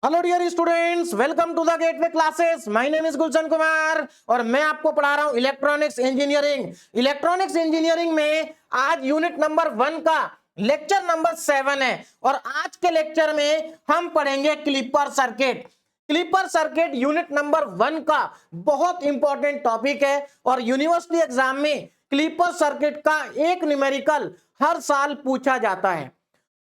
Hello dear students, welcome to the Gateway classes. My name is Gulshan Kumar और मैं आपको पढ़ा रहा हूं इलेक्ट्रॉनिक्स इंजीनियरिंग। इलेक्ट्रॉनिक्स इंजीनियरिंग में आज यूनिट नंबर 1 का लेक्चर नंबर 7 है और आज के लेक्चर में हम पढ़ेंगे clipper circuit. Clipper circuit unit number 1 का बहुत इंपॉर्टेंट टॉपिक है और यूनिवर्सिटी एग्जाम में क्लिपर सर्किट का एक न्यूमेरिकल हर साल पूछा जाता है।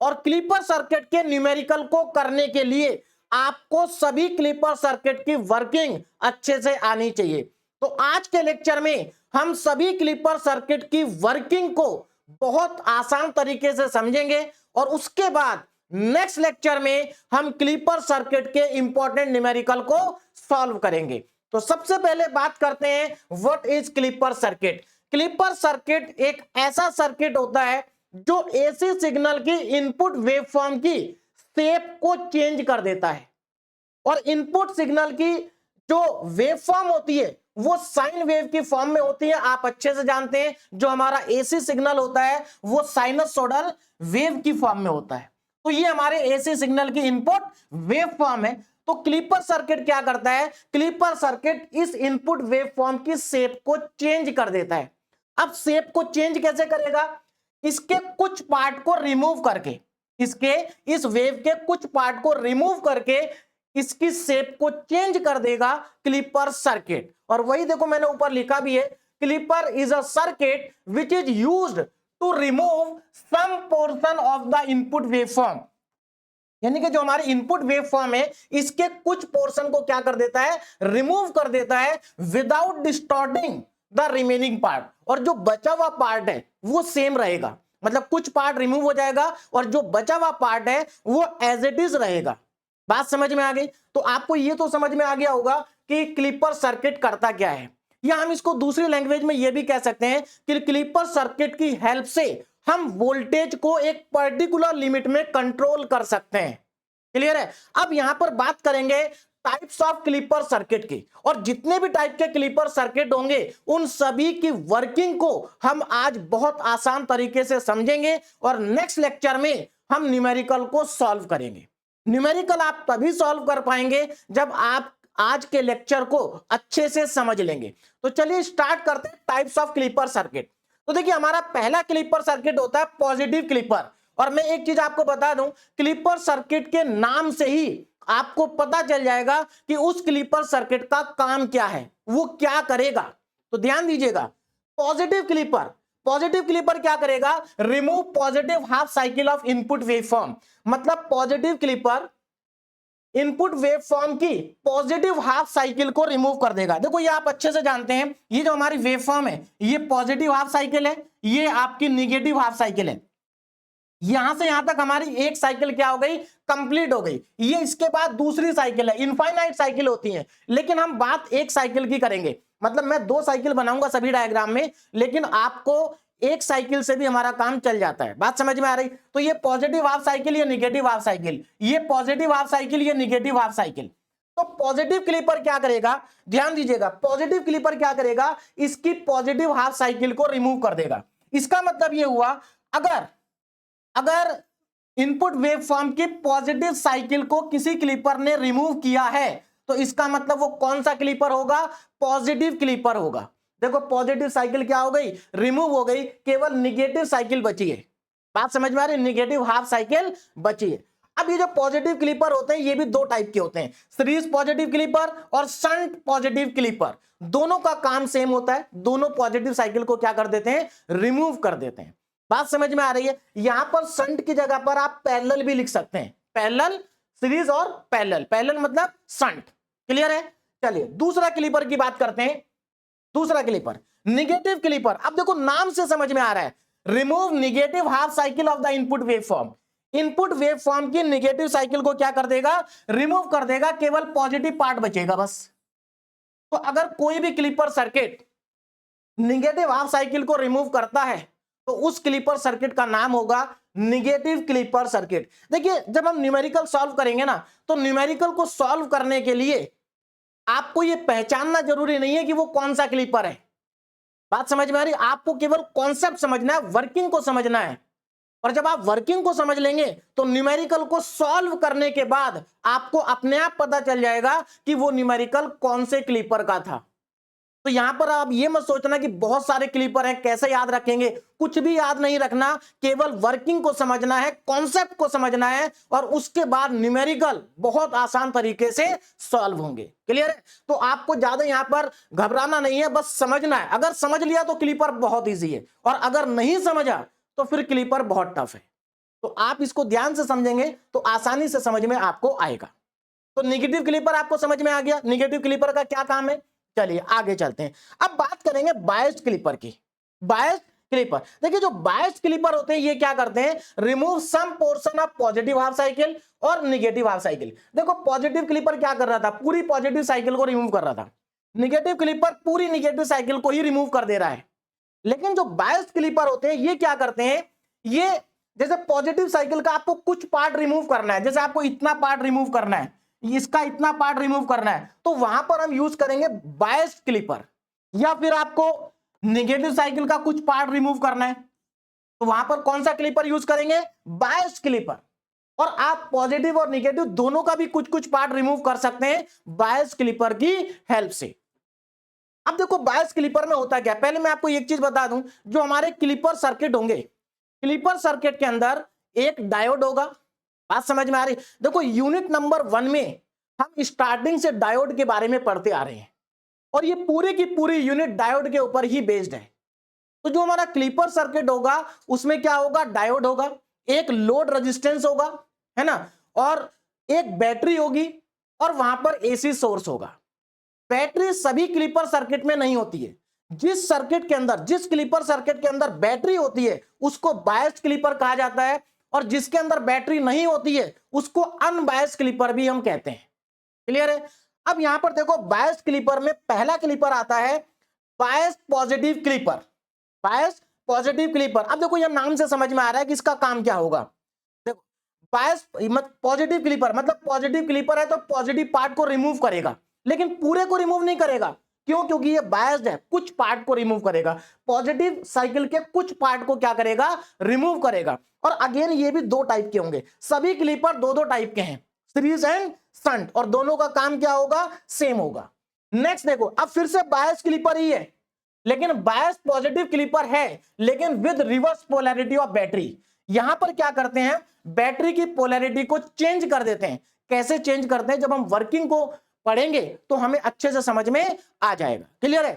और क्लिपर सर्किट के न्यूमेरिकल को करने के लिए आपको सभी क्लिपर सर्किट की वर्किंग अच्छे से आनी चाहिए। तो आज के लेक्चर में हम सभी क्लिपर सर्किट की वर्किंग को बहुत आसान तरीके से समझेंगे और उसके बाद नेक्स्ट लेक्चर में हम क्लिपर सर्किट के इंपॉर्टेंट न्यूमेरिकल को सॉल्व करेंगे। तो सबसे पहले बात करते हैं what is clipper circuit. Clipper circuit एक ऐसा सर्किट होता है जो एसी सिग्नल की इनपुट वेवफॉर्म की शेप को चेंज कर देता है और इनपुट सिग्नल की जो वेवफॉर्म होती है वो साइन वेव की फॉर्म में होती है। आप अच्छे से जानते हैं जो हमारा एसी सिग्नल होता है वो साइनसोइडल वेव की फॉर्म में होता है। तो ये हमारे एसी सिग्नल की इनपुट वेव फॉर्म है। तो क्लिपर सर्किट क्या करता है? क्लिपर सर्किट इस इनपुट वेव फॉर्म की शेप को चेंज कर देता है। अब शेप को चेंज कैसे करेगा? इसके कुछ पार्ट को रिमूव करके, इसके इस वेव के कुछ पार्ट को रिमूव करके इसकी शेप को चेंज कर देगा क्लिपर सर्किट। और वही देखो मैंने ऊपर लिखा भी है, clipper is a circuit which is used to remove some portion of the input waveform. यानी कि जो हमारी इनपुट वेवफॉर्म है इसके कुछ पोर्शन को क्या कर देता है? रिमूव कर देता है without distorting the remaining part. और जो बचा हुआ पार्ट है वो सेम रहेगा, मतलब कुछ पार्ट रिमूव हो जाएगा और जो बचा हुआ पार्ट है वो एज इट इज रहेगा। बात समझ में आ गई? तो आपको ये तो समझ में आ गया होगा कि क्लिपर सर्किट करता क्या है। या हम इसको दूसरी लैंग्वेज में ये भी कह सकते हैं कि क्लिपर सर्किट की हेल्प से हम वोल्टेज को एक पर्टिकुलर लिमिट में कंट्रोल कर सकते हैं। क्लियर है? अब यहां पर बात करेंगे टाइप्स ऑफ क्लिपर सर्किट की, और जितने भी टाइप के क्लिपर सर्किट होंगे उन सभी की वर्किंग को हम आज बहुत आसान तरीके से समझेंगे और नेक्स्ट लेक्चर में हम न्यूमेरिकल को सॉल्व करेंगे। न्यूमेरिकल आप तभी सॉल्व कर पाएंगे जब आप आज के लेक्चर को अच्छे से समझ लेंगे। तो चलिए स्टार्ट करते हैं टाइप्स ऑफ क्लिपर सर्किट। तो देखिए हमारा पहला क्लिपर सर्किट होता है पॉजिटिव क्लिपर। और मैं एक चीज आपको बता दूं, क्लिपर सर्किट के नाम से ही आपको पता चल जाएगा कि उस क्लिपर सर्किट का काम क्या है, वो क्या करेगा। तो ध्यान दीजिएगा, पॉजिटिव क्लिपर, पॉजिटिव क्लिपर क्या करेगा? Remove positive half cycle of input waveform. मतलब पॉजिटिव क्लिपर इनपुट वेवफॉर्म की पॉजिटिव हाफ साइकिल को रिमूव कर देगा। देखो ये आप अच्छे से जानते हैं, ये जो हमारी वेवफॉर्म है ये पॉजिटिव हाफ साइकिल है, ये आपकी निगेटिव हाफ साइकिल है। यहां से यहां तक हमारी एक साइकिल क्या हो गई? कंप्लीट हो गई। ये इसके बाद दूसरी साइकिल है, इनफाइनाइट साइकिल होती है, लेकिन हम बात एक साइकिल की करेंगे। मतलब मैं दो साइकिल बनाऊंगा सभी डायग्राम में, लेकिन आपको एक साइकिल से भी हमारा काम चल जाता है। बात समझ में आ रही? तो ये पॉजिटिव हाफ साइकिल, ये निगेटिव हाफ साइकिल, ये पॉजिटिव हाफ साइकिल, ये निगेटिव हाफ साइकिल। तो पॉजिटिव क्लिपर क्या करेगा? ध्यान दीजिएगा, पॉजिटिव क्लिपर क्या करेगा? इसकी पॉजिटिव हाफ साइकिल को रिमूव कर देगा। इसका मतलब ये हुआ, अगर अगर इनपुट वेवफॉर्म की पॉजिटिव साइकिल को किसी क्लिपर ने रिमूव किया है तो इसका मतलब वो कौन सा क्लिपर होगा? पॉजिटिव क्लिपर होगा। देखो पॉजिटिव साइकिल क्या हो गई? रिमूव हो गई, केवल निगेटिव साइकिल बची है। बात समझ में आ रही? निगेटिव हाफ साइकिल बची है। अब ये जो पॉजिटिव क्लिपर होते हैं ये भी दो टाइप के होते हैं, सीरीज पॉजिटिव क्लिपर और शंट पॉजिटिव क्लिपर। दोनों का काम सेम होता है, दोनों पॉजिटिव साइकिल को क्या कर देते हैं? रिमूव कर देते हैं। बात समझ में आ रही है? यहां पर शंट की जगह पर आप पैरेलल भी लिख सकते हैं, पैरेलल, सीरीज और पैरेलल। पैरेलल मतलब शंट। क्लियर है? चलिए दूसरा क्लिपर की बात करते हैं। दूसरा क्लिपर निगेटिव क्लिपर। अब देखो नाम से समझ में आ रहा है, remove negative half cycle of the input waveform. Input waveform की निगेटिव साइकिल को क्या कर देगा? रिमूव कर देगा, केवल पॉजिटिव पार्ट बचेगा बस। तो अगर कोई भी clipper circuit negative half cycle को रिमूव करता है तो उस क्लिपर सर्किट का नाम होगा निगेटिव क्लिपर सर्किट। देखिए जब हम न्यूमेरिकल सॉल्व करेंगे ना, तो न्यूमेरिकल को सॉल्व करने के लिए आपको यह पहचानना जरूरी नहीं है कि वो कौन सा क्लिपर है। बात समझ में आ रही? आपको केवल कॉन्सेप्ट समझना है, वर्किंग को समझना है। और जब आप वर्किंग को समझ लेंगे तो न्यूमेरिकल को सॉल्व करने के बाद आपको अपने आप पता चल जाएगा कि वो न्यूमेरिकल कौन से क्लीपर का था। तो यहां पर आप ये मत सोचना कि बहुत सारे क्लीपर हैं कैसे याद रखेंगे, कुछ भी याद नहीं रखना, केवल वर्किंग को समझना है, कॉन्सेप्ट को समझना है और उसके बाद न्यूमेरिकल बहुत आसान तरीके से सॉल्व होंगे। क्लियर है? तो आपको ज्यादा यहां पर घबराना नहीं है, बस समझना है। अगर समझ लिया तो क्लीपर बहुत ईजी है और अगर नहीं समझा तो फिर क्लीपर बहुत टफ है। तो आप इसको ध्यान से समझेंगे तो आसानी से समझ में आपको आएगा। तो निगेटिव क्लीपर आपको समझ में आ गया, निगेटिव क्लीपर का क्या काम है। चलिए आगे चलते हैं। अब बात करेंगे बायस्ड क्लीपर की। बायस्ड क्लीपर, देखिए जो बायस्ड क्लीपर होते हैं ये क्या करते हैं, remove some portion of positive half cycle और निगेटिव हाफ साइकिल। देखो पॉजिटिव क्लीपर क्या कर रहा था, पूरी पॉजिटिव साइकिल को रिमूव कर रहा था। निगेटिव क्लीपर पूरी निगेटिव साइकिल को ही रिमूव कर दे रहा है। लेकिन जो बायस्ड क्लीपर होते हैं ये क्या करते हैं, ये जैसे पॉजिटिव साइकिल का आपको कुछ पार्ट रिमूव करना है, जैसे आपको इतना पार्ट रिमूव करना है, इसका इतना पार्ट रिमूव करना है, तो वहां पर हम यूज करेंगे बायस्ड क्लीपर। या फिर आपको नेगेटिव साइकिल का कुछ पार्ट रिमूव करना है तो वहां पर कौन सा क्लीपर यूज करेंगे, बायस्ड क्लीपर। और आप पॉजिटिव और नेगेटिव दोनों का भी कुछ कुछ पार्ट रिमूव कर सकते हैं बायस्ड क्लीपर की हेल्प से। अब देखो बायस्ड क्लीपर में होता क्या, पहले मैं आपको एक चीज बता दूं, जो हमारे क्लीपर सर्किट होंगे, क्लीपर सर्किट के अंदर एक डायोड होगा। बात समझ में आ रही? देखो यूनिट नंबर 1 में हम स्टार्टिंग से डायोड के बारे में पढ़ते आ रहे हैं और ये पूरी की पूरी यूनिट डायोड के ऊपर ही बेस्ड है। तो जो हमारा क्लीपर सर्किट होगा उसमें क्या होगा, डायोड होगा, एक लोड रेजिस्टेंस होगा, है ना, और एक बैटरी होगी और वहां पर एसी सोर्स होगा। बैटरी सभी क्लीपर सर्किट में नहीं होती है। जिस सर्किट के अंदर, जिस क्लीपर सर्किट के अंदर बैटरी होती है उसको बायस्ड क्लीपर कहा जाता है और जिसके अंदर बैटरी नहीं होती है उसको अनबायस्ड क्लीपर भी हम कहते हैं। क्लियर है? अब यहां पर देखो बायस्ड क्लीपर में पहला क्लीपर आता है biased positive clipper. Biased positive clipper, अब देखो यह नाम से समझ में आ रहा है कि इसका काम क्या होगा। देखो बायस्ड पॉजिटिव क्लीपर मतलब पॉजिटिव क्लीपर है तो पॉजिटिव पार्ट को रिमूव करेगा, लेकिन पूरे को रिमूव नहीं करेगा। क्यों? क्योंकि ये बायस्ड है, कुछ पार्ट को रिमूव करेगा। पॉजिटिव साइकिल के कुछ पार्ट को क्या करेगा, रिमूव करेगा। और अगेन ये भी दो टाइप के होंगे, सभी क्लीपर दो दो टाइप के हैं, सीरीज एंड शंट, और दोनों का काम क्या होगा, सेम होगा। नेक्स्ट देखो, अब फिर से बायस्ड क्लीपर ही है, लेकिन बायस्ड पॉजिटिव क्लीपर है लेकिन with reverse polarity of battery. यहां पर क्या करते हैं, बैटरी की पोलैरिटी को चेंज कर देते हैं। कैसे चेंज करते हैं, जब हम वर्किंग को पढ़ेंगे तो हमें अच्छे से समझ में आ जाएगा। क्लियर है?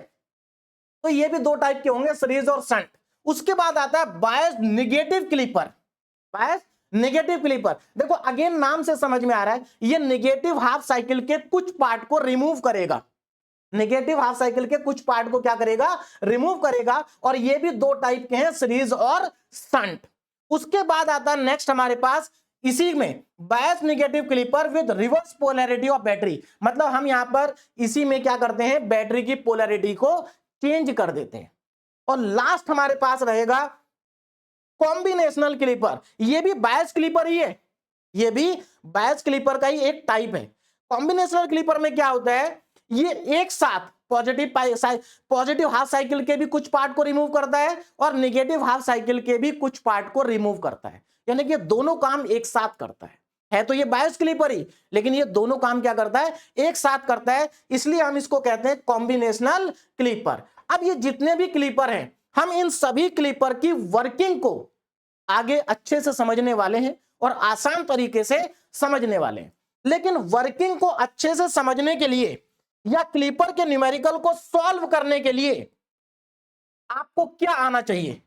तो ये भी दो टाइप के होंगे, सीरीज और शंट। उसके बाद आता है biased negative clipper. Biased negative clipper, देखो अगेन नाम से समझ में आ रहा है, ये नेगेटिव हाफ साइकिल के कुछ पार्ट को रिमूव करेगा। नेगेटिव हाफ साइकिल के कुछ पार्ट को क्या करेगा, रिमूव करेगा। और ये भी दो टाइप के हैं, सीरीज और शंट। उसके बाद आता है नेक्स्ट हमारे पास इसी में biased negative clipper with reverse polarity of battery. मतलब हम यहां पर इसी में क्या करते हैं, बैटरी की पोलैरिटी को चेंज कर देते हैं। और लास्ट हमारे पास रहेगा कॉम्बिनेशनल क्लीपर। ये भी बायस्ड क्लीपर ही है, ये भी बायस्ड क्लीपर का ही एक टाइप है। कॉम्बिनेशनल क्लीपर में क्या होता है, ये एक साथ पॉजिटिव हाफ साइकिल के भी कुछ पार्ट को रिमूव करता है और नेगेटिव हाफ साइकिल के भी कुछ पार्ट को रिमूव करता है। यानी कि दोनों काम एक साथ करता है तो ये बायस्ड क्लीपर ही, लेकिन ये दोनों काम क्या करता है, एक साथ करता है, इसलिए हम इसको कहते हैं कॉम्बिनेशनल क्लीपर। अब ये जितने भी क्लीपर हैं, हम इन सभी क्लीपर की वर्किंग को आगे अच्छे से समझने वाले हैं और आसान तरीके से समझने वाले हैं। लेकिन वर्किंग को अच्छे से समझने के लिए या क्लीपर के न्यूमेरिकल को सॉल्व करने के लिए आपको क्या आना चाहिए,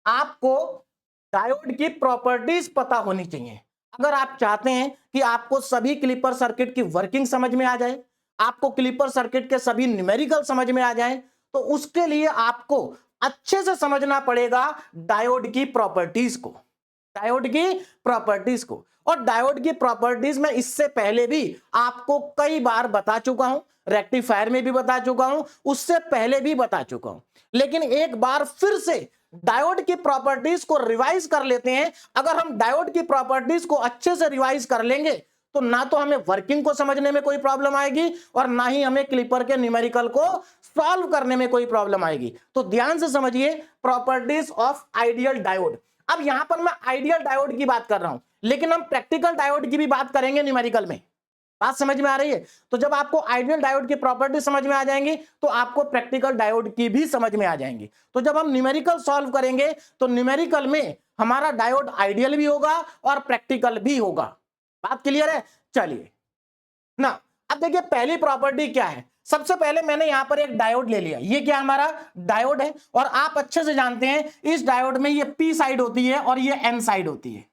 आपको डायोड की प्रॉपर्टीज पता होनी चाहिए। अगर आप चाहते हैं कि आपको सभी क्लीपर सर्किट की वर्किंग समझ में आ जाए, आपको क्लीपर सर्किट के सभी न्यूमेरिकल समझ में आ जाए, तो उसके लिए आपको अच्छे से समझना पड़ेगा डायोड की प्रॉपर्टीज को, डायोड की प्रॉपर्टीज को। और डायोड की प्रॉपर्टीज में इससे पहले भी आपको कई बार बता चुका हूं, रेक्टिफायर में भी बता चुका हूं, उससे पहले भी बता चुका हूं, लेकिन एक बार फिर से डायोड की प्रॉपर्टीज को रिवाइज कर लेते हैं। अगर हम डायोड की प्रॉपर्टीज को अच्छे से रिवाइज कर लेंगे तो ना तो हमें वर्किंग को समझने में कोई प्रॉब्लम आएगी और ना ही हमें क्लीपर के न्यूमेरिकल को सॉल्व करने में कोई प्रॉब्लम आएगी। तो ध्यान से समझिए, प्रॉपर्टीज ऑफ आइडियल डायोड। अब यहां पर मैं आइडियल डायोड की बात कर रहा हूं, लेकिन हम प्रैक्टिकल डायोड की भी बात करेंगे न्यूमेरिकल में। बात समझ में आ रही है? तो जब आपको आइडियल डायोड की प्रॉपर्टी समझ में आ जाएंगी तो आपको प्रैक्टिकल डायोड की भी समझ में आ जाएंगी। तो जब हम न्यूमेरिकल सॉल्व करेंगे तो न्यूमेरिकल में हमारा डायोड आइडियल भी होगा और प्रैक्टिकल भी होगा। बात क्लियर है? चलिए ना, अब देखिए पहली प्रॉपर्टी क्या है। सबसे पहले मैंने यहां पर एक डायोड ले लिया, ये क्या हमारा डायोड है, और आप अच्छे से जानते हैं इस डायोड में ये पी साइड होती है और ये एन साइड होती है।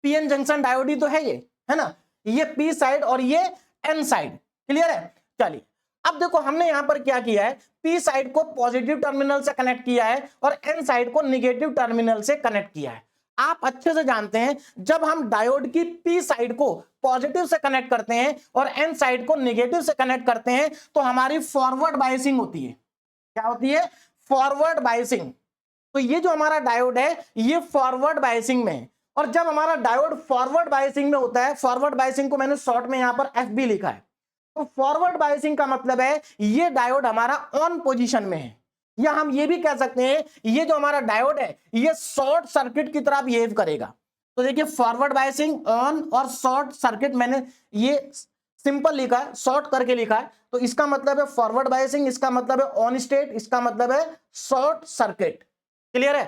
पीएन जंक्शन डायोड ही तो है ये, है ना, ये पी साइड और ये एन साइड। क्लियर है? चलिए अब देखो हमने यहां पर क्या किया है, पी साइड को पॉजिटिव टर्मिनल से कनेक्ट किया है और एन साइड को निगेटिव टर्मिनल से कनेक्ट किया है। आप अच्छे से जानते हैं जब हम डायोड की पी साइड को पॉजिटिव से कनेक्ट करते हैं और एन साइड को निगेटिव से कनेक्ट करते हैं तो हमारी फॉरवर्ड बायसिंग होती है। क्या होती है? Forward biasing. तो ये जो हमारा डायोड है ये फॉरवर्ड बायसिंग में है, और जब हमारा डायोड फॉरवर्ड बायसिंग में होता है, फॉरवर्ड बायसिंग को मैंने शॉर्ट में यहां पर एफबी लिखा है, तो फॉरवर्ड बायसिंग का मतलब है ये डायोड हमारा ऑन पोजीशन में है, या हम ये भी कह सकते हैं ये जो हमारा डायोड है ये शॉर्ट सर्किट की तरह बिहेव करेगा। तो देखिए फॉरवर्ड बायसिंग ऑन और शॉर्ट सर्किट, मैंने ये सिंपल लिखा है, शॉर्ट करके लिखा है, तो इसका मतलब है फॉरवर्ड बायसिंग, इसका मतलब है ऑन स्टेट, इसका मतलब है शॉर्ट सर्किट। क्लियर है?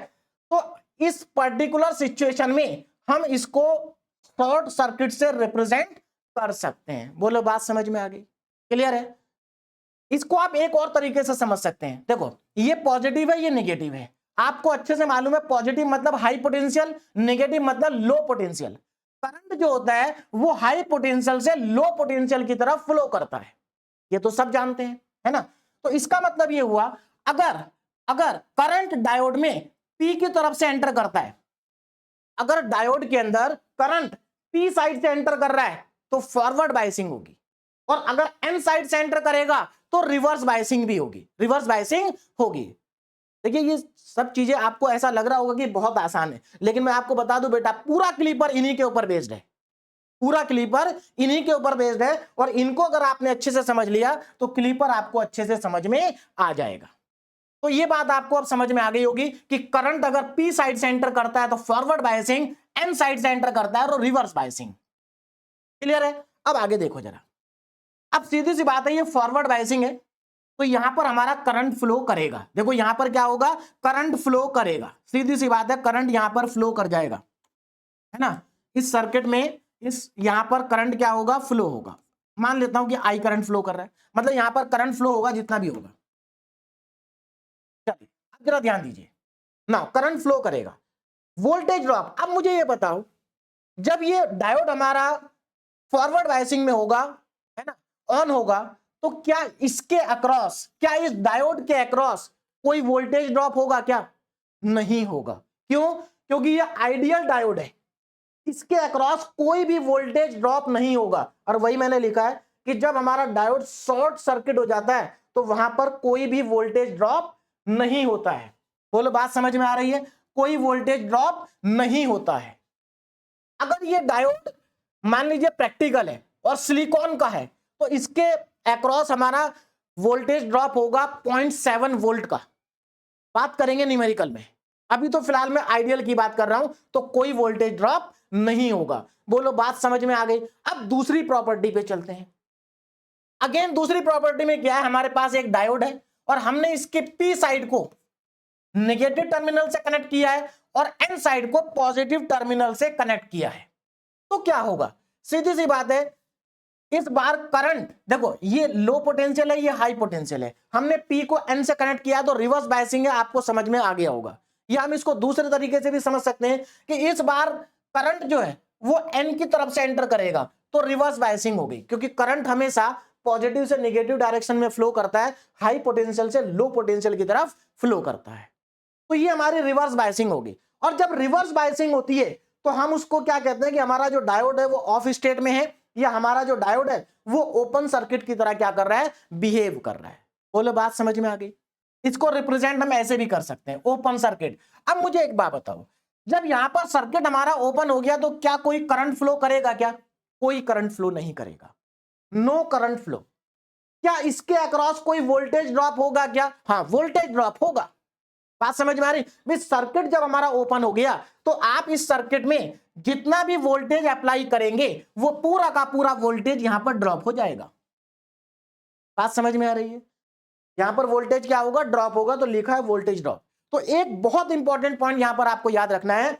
तो इस पर्टिकुलर सिचुएशन में हम इसको शॉर्ट सर्किट से रिप्रेजेंट कर सकते हैं। बोलो बात समझ में आ गई? क्लियर है? इसको आप एक और तरीके से समझ सकते हैं, देखो ये पॉजिटिव है ये नेगेटिव है, आपको अच्छे से मालूम है पॉजिटिव मतलब हाई पोटेंशियल, नेगेटिव मतलब लो पोटेंशियल। करंट जो होता है वो हाई पोटेंशियल से लो पोटेंशियल की तरफ फ्लो करता है, ये तो सब जानते हैं, है ना। तो इसका मतलब ये हुआ अगर अगर करंट डायोड में पी की तरफ से एंटर करता है, अगर डायोड के अंदर करंट पी साइड से एंटर कर रहा है तो फॉरवर्ड बायसिंग होगी, और अगर एन साइड से एंटर करेगा तो रिवर्स बायसिंग भी होगी, रिवर्स बायसिंग होगी। देखिए ये सब चीजें आपको ऐसा लग रहा होगा कि बहुत आसान है, लेकिन मैं आपको बता दूं बेटा पूरा क्लीपर इन्हीं के ऊपर बेस्ड है, पूरा क्लीपर इन्हीं के ऊपर बेस्ड है, और इनको अगर आपने अच्छे से समझ लिया तो क्लीपर आपको अच्छे से समझ में आ जाएगा। तो ये बात आपको अब समझ में आ गई होगी कि करंट अगर पी साइड से एंटर करता है तो फॉरवर्ड बायसिंग, एन साइड से एंटर करता है तो रिवर्स बायसिंग। क्लियर है? अब आगे देखो जरा, अब सीधी सी बात है ये फॉरवर्ड बायसिंग है तो यहां पर हमारा करंट फ्लो करेगा। देखो यहां पर क्या होगा, करंट फ्लो करेगा, सीधी सी बात है करंट यहां पर फ्लो कर जाएगा, है ना। इस सर्किट में इस यहां पर करंट क्या होगा, फ्लो होगा। मान लेता हूं कि आई करंट फ्लो कर रहा है, मतलब यहां पर करंट फ्लो होगा जितना भी होगा। चलिए अब जरा ध्यान दीजिए ना, करंट फ्लो करेगा, वोल्टेज ड्रॉप। अब मुझे ये बताओ जब ये डायोड हमारा फॉरवर्ड बायसिंग में होगा, है ना, ऑन होगा, तो क्या इसके अक्रॉस, क्या इस डायोड के अक्रॉस कोई वोल्टेज ड्रॉप होगा क्या? नहीं होगा। क्यों? क्योंकि ये आइडियल डायोड है, इसके अक्रॉस कोई भी वोल्टेज ड्रॉप नहीं होगा। और वही मैंने लिखा है कि जब हमारा डायोड शॉर्ट सर्किट हो जाता है तो वहां पर कोई भी वोल्टेज ड्रॉप नहीं होता है। बोलो बात समझ में आ रही है? कोई वोल्टेज ड्रॉप नहीं होता है। अगर ये डायोड मान लीजिए प्रैक्टिकल है और सिलिकॉन का है तो इसके अक्रॉस हमारा वोल्टेज ड्रॉप होगा 0.7 वोल्ट का। बात करेंगे न्यूमेरिकल में, अभी तो फिलहाल मैं आइडियल की बात कर रहा हूं, तो कोई वोल्टेज ड्रॉप नहीं होगा। बोलो बात समझ में आ गई? अब दूसरी प्रॉपर्टी पे चलते हैं। अगेन दूसरी प्रॉपर्टी में क्या है, हमारे पास एक डायोड है और हमने इसके पी साइड को नेगेटिव टर्मिनल से कनेक्ट किया है और एन साइड को पॉजिटिव टर्मिनल से कनेक्ट किया है। तो क्या होगा, सीधी सी बात है, इस बार करंट देखो ये लो पोटेंशियल है ये हाई पोटेंशियल है, हमने पी को एन से कनेक्ट किया तो रिवर्स बायसिंग है, आपको समझ में आ गया होगा। या हम इसको दूसरे तरीके से भी समझ सकते हैं कि इस बार करंट जो है वो एन की तरफ से एंटर करेगा तो रिवर्स बायसिंग होगी, क्योंकि करंट हमेशा पॉजिटिव से नेगेटिव डायरेक्शन में फ्लो करता है, हाई पोटेंशियल से लो पोटेंशियल की तरफ फ्लो करता है। तो ये हमारी रिवर्स बायसिंग होगी। और जब रिवर्स बायसिंग होती है तो हम उसको क्या कहते हैं कि हमारा जो डायोड है वो ऑफ स्टेट में है, या हमारा जो डायोड है वो ओपन सर्किट की तरह क्या कर रहा है, बिहेव कर रहा है। बोलो बात समझ में आ गई? इसको रिप्रेजेंट हम ऐसे भी कर सकते हैं, ओपन सर्किट। अब मुझे एक बात बताओ, जब यहां पर सर्किट हमारा ओपन हो गया तो क्या कोई करंट फ्लो करेगा क्या? कोई करंट फ्लो नहीं करेगा, नो करंट फ्लो। क्या इसके अक्रॉस कोई वोल्टेज ड्रॉप होगा क्या? हाँ वोल्टेज ड्रॉप होगा। बात समझ में आ रही? भाई सर्किट जब हमारा ओपन हो गया तो आप इस सर्किट में जितना भी वोल्टेज अप्लाई करेंगे वो पूरा का पूरा वोल्टेज यहां पर ड्रॉप हो जाएगा। बात समझ में आ रही है? यहां पर वोल्टेज क्या होगा? ड्रॉप होगा, तो लिखा है वोल्टेज ड्रॉप। तो एक बहुत इंपॉर्टेंट पॉइंट यहां पर आपको याद रखना है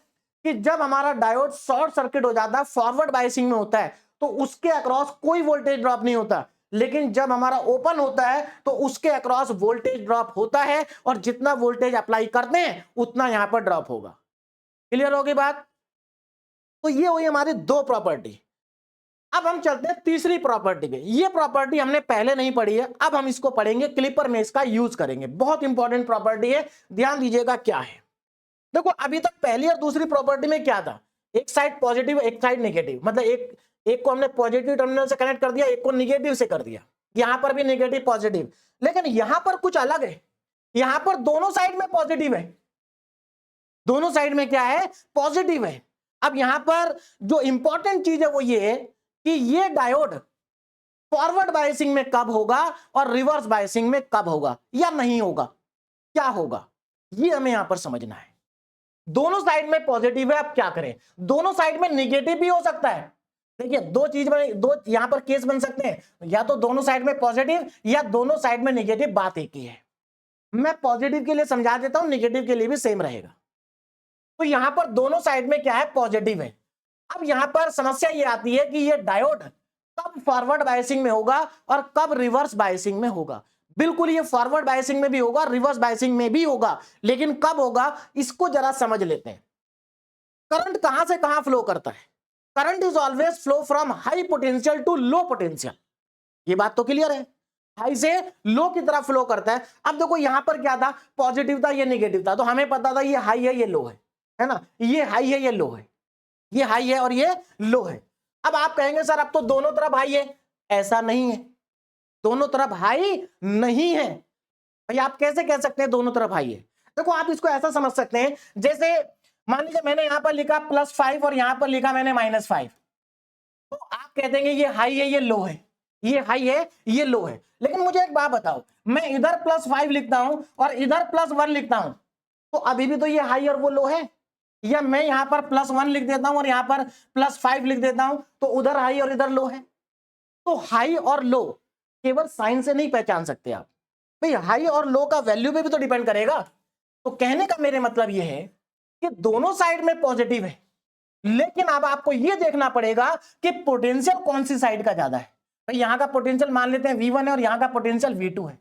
कि जब हमारा डायोड शॉर्ट सर्किट हो जाता है, फॉरवर्ड बायसिंग में होता है, तो उसके अक्रॉस कोई वोल्टेज ड्रॉप नहीं होता। लेकिन जब हमारा ओपन होता है तो उसके अक्रॉस वोल्टेज ड्रॉप होता है, और जितना वोल्टेज अप्लाई करते हैं उतना यहां पर ड्रॉप होगा। क्लियर होगी बात? तो ये हुई हमारी दो प्रॉपर्टी। अब हम चलते हैं तीसरी प्रॉपर्टी पे। ये प्रॉपर्टी हमने पहले नहीं पढ़ी है, अब हम इसको पढ़ेंगे, क्लिपर में इसका यूज करेंगे। बहुत इंपॉर्टेंट प्रॉपर्टी है, ध्यान दीजिएगा क्या है। देखो अभी तक पहली और दूसरी प्रॉपर्टी में क्या था? एक साइड पॉजिटिव एक साइड नेगेटिव, मतलब एक को हमने पॉजिटिव टर्मिनल से कनेक्ट कर दिया, एक को नेगेटिव से कर दिया। यहां पर भी नेगेटिव पॉजिटिव, लेकिन यहां पर कुछ अलग है। यहां पर दोनों साइड में पॉजिटिव है, दोनों साइड में क्या है? पॉजिटिव है। अब यहां पर जो इंपॉर्टेंट चीज है वो ये है कि ये डायोड फॉरवर्ड बायसिंग में कब होगा और रिवर्स बायसिंग में कब होगा या नहीं होगा, क्या होगा, ये हमें यहां पर समझना है। दोनों साइड में पॉजिटिव है, अब क्या करें? दोनों साइड में नेगेटिव भी हो सकता है। देखिए दो चीज में, दो यहां पर केस बन सकते हैं, या तो दोनों साइड में पॉजिटिव या दोनों साइड में नेगेटिव। बात एक ही है। मैं पॉजिटिव के लिए समझा देता हूं, नेगेटिव के लिए भी सेम रहेगा। तो यहां पर दोनों साइड में क्या है? पॉजिटिव है। अब यहां पर समस्या ये आती है कि ये डायोड कब फॉरवर्ड बायसिंग में होगा और कब रिवर्स बायसिंग में होगा। बिल्कुल ये फॉरवर्ड बायसिंग में भी होगा, रिवर्स बायसिंग में भी होगा, लेकिन कब होगा इसको जरा समझ लेते हैं। करंट कहां से कहां फ्लो करता है? Current is always flow from high potential to low potential. ये बात तो क्लियर है, हाई से लो की तरफ फ्लो करता है। अब देखो यहां पर क्या था? पॉजिटिव था, ये नेगेटिव था, तो हमें पता था ये हाई है ये लो है ना, ये हाई है ये लो है, ये हाई है और ये लो है। अब आप कहेंगे सर अब तो दोनों तरफ हाई है, ऐसा नहीं है, दोनों तरफ हाई नहीं है। भाई आप कैसे कह सकते हैं दोनों तरफ हाई है? देखो आप इसको ऐसा समझ सकते हैं, जैसे मान लीजिए मैंने यहां पर लिखा +5 और यहां पर लिखा मैंने -5, तो आप कह देंगे ये हाई है ये लो है, ये हाई है ये लो है। लेकिन मुझे एक बात बताओ, मैं इधर +5 लिखता हूं और इधर +1 लिखता हूं, तो अभी भी तो ये हाई और वो लो है। या मैं यहां पर +1 लिख देता हूं और यहां पर +5 लिख देता हूं, तो उधर हाई और इधर लो है। तो हाई और लो केवल साइन से नहीं पहचान सकते आप, भाई हाई और लो का वैल्यू पे भी तो डिपेंड करेगा। तो कहने का मेरे मतलब यह है कि दोनों साइड में पॉजिटिव है, लेकिन अब आपको यह देखना पड़ेगा कि पोटेंशियल कौन सी साइड का ज्यादा है। भाई यहां का पोटेंशियल मान लेते हैं V1 है और यहां का पोटेंशियल V2 है,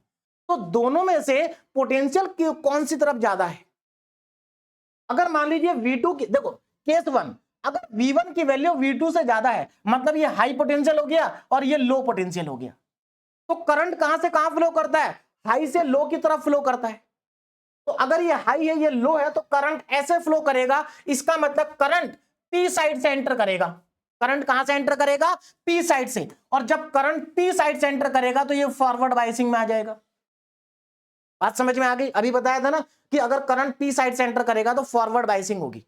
तो दोनों में से पोटेंशियल कौन सी तरफ ज्यादा है? अगर मान लीजिए V2 की, देखो केस 1, अगर V1 की वैल्यू V2 से ज्यादा है, मतलब ये हाई पोटेंशियल हो गया और ये लो पोटेंशियल हो गया, तो करंट कहां से कहां फ्लो करता है? हाई से लो की तरफ फ्लो करता है। तो अगर ये हाई है ये लो है, तो करंट ऐसे फ्लो करेगा, इसका मतलब करंट पी साइड से एंटर करेगा। करंट कहां से एंटर करेगा? पी साइड से। और जब करंट पी साइड से एंटर करेगा तो ये फॉरवर्ड बायसिंग में आ जाएगा। बात समझ में आ गई? अभी बताया था ना कि अगर करंट पी साइड से एंटर करेगा तो फॉरवर्ड बायसिंग होगी,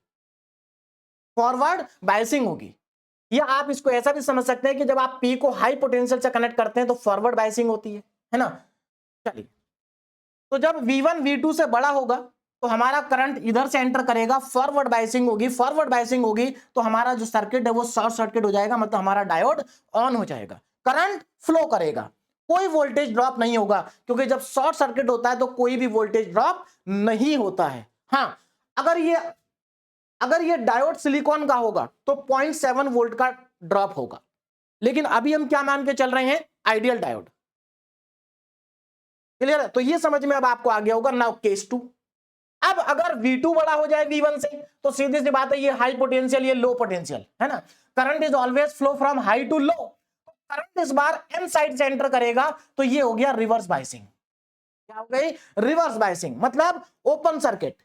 फॉरवर्ड बायसिंग होगी। या आप इसको ऐसा भी समझ सकते हैं कि जब आप पी को हाई पोटेंशियल से कनेक्ट करते हैं तो फॉरवर्ड बायसिंग होती है ना। चलिए, तो जब V1 V2 से बड़ा होगा तो हमारा करंट इधर से एंटर करेगा, फॉरवर्ड बायसिंग होगी। फॉरवर्ड बायसिंग होगी तो हमारा जो सर्किट है वो शॉर्ट सर्किट हो जाएगा, मतलब हमारा डायोड ऑन हो जाएगा, करंट फ्लो करेगा, कोई वोल्टेज ड्रॉप नहीं होगा, क्योंकि जब शॉर्ट सर्किट होता है तो कोई भी वोल्टेज ड्रॉप नहीं होता है। हाँ, अगर ये डायोड सिलिकॉन का होगा तो 0.7 वोल्ट का ड्रॉप होगा। लेकिन अभी हम क्या मान के चल रहे हैं? Ideal diode. क्लियर है? तो ये समझ में अब आपको आ गया होगा। नाउ केस 2, अब अगर V2 बड़ा हो जाए V1 से तो सीधी सी बात है ये हाई पोटेंशियल ये लो पोटेंशियल है ना। Current is always flow from high to low. Current इस बार एन साइड से एंटर करेगा तो ये हो गया रिवर्स बायसिंग। क्या हो गई? रिवर्स बायसिंग, मतलब ओपन सर्किट।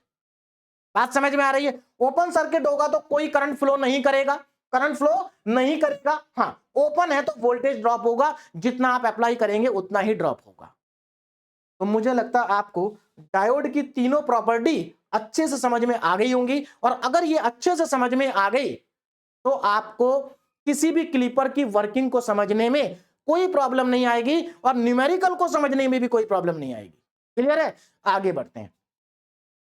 बात समझ में आ रही है? ओपन सर्किट होगा तो कोई करंट फ्लो नहीं करेगा, करंट फ्लो नहीं करेगा। हाँ, ओपन है तो वोल्टेज ड्रॉप होगा, जितना आप अप्लाई करेंगे उतना ही ड्रॉप होगा। तो मुझे लगता है आपको डायोड की तीनों प्रॉपर्टी अच्छे से समझ में आ गई होंगी, और अगर ये अच्छे से समझ में आ गई तो आपको किसी भी क्लिपर की वर्किंग को समझने में कोई प्रॉब्लम नहीं आएगी और न्यूमेरिकल को समझने में भी कोई प्रॉब्लम नहीं आएगी। क्लियर है? आगे बढ़ते हैं।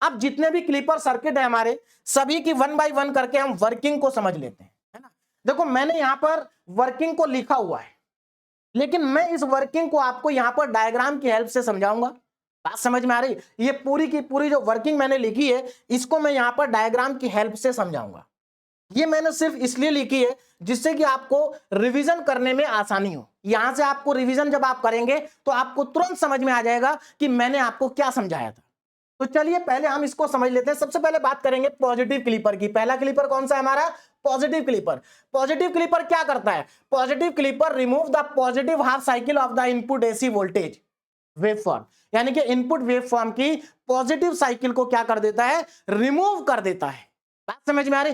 अब जितने भी क्लीपर सर्किट है हमारे, सभी की वन बाय वन करके हम वर्किंग को समझ लेते हैं, है ना। देखो मैंने यहां पर वर्किंग को लिखा हुआ है, लेकिन मैं इस वर्किंग को आपको यहां पर डायग्राम की हेल्प से समझाऊंगा। बात समझ में आ रही? ये पूरी की पूरी जो वर्किंग मैंने लिखी है, इसको मैं यहां पर डायग्राम की हेल्प से समझाऊंगा। ये मैंने सिर्फ इसलिए लिखी है जिससे कि आपको रिवीजन करने में आसानी हो। यहां से आपको रिवीजन जब आप करेंगे तो आपको तुरंत समझ में आ जाएगा कि मैंने आपको क्या समझाया था। तो चलिए पहले हम इसको समझ लेते हैं। सबसे पहले बात करेंगे पॉजिटिव क्लीपर की। पहला क्लीपर कौन सा है हमारा? Positive clipper. पॉजिटिव क्लीपर क्या करता है? Positive clipper remove the positive half cycle of the input AC voltage waveform, यानी कि इनपुट वेवफॉर्म की पॉजिटिव साइकिल को क्या कर देता है? रिमूव कर देता है। बात समझ में आ रही?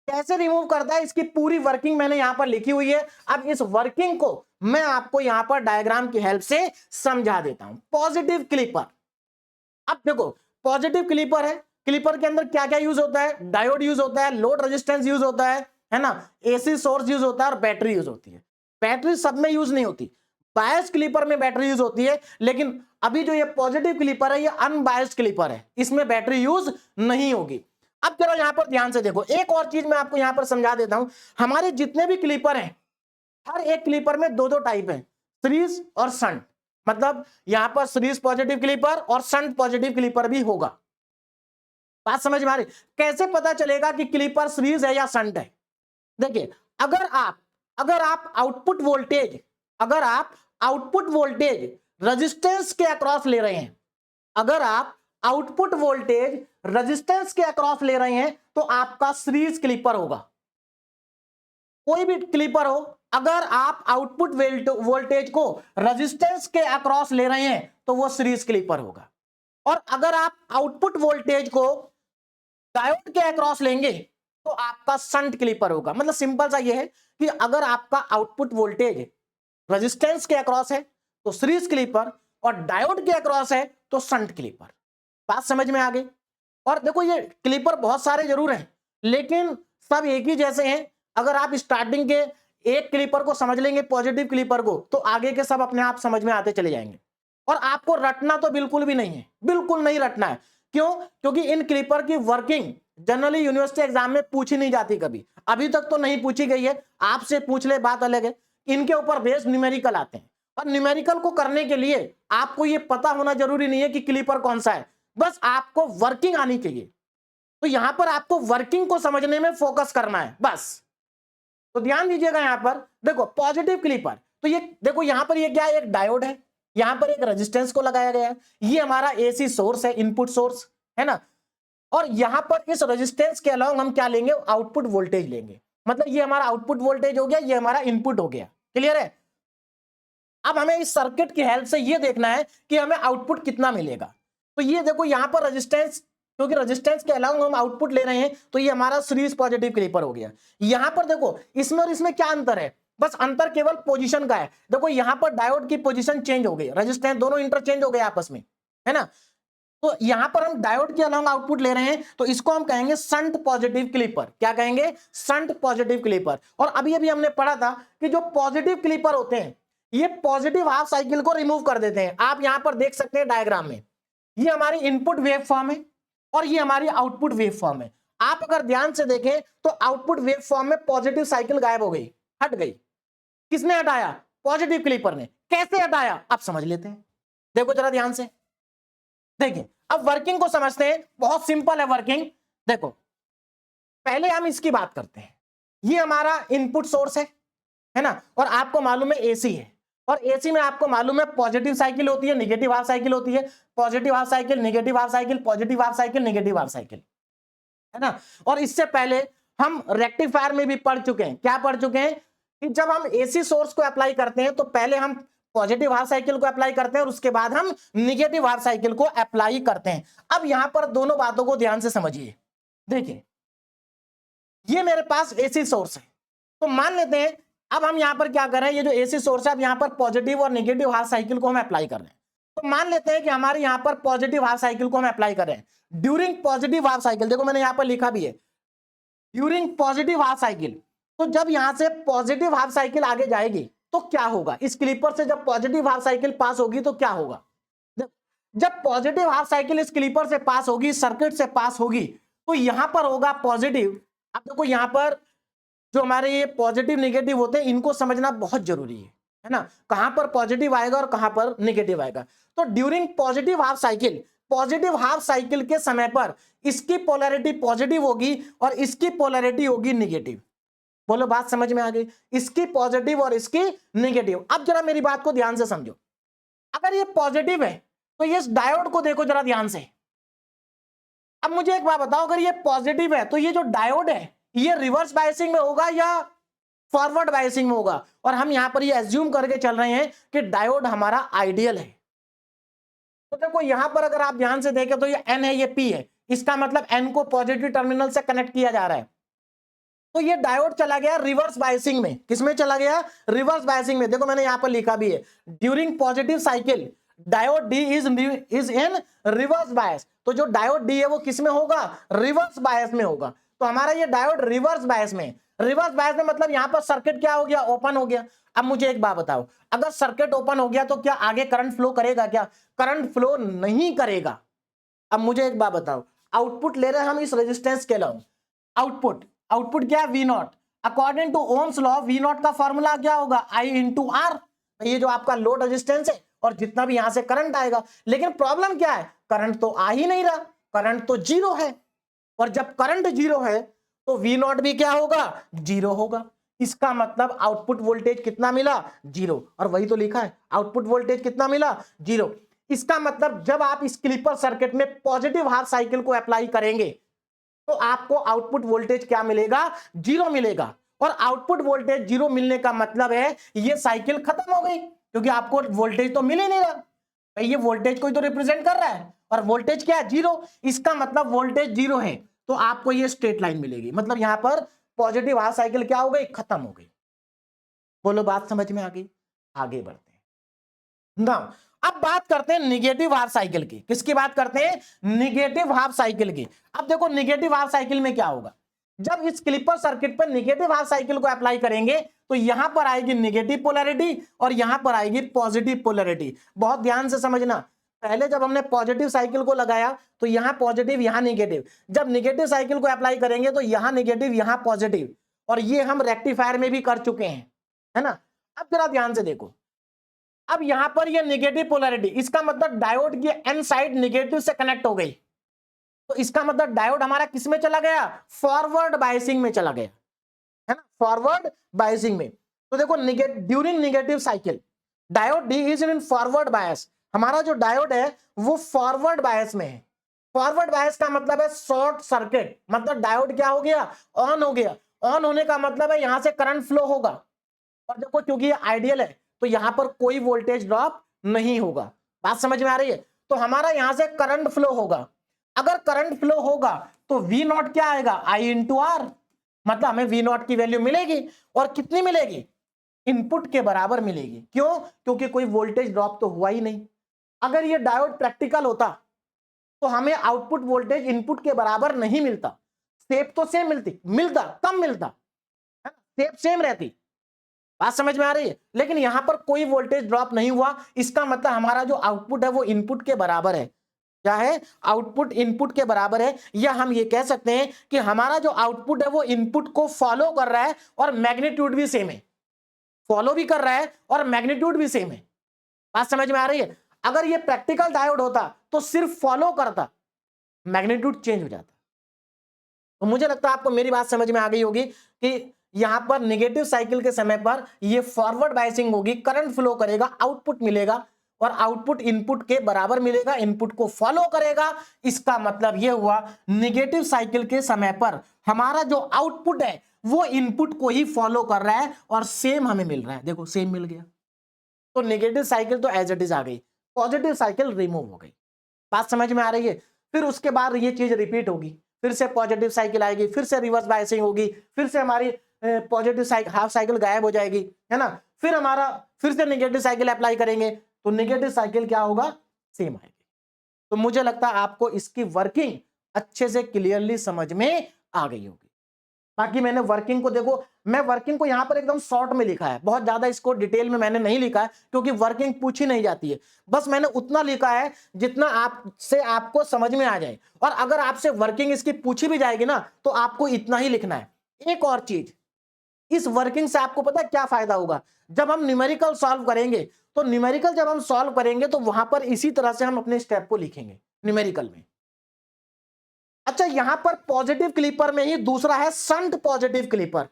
कैसे रिमूव करता है, इसकी पूरी वर्किंग मैंने यहां पर लिखी हुई है। अब इस वर्किंग को मैं आपको यहां पर डायग्राम की हेल्प से समझा देता हूं। पॉजिटिव क्लीपर, अब देखो पॉजिटिव क्लीपर है, क्लीपर के अंदर क्या क्या यूज होता है? डायोड यूज होता है, लोड रेजिस्टेंस यूज होता है ना, एसी सोर्स यूज होता है और बैटरी यूज होती है। बैटरी सब में यूज नहीं होती, बायस क्लीपर में बैटरी यूज होती है, लेकिन अभी जो ये पॉजिटिव क्लीपर है ये अनबायस्ड क्लीपर है, इसमें बैटरी यूज नहीं होगी। अब जरा यहां पर ध्यान से देखो, एक और चीज मैं आपको यहां पर समझा देता हूं। हमारे जितने भी क्लीपर हैं, हर एक क्लीपर में दो दो टाइप है, सीरीज और शंट। मतलब यहां पर सीरीज पॉजिटिव क्लीपर और शंट पॉजिटिव क्लीपर भी होगा। बात समझ में आ रही? कैसे पता चलेगा कि क्लीपर सीरीज है या शंट है? देखिए, अगर आप आउटपुट वोल्टेज रेजिस्टेंस के अक्रॉस ले रहे हैं, अगर आप आउटपुट वोल्टेज रेजिस्टेंस के अक्रॉस ले रहे हैं तो आपका सीरीज क्लीपर होगा। कोई भी क्लीपर हो, अगर आप आउटपुट वोल्टेज को रेजिस्टेंस के अक्रॉस ले रहे हैं तो वो सीरीज क्लीपर होगा। और अगर आप आउटपुट वोल्टेज को डायोड के अक्रॉस लेंगे तो आपका शंट क्लीपर होगा। मतलब सिंपल सा ये है कि अगर आपका आउटपुट वोल्टेज रेजिस्टेंस के अक्रॉस है तो सीरीज क्लीपर, और डायोड के अक्रॉस है तो शंट क्लीपर। बात समझ में आ गई? और देखो ये क्लीपर बहुत सारे जरूर हैं, लेकिन सब एक ही जैसे हैं। अगर आप स्टार्टिंग के एक क्लीपर को समझ लेंगे, पॉजिटिव क्लीपर को, तो आगे के सब अपने आप समझ में आते चले जाएंगे। और आपको रटना तो बिल्कुल भी नहीं है, बिल्कुल नहीं रटना है। क्यों? क्योंकि इन क्लीपर की वर्किंग जनरली यूनिवर्सिटी एग्जाम में पूछी नहीं जाती, कभी अभी तक तो नहीं पूछी गई है। आपसे पूछ ले बात अलग है, इनके ऊपर बेस्ड न्यूमेरिकल आते हैं। और न्यूमेरिकल को करने के लिए आपको ये पता होना जरूरी नहीं है कि क्लीपर कौन सा है, बस आपको वर्किंग आनी चाहिए। तो यहां पर आपको वर्किंग को समझने में फोकस करना है बस। तो ध्यान दीजिएगा, यहां पर देखो पॉजिटिव क्लीपर, तो ये देखो यहां पर ये क्या है? एक डायोड है, यहां पर एक रेजिस्टेंस को लगाया गया है, ये हमारा एसी सोर्स है, इनपुट सोर्स है ना। और यहां पर इस रेजिस्टेंस के अलावा हम क्या लेंगे? आउटपुट वोल्टेज लेंगे। मतलब ये हमारा आउटपुट वोल्टेज हो गया, ये हमारा इनपुट हो गया। क्लियर है? अब हमें इस सर्किट की हेल्प से ये देखना है कि हमें आउटपुट कितना मिलेगा। तो ये देखो यहां पर रेजिस्टेंस, क्योंकि रेजिस्टेंस के अलावा हम आउटपुट ले रहे हैं, तो ये हमारा सीरीज पॉजिटिव क्लीपर हो गया। यहां पर देखो इसमें और इसमें क्या अंतर है? बस अंतर केवल पोजीशन का है। देखो यहां पर डायोड की पोजीशन चेंज हो गई, रेजिस्टेंस दोनों इंटरचेंज हो गए आपस में, है ना। तो यहां पर हम डायोड के अलावा आउटपुट ले रहे हैं, तो इसको हम कहेंगे शंट पॉजिटिव क्लीपर। क्या कहेंगे? Shunt positive clipper. और अभी अभी हमने पढ़ा था कि जो पॉजिटिव क्लीपर होते हैं ये पॉजिटिव हाफ साइकिल को रिमूव कर देते हैं। आप यहां पर देख सकते हैं डायग्राम में, ये हमारी इनपुट वेव फॉर्म है और ये हमारी आउटपुट वेव फॉर्म है। आप अगर ध्यान से देखें तो आउटपुट वेव फॉर्म में पॉजिटिव साइकिल गायब हो गई, हट गई। किसने हटाया? पॉजिटिव क्लीपर ने। कैसे हटाया? आप समझ लेते हैं, देखो जरा ध्यान से देखिए। अब वर्किंग को समझते हैं, बहुत सिंपल है वर्किंग। देखो पहले हम इसकी बात करते हैं। ये हमारा इनपुट सोर्स है ना, और आपको मालूम है एसी है, और एसी में आपको मालूम है पॉजिटिव साइकिल होती है, नेगेटिव हाफ साइकिल होती है, positive half cycle, negative half cycle, positive half cycle, negative half cycle, है ना। और इससे पहले हम रेक्टिफायर में भी पढ़ चुके हैं। क्या पढ़ चुके हैं? कि जब हम एसी सोर्स को अप्लाई करते हैं तो पहले हम पॉजिटिव हाफ साइकिल को अप्लाई करते हैं और उसके बाद हम नेगेटिव हाफ साइकिल को अप्लाई करते हैं। अब यहां पर दोनों बातों को ध्यान से समझिए। देखिए ये मेरे पास एसी सोर्स है, तो मान लेते हैं अब हम यहां पर क्या कर रहे हैं, ये जो एसी सोर्स है, अब यहां पर पॉजिटिव और नेगेटिव हाफ साइकिल को हम अप्लाई कर रहे हैं। तो मान लेते हैं कि हमारे यहां पर पॉजिटिव हाफ साइकिल को हम अप्लाई कर रहे हैं। ड्यूरिंग पॉजिटिव हाफ साइकिल, देखो मैंने यहां पर लिखा भी है ड्यूरिंग पॉजिटिव हाफ साइकिल। तो जब यहां से पॉजिटिव हाफ साइकिल आगे जाएगी तो क्या होगा? इस क्लीपर से जब पॉजिटिव हाफ साइकिल पास होगी तो क्या होगा? जब पॉजिटिव हाफ साइकिल इस क्लिपर से पास होगी, सर्किट से पास होगी, तो यहां पर होगा पॉजिटिव। अब देखो यहां पर जो हमारे ये पॉजिटिव नेगेटिव होते हैं, इनको समझना बहुत जरूरी है ना, कहां पर पॉजिटिव आएगा और कहां पर नेगेटिव आएगा। तो during positive half cycle, positive half cycle के समय पर इसकी पोलैरिटी पॉजिटिव होगी और इसकी पोलैरिटी होगी नेगेटिव। बोलो बात समझ में आ गई, इसकी पॉजिटिव और इसकी नेगेटिव। अब जरा मेरी बात को ध्यान से समझो, अगर ये पॉजिटिव है तो ये डायोड को देखो जरा ध्यान से। अब मुझे एक बात बताओ, अगर ये पॉजिटिव है तो ये जो डायोड है ये रिवर्स बायसिंग में होगा या फॉरवर्ड बायसिंग में होगा? और हम यहां पर ये एज्यूम करके चल रहे हैं कि डायोड हमारा आइडियल है। तो देखो यहां पर अगर आप ध्यान से देखें तो ये N है, ये P है, इसका मतलब N को पॉजिटिव टर्मिनल से कनेक्ट किया जा रहा है। तो ये डायोड चला गया रिवर्स बायसिंग में। किसमें चला गया? रिवर्स बायसिंग में। देखो मैंने यहां पर लिखा भी है, during positive cycle diode D is in reverse बायस। तो जो डायोड डी है वो किस में होगा? रिवर्स बायस में होगा। तो हमारा ये डायोड रिवर्स बायस में, रिवर्स बायस में मतलब यहां पर सर्किट क्या हो गया? ओपन हो गया। अब मुझे एक बात बताओ, अगर सर्किट ओपन हो गया तो क्या आगे करंट फ्लो करेगा? क्या करंट फ्लो नहीं करेगा। अब मुझे एक बात बताओ, आउटपुट ले रहे हैं हम इस रेजिस्टेंस के लॉ, आउटपुट क्या है? V naught. According to Ohm's law V naught का फॉर्मूला क्या होगा? I into R. ये जो आपका लोड रेजिस्टेंस है और जितना भी यहां से करंट आएगा। लेकिन प्रॉब्लम क्या है? करंट तो आ ही नहीं रहा, करंट तो जीरो है। और जब करंट जीरो है तो वी नॉट भी क्या होगा? जीरो होगा। इसका मतलब आउटपुट वोल्टेज कितना मिला? जीरो। और वही तो लिखा है, आउटपुट वोल्टेज कितना मिला? जीरो। इसका मतलब जब आप इस क्लिपर सर्किट में पॉजिटिव हाफ साइकिल को अप्लाई करेंगे तो आपको आउटपुट वोल्टेज क्या मिलेगा? जीरो मिलेगा। और आउटपुट वोल्टेज जीरो मिलने का मतलब है ये साइकिल खत्म हो गई, क्योंकि आपको वोल्टेज तो मिल ही नहीं रहा। ये वोल्टेज को तो रिप्रेजेंट कर रहा है और वोल्टेज क्या है? जीरो। इसका मतलब वोल्टेज जीरो है तो आपको ये स्ट्रेट लाइन मिलेगी। मतलब यहां पर पॉजिटिव हाफ साइकिल क्या हो गई? खत्म हो गई। बोलो बात समझ में आ गई? आगे बढ़ते हैं ना। अब बात करते हैं निगेटिव हाफ साइकिल की। किसकी बात करते हैं? निगेटिव हाफ साइकिल की। अब देखो निगेटिव हाफ साइकिल में क्या होगा, जब इस क्लिपर सर्किट पर निगेटिव हाफ साइकिल को अप्लाई करेंगे तो यहां पर आएगी निगेटिव पोलैरिटी और यहां पर आएगी पॉजिटिव पोलैरिटी। बहुत ध्यान से समझना, पहले जब हमने पॉजिटिव साइकिल को लगाया तो यहां पॉजिटिव यहां निगेटिव, जब निगेटिव साइकिल को अप्लाई करेंगे तो यहां निगेटिव यहां पॉजिटिव। और ये हम रेक्टिफायर में भी कर चुके हैं, है ना। अब जरा ध्यान से देखो, अब यहां पर ये नेगेटिव पोलैरिटी, इसका मतलब डायोड की एन साइड नेगेटिव से कनेक्ट हो गई। तो इसका मतलब डायोड हमारा किस में चला गया? फॉरवर्ड बायसिंग में चला गया, है ना, फॉरवर्ड बायसिंग में। तो देखो during negative cycle diode D is in forward bias. हमारा जो डायोड है वो फॉरवर्ड बायस में है। फॉरवर्ड बायस का मतलब है शॉर्ट सर्किट, मतलब डायोड क्या हो गया? ऑन हो गया। ऑन होने का मतलब है यहां से करंट फ्लो होगा। और देखो क्योंकि ये आइडियल है तो यहां पर कोई वोल्टेज ड्रॉप नहीं होगा। बात समझ में आ रही है? तो हमारा यहां से करंट फ्लो होगा। अगर करंट फ्लो होगा तो वी नॉट क्या आएगा? I into R. मतलब हमें वी नॉट की वैल्यू मिलेगी और कितनी मिलेगी? इनपुट के बराबर मिलेगी। क्यों? क्योंकि कोई वोल्टेज ड्रॉप तो हुआ ही नहीं। अगर ये डायोड प्रैक्टिकल होता तो हमें आउटपुट वोल्टेज इनपुट के बराबर नहीं मिलता। स्टेप तो सेम मिलता कम मिलता, है ना, स्टेप सेम रहती। बात समझ में आ रही है? लेकिन यहां पर कोई वोल्टेज ड्रॉप नहीं हुआ। इसका मतलब हमारा जो आउटपुट है वो इनपुट के बराबर है। क्या है? आउटपुट इनपुट के बराबर है। या हम ये कह सकते हैं कि हमारा जो आउटपुट है वो इनपुट को फॉलो कर रहा है और मैग्नीट्यूड भी सेम है। फॉलो भी कर रहा है और मैग्नीट्यूड भी सेम है। बात समझ में आ रही है? अगर ये प्रैक्टिकल डायोड होता तो सिर्फ फॉलो करता, मैग्नीट्यूड चेंज हो जाता। तो मुझे लगता है आपको मेरी बात समझ में आ गई होगी कि यहां पर नेगेटिव साइकिल के समय पर ये फॉरवर्ड बायसिंग होगी, करंट फ्लो करेगा, आउटपुट मिलेगा और आउटपुट इनपुट के बराबर मिलेगा, इनपुट को फॉलो करेगा। इसका मतलब यह हुआ नेगेटिव साइकिल के समय पर हमारा जो आउटपुट है वो इनपुट को ही फॉलो कर रहा है और सेम हमें मिल रहा है। देखो सेम मिल गया। तो नेगेटिव साइकिल तो एज इट इज आ गई, पॉजिटिव साइकिल रिमूव हो गई। बात समझ में आ रही है? फिर उसके बाद ये चीज रिपीट होगी, फिर से पॉजिटिव साइकिल आएगी, फिर से रिवर्स बायसिंग होगी, फिर से हमारी पॉजिटिव हाफ साइकिल गायब हो जाएगी, है ना। फिर हमारा फिर से नेगेटिव साइकिल अप्लाई करेंगे तो नेगेटिव साइकिल क्या होगा? सेम आएगी। तो मुझे लगता है आपको इसकी वर्किंग अच्छे से क्लियरली समझ में आ गई होगी। बाकी मैंने वर्किंग को देखो, मैं वर्किंग को यहां पर एकदम शॉर्ट में लिखा है, बहुत ज्यादा इसको डिटेल में मैंने नहीं लिखा है क्योंकि वर्किंग पूछी नहीं जाती है। बस मैंने उतना लिखा है जितना आपसे आपको समझ में आ जाए, और अगर आपसे वर्किंग इसकी पूछी भी जाएगी ना तो आपको इतना ही लिखना है। एक और चीज, इस वर्किंग से आपको पता है क्या फायदा होगा? जब हम न्यूमेरिकल सॉल्व करेंगे तो न्यूमेरिकल जब हम सॉल्व करेंगे तो वहां पर इसी तरह से हम अपने स्टेप को लिखेंगे न्यूमेरिकल में। अच्छा, यहां पर पॉजिटिव क्लीपर में ही दूसरा है शंट पॉजिटिव क्लीपर,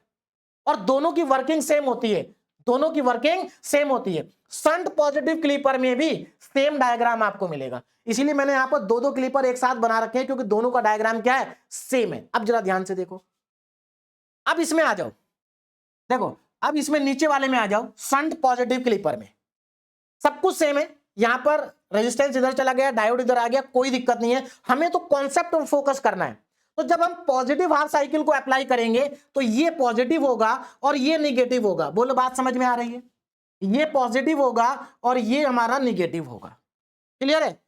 और दोनों की वर्किंग सेम होती है, दोनों की वर्किंग सेम होती है। शंट पॉजिटिव क्लीपर में भी सेम डायग्राम आपको मिलेगा, इसीलिए मैंने यहां पर दो दो क्लीपर एक साथ बना रखे हैं क्योंकि दोनों का डायग्राम क्या है? सेम है। अब जरा ध्यान से देखो, अब इसमें आ जाओ, देखो अब इसमें नीचे वाले में आ जाओ, शंट पॉजिटिव क्लीपर में सब कुछ सेम है। यहां पर रेजिस्टेंस इधर चला गया, डायोड इधर आ गया, कोई दिक्कत नहीं है, हमें तो कॉन्सेप्ट पर फोकस करना है। तो जब हम पॉजिटिव हाफ साइकिल को अप्लाई करेंगे तो ये पॉजिटिव होगा और ये निगेटिव होगा। बोलो बात समझ में आ रही है? ये पॉजिटिव होगा और ये हमारा निगेटिव होगा। क्लियर है?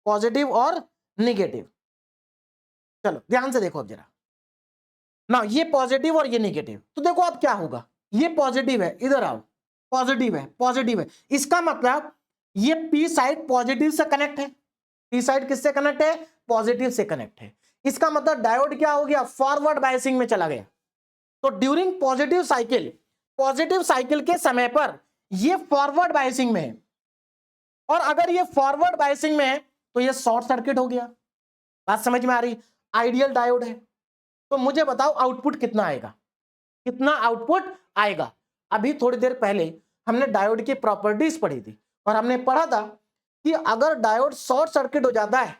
पॉजिटिव और निगेटिव। चलो ध्यान से देखो अब जरा ना, ये पॉजिटिव और ये निगेटिव, तो देखो अब क्या होगा? ये पॉजिटिव है, इधर आओ, पॉजिटिव है, पॉजिटिव है, इसका मतलब ये पी साइड पॉजिटिव से कनेक्ट है। पी साइड किससे कनेक्ट है? पॉजिटिव से कनेक्ट है। इसका मतलब डायोड क्या हो गया? फॉरवर्ड बायसिंग में चला गया। तो ड्यूरिंग पॉजिटिव साइकिल के समय पर ये फॉरवर्ड बायसिंग में है, और अगर ये फॉरवर्ड बायसिंग में है तो ये शॉर्ट सर्किट हो गया। बात समझ में आ रही? आइडियल डायोड है। तो मुझे बताओ आउटपुट कितना आएगा? कितना आउटपुट आएगा? अभी थोड़ी देर पहले हमने डायोड की प्रॉपर्टीज पढ़ी थी और हमने पढ़ा था कि अगर डायोड शॉर्ट सर्किट हो जाता है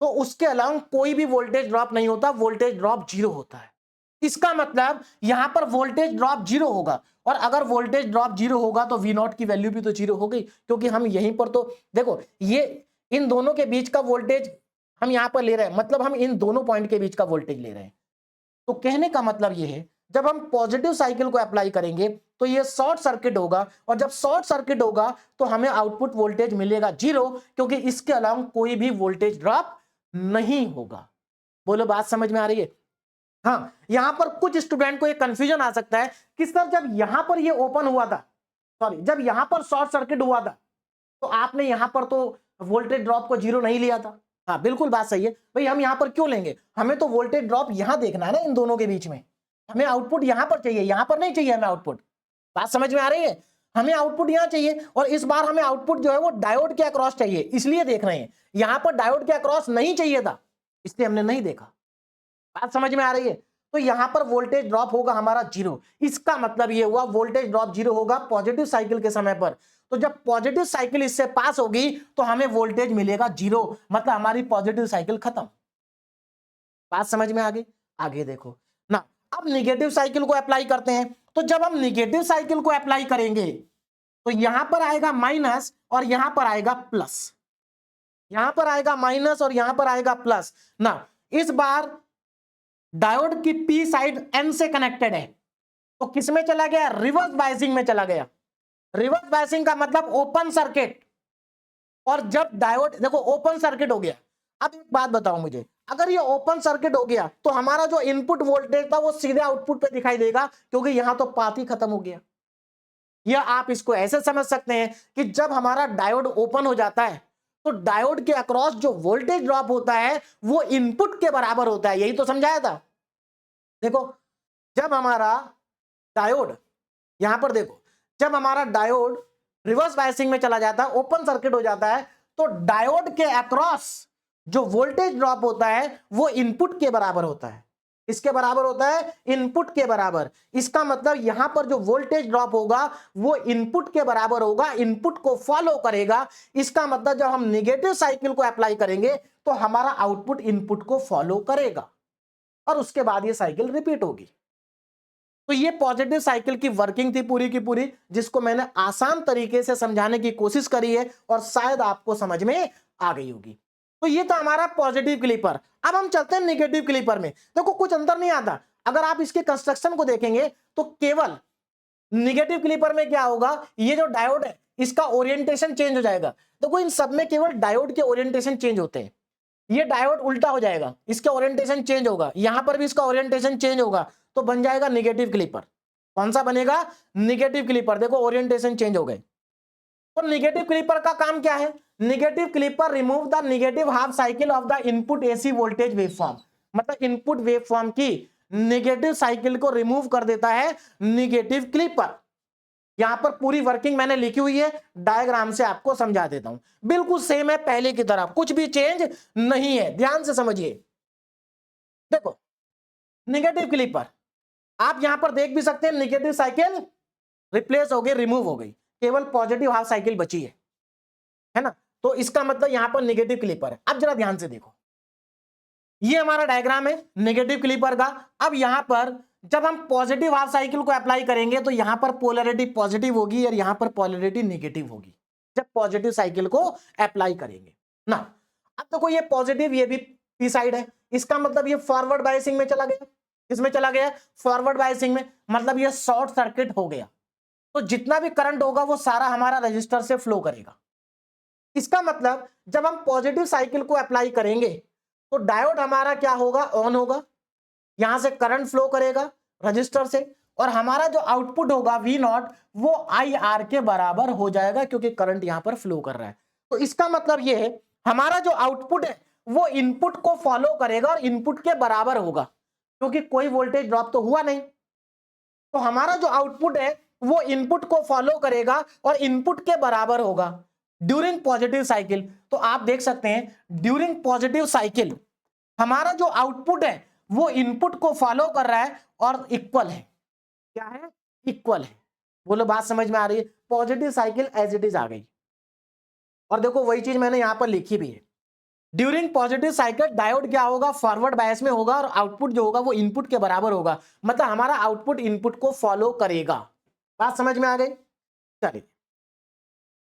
तो उसके अलावा कोई भी वोल्टेज ड्रॉप नहीं होता, वोल्टेज ड्रॉप जीरो होता है। इसका मतलब यहां पर वोल्टेज ड्रॉप जीरो होगा, और अगर वोल्टेज ड्रॉप जीरो होगा तो वी नॉट की वैल्यू भी तो जीरो हो गई, क्योंकि हम यहीं पर तो देखो ये इन दोनों के बीच का वोल्टेज हम यहां पर ले रहे हैं, मतलब हम इन दोनों पॉइंट के बीच का वोल्टेज ले रहे हैं। तो कहने का मतलब ये है जब हम पॉजिटिव साइकिल को अप्लाई करेंगे तो ये शॉर्ट सर्किट होगा, और जब शॉर्ट सर्किट होगा तो हमें आउटपुट वोल्टेज मिलेगा जीरो, क्योंकि इसके अलावा कोई भी वोल्टेज ड्रॉप नहीं होगा। बोलो बात समझ में आ रही है? हाँ, यहां पर कुछ स्टूडेंट को एक कंफ्यूजन आ सकता है कि सर जब यहां पर ये ओपन हुआ था, सॉरी जब यहां पर शॉर्ट सर्किट हुआ था तो आपने यहां पर तो वोल्टेज ड्रॉप को जीरो नहीं लिया था। हाँ बिल्कुल बात सही है भाई, हम यहां पर क्यों लेंगे? हमें तो वोल्टेज ड्रॉप यहां देखना है ना, इन दोनों के बीच में। हमें आउटपुट यहां पर चाहिए, यहां पर नहीं चाहिए हमें आउटपुट। बात समझ में आ रही है? हमें आउटपुट यहां चाहिए, और इस बार हमें आउटपुट जो है वो डायोड के अक्रॉस चाहिए, इसलिए देख रहे हैं। यहां पर डायोड के अक्रॉस नहीं चाहिए था, इसलिए हमने नहीं देखा। बात समझ में आ रही है? तो यहां पर वोल्टेज ड्रॉप होगा हमारा जीरो। इसका मतलब ये हुआ वोल्टेज ड्रॉप जीरो होगा पॉजिटिव साइकिल के समय पर। तो जब पॉजिटिव साइकिल इससे पास होगी तो हमें वोल्टेज मिलेगा जीरो, मतलब हमारी पॉजिटिव साइकिल खत्म। बात समझ में आ गई? आगे देखो ना, अब निगेटिव साइकिल को अप्लाई करते हैं। तो जब हम निगेटिव साइकिल को अप्लाई करेंगे तो यहां पर आएगा माइनस और यहां पर आएगा प्लस, यहां पर आएगा माइनस और यहां पर आएगा प्लस ना। इस बार डायोड की पी साइड एन से कनेक्टेड है, तो किसमें चला गया? रिवर्स बायसिंग में चला गया। रिवर्स बायसिंग का मतलब ओपन सर्किट, और जब डायोड देखो ओपन सर्किट हो गया। अब एक बात बताओ मुझे, अगर ये ओपन सर्किट हो गया तो हमारा जो इनपुट वोल्टेज था वो सीधे आउटपुट पे दिखाई देगा, क्योंकि यहां तो पाथ ही खत्म हो गया। या आप इसको ऐसे समझ सकते हैं कि जब हमारा डायोड ओपन हो जाता है तो डायोड के अक्रॉस जो वोल्टेज ड्रॉप होता है वो इनपुट के बराबर होता है। यही तो समझाया था। देखो जब हमारा डायोड, यहां पर देखो, जब हमारा डायोड रिवर्स बायसिंग में चला जाता है, ओपन सर्किट हो जाता है, तो डायोड के अक्रॉस जो वोल्टेज ड्रॉप होता है वो इनपुट के बराबर होता है। इसके बराबर होता है? इनपुट के बराबर। इसका मतलब यहां पर जो वोल्टेज ड्रॉप होगा वो इनपुट के बराबर होगा, इनपुट को फॉलो करेगा। इसका मतलब जब हम नेगेटिव साइकिल को अप्लाई करेंगे तो हमारा आउटपुट इनपुट को फॉलो करेगा, और उसके बाद ये साइकिल रिपीट होगी। तो ये पॉजिटिव साइकिल की वर्किंग थी पूरी की पूरी, जिसको मैंने आसान तरीके से समझाने की कोशिश करी है और शायद आपको समझ में आ गई होगी। तो ये था हमारा पॉजिटिव क्लीपर। अब हम चलते हैं नेगेटिव क्लीपर में। देखो कुछ अंतर नहीं आता, अगर आप इसके कंस्ट्रक्शन को देखेंगे तो केवल नेगेटिव क्लीपर में क्या होगा, ये जो डायोड है इसका ओरिएंटेशन चेंज हो जाएगा। देखो इन सब में केवल डायोड के ओरिएंटेशन चेंज होते हैं। ये डायोड उल्टा हो जाएगा, इसका ओरिएंटेशन चेंज होगा, यहां पर भी इसका ओरिएंटेशन चेंज होगा, तो बन जाएगा निगेटिव क्लिपर। कौन सा बनेगा? Negative clipper. देखो ओरिएंटेशन चेंज हो गए। तो निगेटिव क्लिपर का काम क्या है? Negative clipper remove the negative half cycle of the input AC voltage waveform. मतलब इनपुट वेवफॉर्म की निगेटिव साइकिल को रिमूव कर देता है निगेटिव क्लिपर। यहां पर पूरी वर्किंग मैंने लिखी हुई है, डायग्राम से आपको समझा देता हूं। बिल्कुल सेम है पहले की तरह, कुछ भी चेंज नहीं है, ध्यान से समझिए। देखो निगेटिव क्लिपर आप यहां पर देख भी सकते हैं, निगेटिव साइकिल रिप्लेस हो गई, रिमूव हो गई, केवल पॉजिटिव हाफ साइकिल बची है ना। तो इसका मतलब यहां पर निगेटिव क्लिपर है। अब जरा ध्यान से देखो, ये हमारा डायग्राम है नेगेटिव क्लिपर का। अब यहां पर जब हम पॉजिटिव हाफ साइकिल को अप्लाई करेंगे तो यहां पर पोलैरिटी पॉजिटिव होगी और यहां पर पोलैरिटी नेगेटिव होगी जब पॉजिटिव साइकिल को अप्लाई करेंगे ना। अब देखो ये पॉजिटिव, ये भी पी साइड है, इसका मतलब ये फॉरवर्ड बायसिंग में चला गया। किसमें चला गया? फॉरवर्ड बायसिंग में। मतलब ये शॉर्ट सर्किट हो गया, तो जितना भी करंट होगा वो सारा हमारा रजिस्टर से फ्लो करेगा। इसका मतलब जब हम पॉजिटिव साइकिल को अप्लाई करेंगे तो डायोड हमारा क्या होगा? ऑन होगा, यहां से करंट फ्लो करेगा रजिस्टर से, और हमारा जो आउटपुट होगा वी नॉट वो आई आर के बराबर हो जाएगा, क्योंकि करंट यहां पर फ्लो कर रहा है। तो इसका मतलब ये है हमारा जो आउटपुट है वो इनपुट को फॉलो करेगा और इनपुट के बराबर होगा, क्योंकि कोई वोल्टेज ड्रॉप तो हुआ नहीं। तो हमारा जो आउटपुट है वो इनपुट को फॉलो करेगा और इनपुट के बराबर होगा ड्यूरिंग पॉजिटिव साइकिल। तो आप देख सकते हैं ड्यूरिंग पॉजिटिव साइकिल हमारा जो आउटपुट है वो इनपुट को फॉलो कर रहा है और इक्वल है। क्या है? इक्वल है। बोलो बात समझ में आ रही है? Positive cycle as it is आ गई। और देखो वही चीज मैंने यहां पर लिखी भी है, ड्यूरिंग पॉजिटिव साइकिल डायोड क्या होगा? फॉरवर्ड बायस में होगा और आउटपुट जो होगा वो इनपुट के बराबर होगा। मतलब हमारा आउटपुट इनपुट को फॉलो करेगा। बात समझ में आ गई? चलिए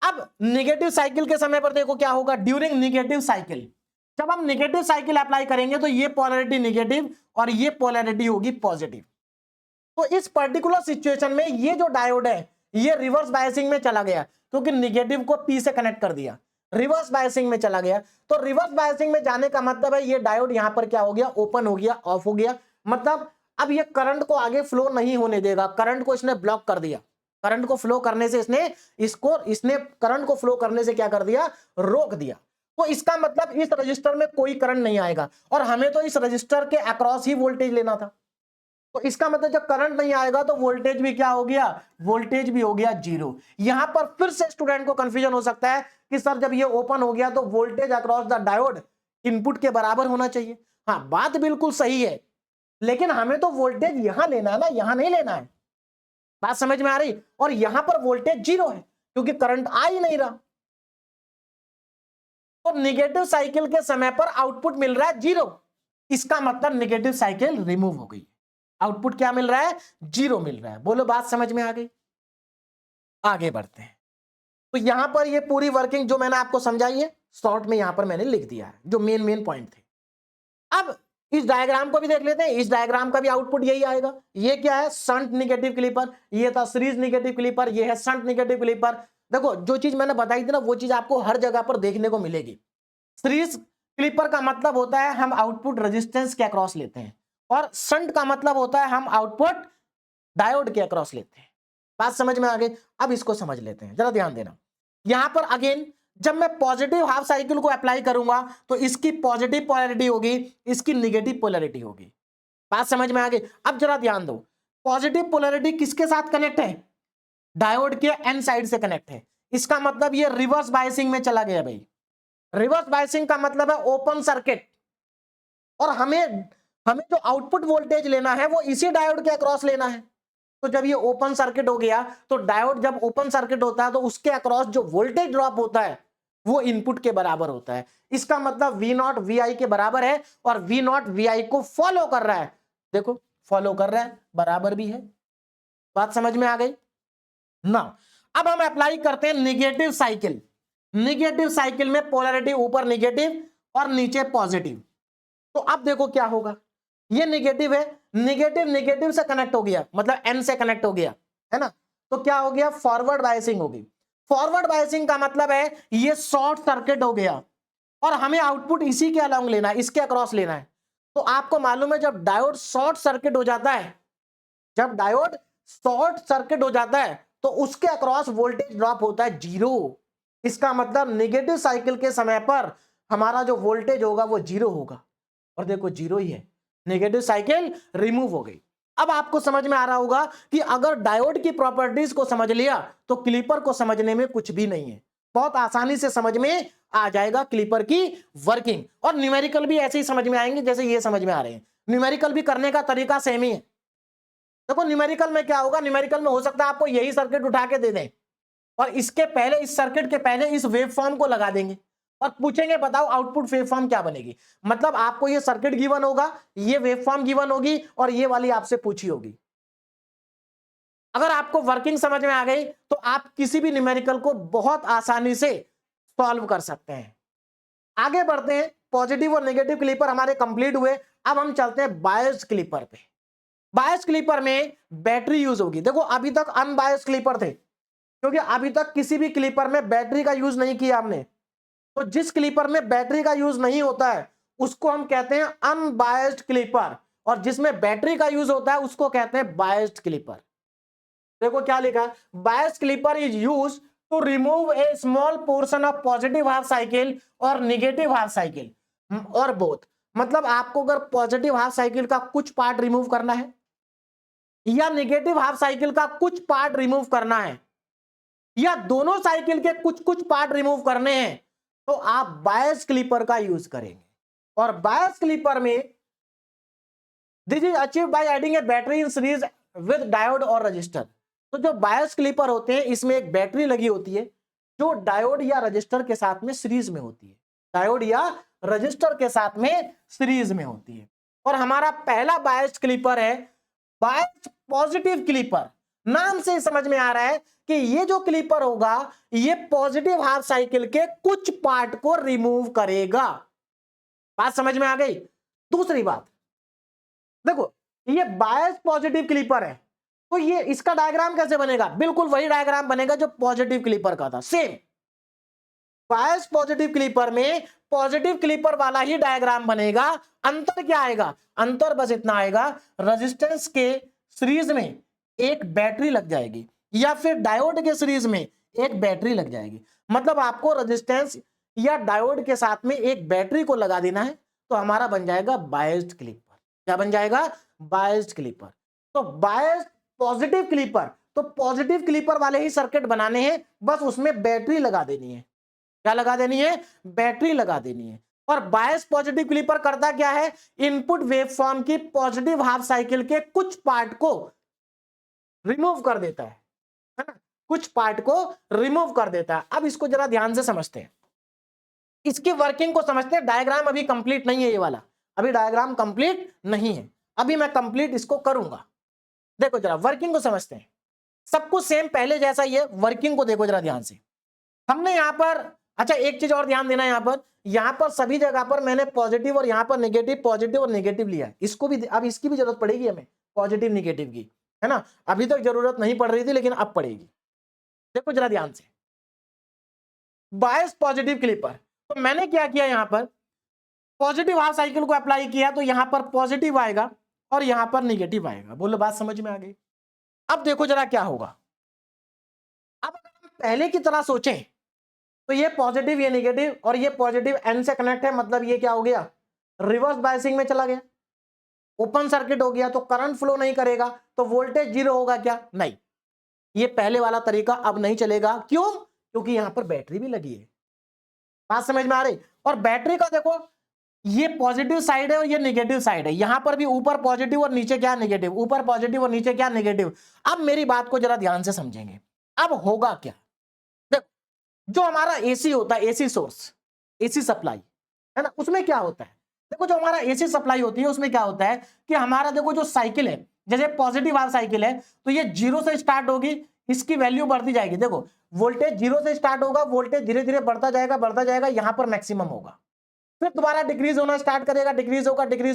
अब निगेटिव साइकिल के समय पर देखो क्या होगा। ड्यूरिंग निगेटिव साइकिल जब हम निगेटिव साइकिल अप्लाई करेंगे तो ये पोलैरिटी निगेटिव और ये पोलैरिटी होगी पॉजिटिव। तो इस पर्टिकुलर सिचुएशन में ये जो डायोड है ये रिवर्स बायसिंग में चला गया, क्योंकि निगेटिव को पी से कनेक्ट कर दिया, रिवर्स बायसिंग में चला गया। तो रिवर्स बायसिंग में जाने का मतलब है ये डायोड यहां पर क्या हो गया? ओपन हो गया, ऑफ हो गया। मतलब अब ये करंट को आगे फ्लो नहीं होने देगा, करंट को इसने ब्लॉक कर दिया। करंट को फ्लो करने से इसने करंट को फ्लो करने से क्या कर दिया? रोक दिया। तो इसका मतलब इस रजिस्टर में कोई करंट नहीं आएगा, और हमें तो इस रजिस्टर के अक्रॉस ही वोल्टेज लेना था। तो इसका मतलब जब करंट नहीं आएगा तो वोल्टेज भी क्या हो गया? वोल्टेज भी हो गया जीरो। यहां पर फिर से स्टूडेंट को कंफ्यूजन हो सकता है कि सर जब ये ओपन हो गया तो voltage across the diode input के बराबर होना चाहिए। हाँ बात बिल्कुल सही है, लेकिन हमें तो वोल्टेज यहां लेना है ना, यहां नहीं लेना है। बात समझ में आ रही? और यहां पर वोल्टेज जीरो है क्योंकि करंट आ ही नहीं रहा। तो निगेटिव साइकिल के समय पर आउटपुट मिल रहा है जीरो, इसका मतलब निगेटिव साइकिल रिमूव हो गई। आउटपुट क्या मिल रहा है? जीरो मिल रहा है। बोलो बात समझ में आ गई? आगे बढ़ते हैं। तो यहां पर ये पूरी वर्किंग जो मैंने आपको समझाई है शॉर्ट में यहां पर मैंने लिख दिया है, जो मेन पॉइंट थे। अब इस डायग्राम को भी देख लेते हैं। इस डायग्राम का भी आउटपुट यही आएगा। ये क्या है? Shunt negative clipper. ये था सीरीज निगेटिव क्लिपर, ये है शंट निगेटिव क्लिपर। देखो जो चीज मैंने बताई थी ना वो चीज आपको हर जगह पर देखने को मिलेगी। सीरीज क्लिपर का मतलब होता है हम आउटपुट रेजिस्टेंस के अक्रॉस लेते हैं, और शंट का मतलब होता है हम आउटपुट डायोड के अक्रॉस लेते हैं। बात समझ में आ गई? अब इसको समझ लेते हैं, जरा ध्यान देना। यहां पर अगेन जब मैं पॉजिटिव हाफ साइकिल को अप्लाई करूंगा तो इसकी पॉजिटिव पोलैरिटी होगी, इसकी निगेटिव पोलैरिटी होगी। बात समझ में आ गई? अब जरा ध्यान दो, पॉजिटिव पोलैरिटी किसके साथ कनेक्ट है? डायोड के एन साइड से कनेक्ट है। इसका मतलब ये रिवर्स बायसिंग में चला गया भाई। रिवर्स बायसिंग का मतलब है ओपन सर्किट, और हमें जो आउटपुट वोल्टेज लेना है वो इसी डायोड के अक्रॉस लेना है। तो जब ये ओपन सर्किट हो गया तो डायोड जब ओपन सर्किट होता है तो उसके अक्रॉस जो वोल्टेज ड्रॉप होता है वो इनपुट के बराबर होता है। इसका मतलब वी नॉट वी आई के बराबर है, और वी नॉट वी आई को फॉलो कर रहा है। देखो फॉलो कर रहा है, बराबर भी है। बात समझ में आ गई ना? अब हम अप्लाई करते हैं निगेटिव साइकिल। निगेटिव साइकिल में पोलैरिटी ऊपर निगेटिव और नीचे पॉजिटिव। तो अब देखो क्या होगा, ये निगेटिव है, निगेटिव निगेटिव से कनेक्ट हो गया, मतलब एन से कनेक्ट हो गया, है ना। तो क्या हो गया? फॉरवर्ड बायसिंग होगी। फॉरवर्ड बायसिंग का मतलब है ये शॉर्ट सर्किट हो गया। और हमें आउटपुट इसी के अलोंग लेना है, इसके अक्रॉस लेना है। तो आपको मालूम है जब डायोड शॉर्ट सर्किट हो जाता है, जब डायोड शॉर्ट सर्किट हो जाता है तो उसके अक्रॉस वोल्टेज ड्रॉप होता है 0। इसका मतलब नेगेटिव साइकिल के समय पर हमारा जो वोल्टेज होगा वो 0 होगा, और देखो 0 ही है, नेगेटिव साइकिल रिमूव हो गई। अब आपको समझ में आ रहा होगा कि अगर डायोड की प्रॉपर्टीज को समझ लिया तो क्लिपर को समझने में कुछ भी नहीं है, बहुत आसानी से समझ में आ जाएगा क्लिपर की वर्किंग। और न्यूमेरिकल भी ऐसे ही समझ में आएंगे जैसे ये समझ में आ रहे हैं। न्यूमेरिकल भी करने का तरीका सेम ही है। देखो न्यूमेरिकल में क्या होगा, न्यूमेरिकल में हो सकता है आपको यही सर्किट उठा के दे दें और इसके पहले, इस सर्किट के पहले इस वेव फॉर्म को लगा देंगे और पूछेंगे बताओ आउटपुट वेव फॉर्म क्या बनेगी। मतलब आपको ये सर्किट गिवन होगा, ये वेव फॉर्म गिवन होगी और ये वाली आपसे पूछी होगी। अगर आपको वर्किंग समझ में आ गई तो आप किसी भी न्यूमेरिकल को बहुत आसानी से सॉल्व कर सकते हैं। आगे बढ़ते हैं, पॉजिटिव और नेगेटिव क्लिपर हमारे कंप्लीट हुए। अब हम चलते हैं बायस्ड क्लिपर पे। बायस्ड क्लिपर में बैटरी यूज होगी। देखो अभी तक अनबायस्ड क्लिपर थे, क्योंकि अभी तक किसी भी क्लिपर में बैटरी का यूज नहीं किया हमने। तो जिस क्लिपर में बैटरी का यूज नहीं होता है उसको हम कहते हैं अनबायस्ड क्लिपर, और जिसमें बैटरी का यूज होता है उसको कहते हैं बायस्ड क्लिपर। देखो क्या लिखा है, biased clipper is use to remove a small portion of positive half cycle और निगेटिव हाफ साइकिल और बोथ। मतलब आपको अगर पॉजिटिव हाफ साइकिल का कुछ पार्ट रिमूव करना है या निगेटिव हाफ साइकिल का कुछ पार्ट रिमूव करना है या दोनों साइकिल के कुछ कुछ पार्ट रिमूव करने हैं तो आप बायस्ड क्लिपर का यूज करेंगे। और बायस्ड क्लिपर में this is achieve by adding A battery in series with diode और रजिस्टर। तो जो बायस्ड क्लिपर होते हैं इसमें एक बैटरी लगी होती है जो डायोड या रजिस्टर के साथ में सीरीज में होती है, डायोड या रजिस्टर के साथ में सीरीज में होती है। और हमारा पहला बायस्ड क्लिपर है बायस्ड पॉजिटिव क्लिपर। नाम से समझ में आ रहा है कि ये जो क्लिपर होगा ये पॉजिटिव हाफ साइकिल के कुछ पार्ट को रिमूव करेगा। बात समझ में आ गई। दूसरी बात देखो, ये बायस्ड पॉजिटिव क्लिपर है तो ये इसका डायग्राम कैसे बनेगा, बिल्कुल वही डायग्राम बनेगा जो पॉजिटिव क्लिपर का था, सेम। बायस्ड पॉजिटिव क्लिपर में पॉजिटिव क्लिपर वाला ही डायग्राम बनेगा। अंतर क्या आएगा, अंतर बस इतना आएगा, रेजिस्टेंस के सीरीज में एक बैटरी लग जाएगी या फिर डायोड के सीरीज में एक बैटरी लग जाएगी। मतलब आपको रेजिस्टेंस या डायोड के साथ में एक बैटरी को लगा देना है तो हमारा बन जाएगा बायस्ड क्लिपर। क्या बन जाएगा, बायस्ड क्लिपर। तो बायस्ड पॉजिटिव क्लिपर, तो पॉजिटिव क्लिपर वाले ही सर्किट बनाने हैं, बस उसमें बैटरी लगा देनी है। क्या लगा देनी है, बैटरी लगा देनी है। और बायस्ड पॉजिटिव क्लिपर करता क्या है, इनपुट वेवफॉर्म की पॉजिटिव हाफ साइकिल के कुछ पार्ट को रिमूव कर देता है ना, कुछ पार्ट को रिमूव कर देता है। अब इसको जरा ध्यान से समझते हैं, इसकी वर्किंग को समझते हैं। डायग्राम अभी कंप्लीट नहीं है, ये वाला अभी डायग्राम कंप्लीट नहीं है, अभी मैं कंप्लीट इसको करूंगा। देखो जरा वर्किंग को समझते हैं, सब कुछ सेम पहले जैसा ही है। वर्किंग को देखो जरा ध्यान से। हमने यहां पर, अच्छा एक चीज और ध्यान देना, यहां पर सभी जगह पर मैंने पॉजिटिव और यहां पर नेगेटिव, पॉजिटिव और नेगेटिव लिया है। इसको भी अब इसकी भी जरूरत पड़ेगी हमें, पॉजिटिव नेगेटिव की, है ना। अभी तक जरूरत नहीं पड़ रही थी लेकिन अब पड़ेगी। देखो जरा ध्यान से, बायस पॉजिटिव क्लिपर, तो मैंने क्या किया, यहां पर पॉजिटिव हाफ साइकिल को अप्लाई किया तो यहां पर पॉजिटिव आएगा और यहां पर नेगेटिव आएगा। बोलो बात समझ में आ गई। अब देखो जरा क्या होगा। अब अगर हम पहले की तरह सोचें तो ये पॉजिटिव, ये नेगेटिव और ये पॉजिटिव एन से कनेक्ट है, मतलब ये क्या हो गया, रिवर्स बायसिंग में चला गया, ओपन सर्किट हो गया, तो करंट फ्लो नहीं करेगा, तो वोल्टेज जीरो होगा क्या, नहीं। ये पहले वाला तरीका अब नहीं चलेगा। क्यों, क्योंकि यहां पर बैटरी भी लगी है। बात समझ में आ रही। और बैटरी का देखो, ये पॉजिटिव साइड है और ये नेगेटिव साइड है, यहां पर भी ऊपर पॉजिटिव और नीचे क्या, नेगेटिव, ऊपर पॉजिटिव और नीचे क्या, नेगेटिव। अब मेरी बात को जरा ध्यान से समझेंगे। अब होगा क्या, देखो जो हमारा एसी होता है, एसी सोर्स, एसी सप्लाई, है ना, उसमें क्या होता है, देखो जो हमारा एसी सप्लाई होती है उसमें क्या होता है कि हमारा देखो जो साइकिल है, जैसे पॉजिटिव वाला साइकिल है तो ये जीरो से स्टार्ट होगी, इसकी वैल्यू बढ़ती जाएगी। देखो वोल्टेज जीरो से स्टार्ट होगा, वोल्टेज धीरे धीरे बढ़ता जाएगा, यहां पर मैक्सिमम होगा, फिर दोबारा डिक्रीज होना स्टार्ट करेगा, डिक्रीज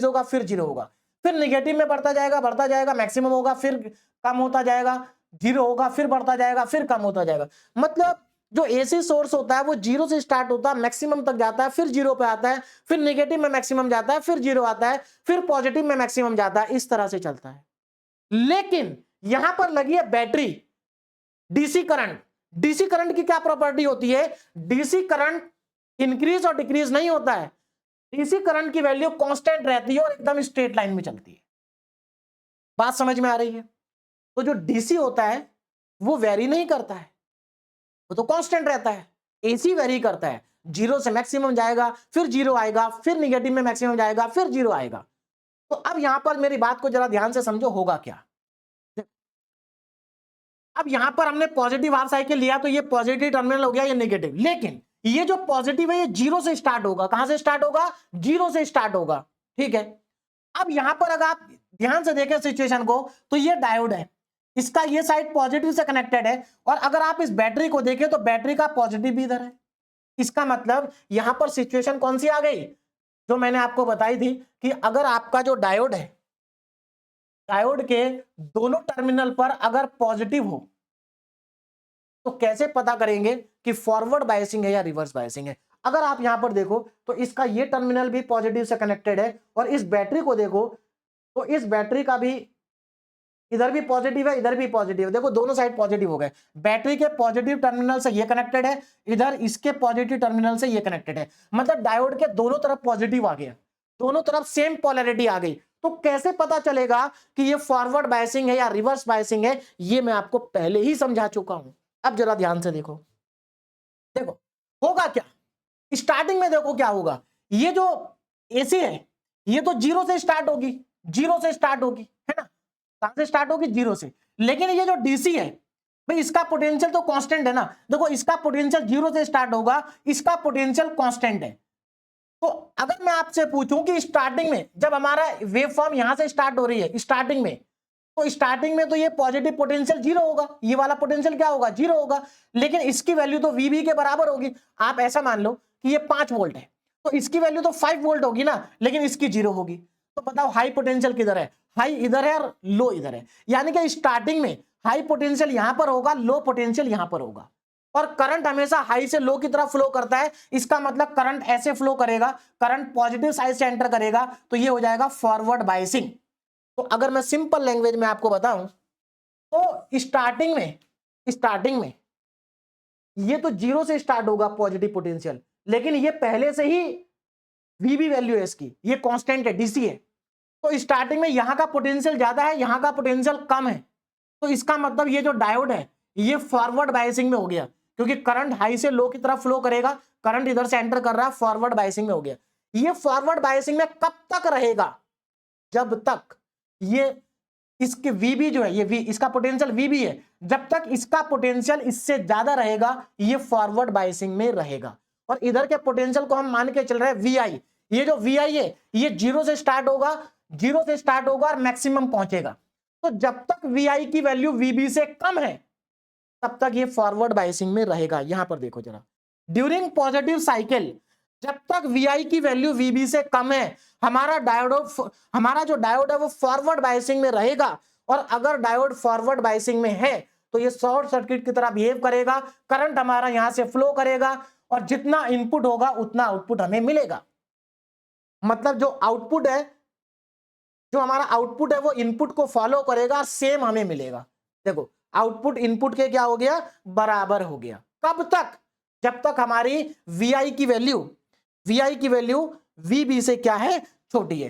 होगा, फिर जीरो होगा, फिर निगेटिव में बढ़ता जाएगा, मैक्सिमम होगा, फिर कम होता जाएगा, जीरो होगा, फिर बढ़ता जाएगा, फिर कम होता जाएगा। मतलब जो एसी सोर्स होता है वो जीरो से स्टार्ट होता है, मैक्सिमम तक जाता है, फिर जीरो पे आता है, फिर नेगेटिव में मैक्सिमम जाता है, फिर जीरो आता है, फिर पॉजिटिव में मैक्सिमम जाता है, इस तरह से चलता है। लेकिन यहां पर लगी है battery, DC current. DC current की क्या प्रॉपर्टी होती है? डीसी करंट इंक्रीज और डिक्रीज नहीं होता है, डीसी करंट की वैल्यू कांस्टेंट रहती है और एकदम स्ट्रेट लाइन में चलती है। बात समझ में आ रही है? तो जो डीसी होता है वो वेरी नहीं करता है, वो तो कांस्टेंट रहता है। एसी वेरी करता है, जीरो से मैक्सिमम जाएगा, फिर जीरो आएगा, फिर निगेटिव में मैक्सिमम जाएगा, फिर जीरो आएगा। तो अब यहां पर मेरी बात को जरा ध्यान से समझो, होगा क्या। अब यहां पर हमने पॉजिटिव हाफ साइकिल लिया तो ये पॉजिटिव टर्मिनल हो गया, ये नेगेटिव। लेकिन ये जो पॉजिटिव है ये जीरो से स्टार्ट होगा। कहां से स्टार्ट होगा? जीरो से स्टार्ट होगा, ठीक है। अब यहां पर अगर आप ध्यान से देखें सिचुएशन को, तो ये डायोड है, इसका ये साइड पॉजिटिव से कनेक्टेड है, और अगर आप इस बैटरी को देखें तो बैटरी का पॉजिटिव भी इधर है। इसका मतलब यहां पर सिचुएशन कौन सी आ गई, जो मैंने आपको बताई थी कि अगर आपका जो डायोड है, डायोड के दोनों टर्मिनल पर अगर पॉजिटिव हो तो कैसे पता करेंगे कि फॉरवर्ड बायसिंग है या रिवर्स बायसिंग है। अगर आप यहां पर देखो तो इसका ये टर्मिनल भी पॉजिटिव से कनेक्टेड है, और इस बैटरी को देखो तो इस बैटरी का भी इधर भी पॉजिटिव है, इधर भी पॉजिटिव है। देखो दोनों साइड पॉजिटिव हो गए। बैटरी के पॉजिटिव टर्मिनल से ये कनेक्टेड है, इधर इसके पॉजिटिव टर्मिनल से ये कनेक्टेड है। मतलब डायोड के दोनों तरफ पॉजिटिव आ गया, दोनों तरफ सेम पोलैरिटी आ गई। तो कैसे पता चलेगा कि ये फॉरवर्ड बायसिंग है या रिवर्स बायसिंग है? ये मैं आपको पहले ही समझा चुका हूं। अब जरा ध्यान से देखो, देखो होगा क्या। स्टार्टिंग में देखो क्या होगा, ये जो एसी है ये तो जीरो से स्टार्ट होगी, जीरो से स्टार्ट होगी, है ना। कहां से स्टार्ट होगी? जीरो से। लेकिन ये जो डीसी है भाई, इसका पोटेंशियल तो कांस्टेंट है ना। देखो इसका पोटेंशियल जीरो से स्टार्ट होगा, इसका पोटेंशियल कांस्टेंट है। तो अगर मैं आपसे पूछूं कि स्टार्टिंग में जब हमारा वेव फॉर्म यहां से स्टार्ट हो रही है स्टार्टिंग में, तो स्टार्टिंग में तो ये पॉजिटिव पोटेंशियल जीरो होगा, ये वाला पोटेंशियल क्या होगा? जीरो होगा। लेकिन इसकी वैल्यू तो वीबी के बराबर होगी। आप ऐसा मान लो कि ये 5 वोल्ट है, तो इसकी वैल्यू तो 5 वोल्ट होगी ना, लेकिन इसकी जीरो होगी। तो बताओ हाई पोटेंशियल किधर है? हाई इधर है और लो इधर है। यानी कि स्टार्टिंग में हाई पोटेंशियल यहां पर होगा, लो पोटेंशियल यहां पर होगा, और करंट हमेशा हाई से लो की तरफ फ्लो करता है। इसका मतलब करंट ऐसे फ्लो करेगा, करंट पॉजिटिव साइड से एंटर करेगा, तो ये हो जाएगा फॉरवर्ड बायसिंग। तो अगर मैं सिंपल लैंग्वेज में आपको बताऊं तो स्टार्टिंग में ये तो जीरो से स्टार्ट होगा पॉजिटिव पोटेंशियल, लेकिन ये पहले से ही वीबी वैल्यू है इसकी, ये कांस्टेंट है, डीसी है। तो स्टार्टिंग में यहां का पोटेंशियल ज्यादा है, यहां का पोटेंशियल कम है। तो इसका मतलब ये जो डायोड है ये फॉरवर्ड बायसिंग में हो गया, क्योंकि करंट हाई से लो की तरफ फ्लो करेगा, करंट इधर से एंटर कर रहा है, फॉरवर्ड बायसिंग में हो गया। ये फॉरवर्ड बायसिंग में कब तक रहेगा? जब तक ये इसके वीबी जो है, ये वी इसका पोटेंशियल वीबी है, जब तक इसका पोटेंशियल इससे ज्यादा रहेगा ये फॉरवर्ड बायसिंग में रहेगा। और इधर के पोटेंशियल को हम मान के चल रहे हैं वीआई। ये जो वीआई है ये जीरो से स्टार्ट होगा, जीरो से स्टार्ट होगा और मैक्सिमम पहुंचेगा। तो जब तक वीआई की वैल्यू वीबी से कम है तब तक ये फॉरवर्ड बायसिंग में रहेगा। यहां पर देखो जरा, ड्यूरिंग पॉजिटिव साइकिल जब तक वीआई की वैल्यू वीबी से कम है हमारा जो डायोड है वो फॉरवर्ड बायसिंग में रहेगा। और अगर डायोड फॉरवर्ड बायसिंग में है तो ये शॉर्ट सर्किट की तरह बिहेव करेगा, करंट हमारा यहां से फ्लो करेगा, और जितना इनपुट होगा उतना आउटपुट हमें मिलेगा। मतलब जो आउटपुट है, जो हमारा आउटपुट है वो इनपुट को फॉलो करेगा, सेम हमें मिलेगा। देखो आउटपुट इनपुट के क्या हो गया? बराबर हो गया। कब तक? जब तक हमारी वीआई की वैल्यू वीबी से क्या है? छोटी है।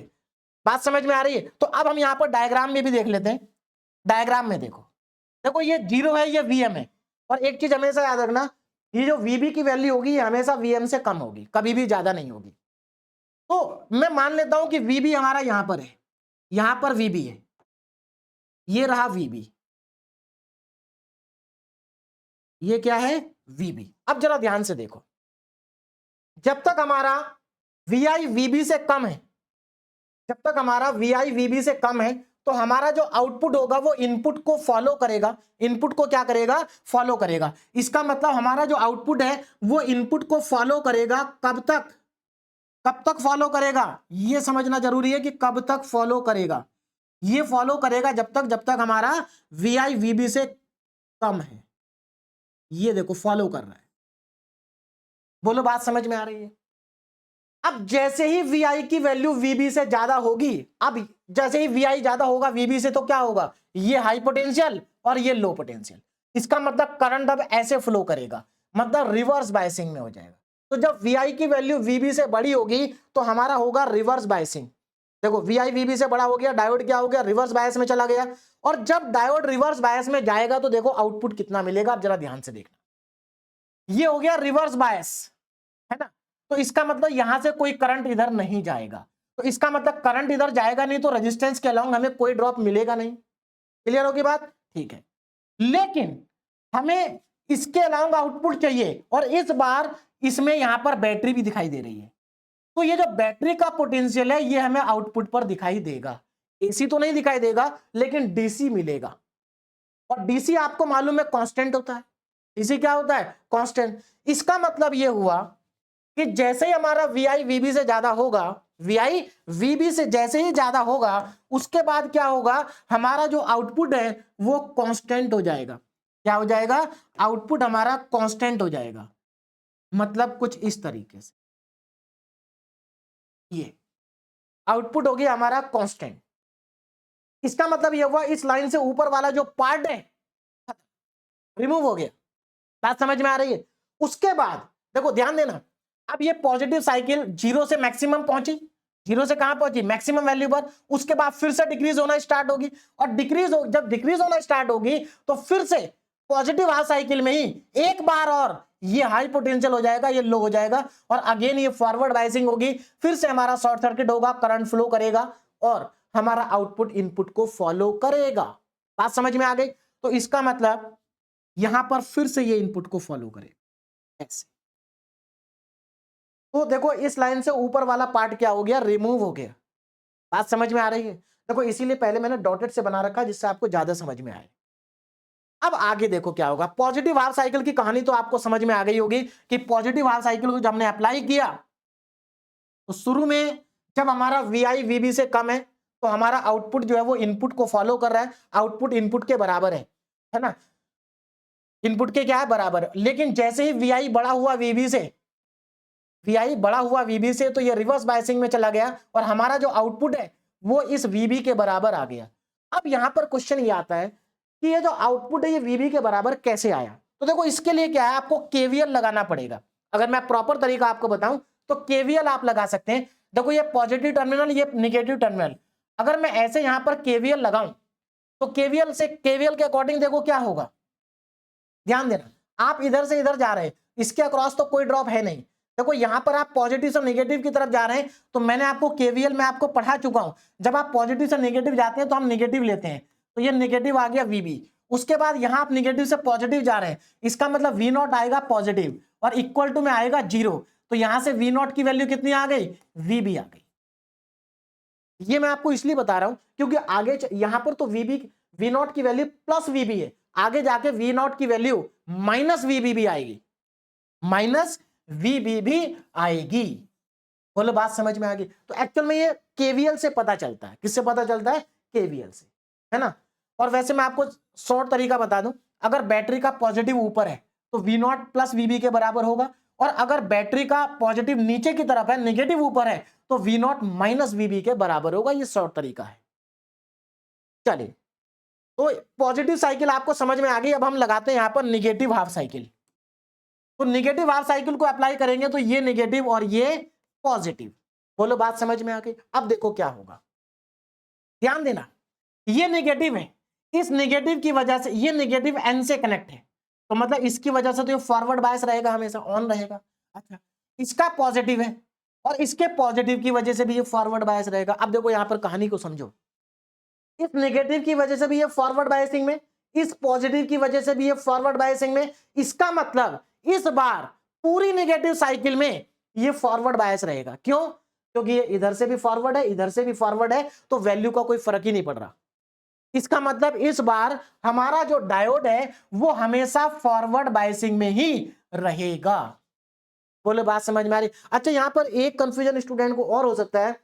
बात समझ में आ रही है? तो अब हम यहां पर डायग्राम में भी देख लेते हैं। डायग्राम में देखो, देखो ये जीरो है, ये वीएम है, और एक चीज हमेशा याद रखना, ये जो वीबी की वैल्यू होगी ये हमेशा वीएम से कम होगी, कभी भी ज्यादा नहीं होगी। तो मैं मान लेता हूं कि वीबी हमारा यहां पर है, यहां पर वीबी है, ये रहा वीबी, ये क्या है? वीबी। अब जरा ध्यान से देखो, जब तक हमारा वीआई वीबी से कम है, जब तक हमारा वीआई वीबी से कम है, तो हमारा जो आउटपुट होगा वो इनपुट को फॉलो करेगा। इनपुट को क्या करेगा? फॉलो करेगा। इसका मतलब हमारा जो आउटपुट है वो इनपुट को फॉलो करेगा। कब तक? कब तक फॉलो करेगा? ये समझना जरूरी है कि कब तक फॉलो करेगा। ये फॉलो करेगा जब तक हमारा वीआई वीबी से कम है। ये देखो फॉलो कर रहा है। बोलो बात समझ में आ रही है? अब जैसे ही VI की वैल्यू VB से ज्यादा होगी, अब जैसे ही VI ज्यादा होगा VB से, तो क्या होगा, ये हाई पोटेंशियल और ये लो पोटेंशियल। इसका मतलब करंट अब ऐसे फ्लो करेगा, मतलब रिवर्स बायसिंग में हो जाएगा। तो जब VI की वैल्यू VB से बड़ी होगी तो हमारा होगा रिवर्स बायसिंग। देखो VI VB से बड़ा हो गया, डायोड क्या हो गया, रिवर्स बायस में चला गया। और जब डायोड रिवर्स बायस में जाएगा तो देखो आउटपुट कितना मिलेगा, आप जरा ध्यान से देखना। ये हो गया रिवर्स बायस, है ना। तो इसका मतलब यहां से कोई करंट इधर नहीं जाएगा, तो इसका मतलब करंट इधर जाएगा नहीं, तो रेजिस्टेंस के अलोंग हमें कोई ड्रॉप मिलेगा नहीं। क्लियर होगी बात? ठीक है। लेकिन हमें इसके अलावा आउटपुट चाहिए, और इस बार इसमें यहां पर बैटरी भी दिखाई दे रही है। तो ये जो बैटरी का पोटेंशियल है ये हमें आउटपुट पर दिखाई देगा। एसी तो नहीं दिखाई देगा, लेकिन डीसी मिलेगा। और डीसी आपको मालूम है कांस्टेंट होता है। डीसी क्या होता है, कांस्टेंट। इसका मतलब ये हुआ कि जैसे ही हमारा VI VB से ज्यादा होगा, VI VB से जैसे ही ज्यादा होगा, उसके बाद क्या होगा, हमारा जो आउटपुट है वो कांस्टेंट हो जाएगा। क्या हो जाएगा, आउटपुट हमारा कांस्टेंट हो जाएगा। मतलब कुछ इस तरीके से, ये आउटपुट हो गया हमारा कांस्टेंट। इसका मतलब ये हुआ इस लाइन से ऊपर वाला जो पार्ट है रिमूव हो गया। बात समझ में आ रही है? उसके बाद देखो ध्यान देना, अब ये पॉजिटिव साइकिल जीरो से मैक्सिमम पहुंची, जीरो से कहां पहुंची, मैक्सिमम वैल्यू पर। उसके बाद फिर से डिक्रीज होना स्टार्ट होगी, और जब डिक्रीज होना स्टार्ट होगी तो फिर से पॉजिटिव हाफ साइकिल में ही एक बार और ये हाई पोटेंशियल हो जाएगा, ये लो हो जाएगा, और अगेन ये फॉरवर्ड बायसिंग होगी। फिर से हमारा शॉर्ट सर्किट होगा, करंट फ्लो करेगा और हमारा आउटपुट इनपुट को फॉलो करेगा। बात समझ में आ गई? तो इसका मतलब यहां पर फिर से ये इनपुट को फॉलो करेगा ऐसे। तो देखो इस लाइन से ऊपर वाला पार्ट क्या हो गया, रिमूव हो गया। बात समझ में आ रही है? देखो इसीलिए पहले मैंने डॉटेड से बना रखा जिससे आपको ज्यादा समझ में आए। अब आगे देखो क्या होगा। पॉजिटिव हाफ साइकिल की कहानी तो आपको समझ में आ गई होगी कि पॉजिटिव हाफ साइकिल को जब हमने अप्लाई किया तो शुरू में जब हमारा VI VB से कम है तो हमारा आउटपुट जो है वो इनपुट को फॉलो कर रहा है, आउटपुट इनपुट के बराबर है ना, इनपुट के क्या है, बराबर। लेकिन जैसे ही VI बड़ा हुआ VB से, VI बड़ा हुआ VB से, तो ये रिवर्स बायसिंग में चला गया और हमारा जो आउटपुट है वो इस VB के बराबर आ गया। अब यहां पर क्वेश्चन ये आता है कि ये जो आउटपुट है ये VB के बराबर कैसे आया। तो देखो इसके लिए क्या है, आपको KVL लगाना पड़ेगा। अगर मैं प्रॉपर तरीका आपको बताऊं तो KVL आप लगा सकते हैं। देखो ये पॉजिटिव टर्मिनल, ये निगेटिव टर्मिनल, अगर मैं ऐसे यहां पर KVL लगाऊं तो KVL के अकॉर्डिंग देखो क्या होगा। ध्यान देना, आप इधर से इधर जा रहे हैं, इसके अक्रॉस तो कोई ड्रॉप है नहीं। देखो यहां पर आप पॉजिटिव से नेगेटिव की तरफ जा रहे हैं, तो मैंने आपको KVL में आपको पढ़ा चुका हूं, जब आप पॉजिटिव से नेगेटिव जाते हैं तो हम नेगेटिव लेते हैं। तो ये नेगेटिव आ गया VB। उसके बाद यहां आप नेगेटिव से पॉजिटिव जा रहे हैं, इसका मतलब V0 आएगा पॉजिटिव और इक्वल टू में आएगा 0। तो यहां से V0 की वैल्यू कितनी आ गई, VB आ गई। ये मैं आपको इसलिए बता रहा हूं क्योंकि आगे यहां पर तो V0 की वैल्यू प्लस VB है, आगे जाके V0 की वैल्यू माइनस VB भी आएगी, माइनस VB भी आएगी। बोलो बात समझ में आ गई? तो एक्चुअल में ये KVL से पता चलता है। किससे पता चलता है, KVL से, है ना। और वैसे मैं आपको शॉर्ट तरीका बता दूं, अगर बैटरी का पॉजिटिव ऊपर है तो V0 प्लस VB के बराबर होगा, और अगर बैटरी का पॉजिटिव नीचे की तरफ है, नेगेटिव ऊपर है, तो V0 माइनस VB के बराबर होगा। ये शॉर्ट तरीका है। चलिए, तो पॉजिटिव साइकिल आपको समझ में आ गई। अब हम लगाते हैं यहां पर निगेटिव हाफ साइकिल। तो निगेटिव हाफ साइकिल को अप्लाई करेंगे तो ये निगेटिव और ये पॉजिटिव। बोलो बात समझ में आ गई? अब देखो क्या होगा, ध्यान देना, ये नेगेटिव है, इस नेगेटिव की वजह से ये नेगेटिव N से कनेक्ट है, तो मतलब इसकी वजह से तो ये फॉरवर्ड बायस रहेगा, हमेशा ऑन रहेगा। अच्छा, इसका पॉजिटिव है और इसके पॉजिटिव की वजह से भी ये फॉरवर्ड बायस रहेगा। अब देखो यहां पर कहानी को समझो, इस नेगेटिव की वजह से भी ये फॉरवर्ड बायसिंग में, इस पॉजिटिव की वजह से भी ये फॉरवर्ड बायसिंग में। इसका मतलब इस बार पूरी नेगेटिव साइकिल में ये फॉरवर्ड बायस रहेगा। क्यों? क्योंकि ये इधर से भी फॉरवर्ड है, इधर से भी फॉरवर्ड है, तो वैल्यू का कोई फर्क ही नहीं पड़ रहा। इसका मतलब इस बार हमारा जो डायोड है वो हमेशा फॉरवर्ड बायसिंग में ही रहेगा। बोले बात समझ में आ रही? अच्छा, यहां पर एक कंफ्यूजन स्टूडेंट को और हो सकता है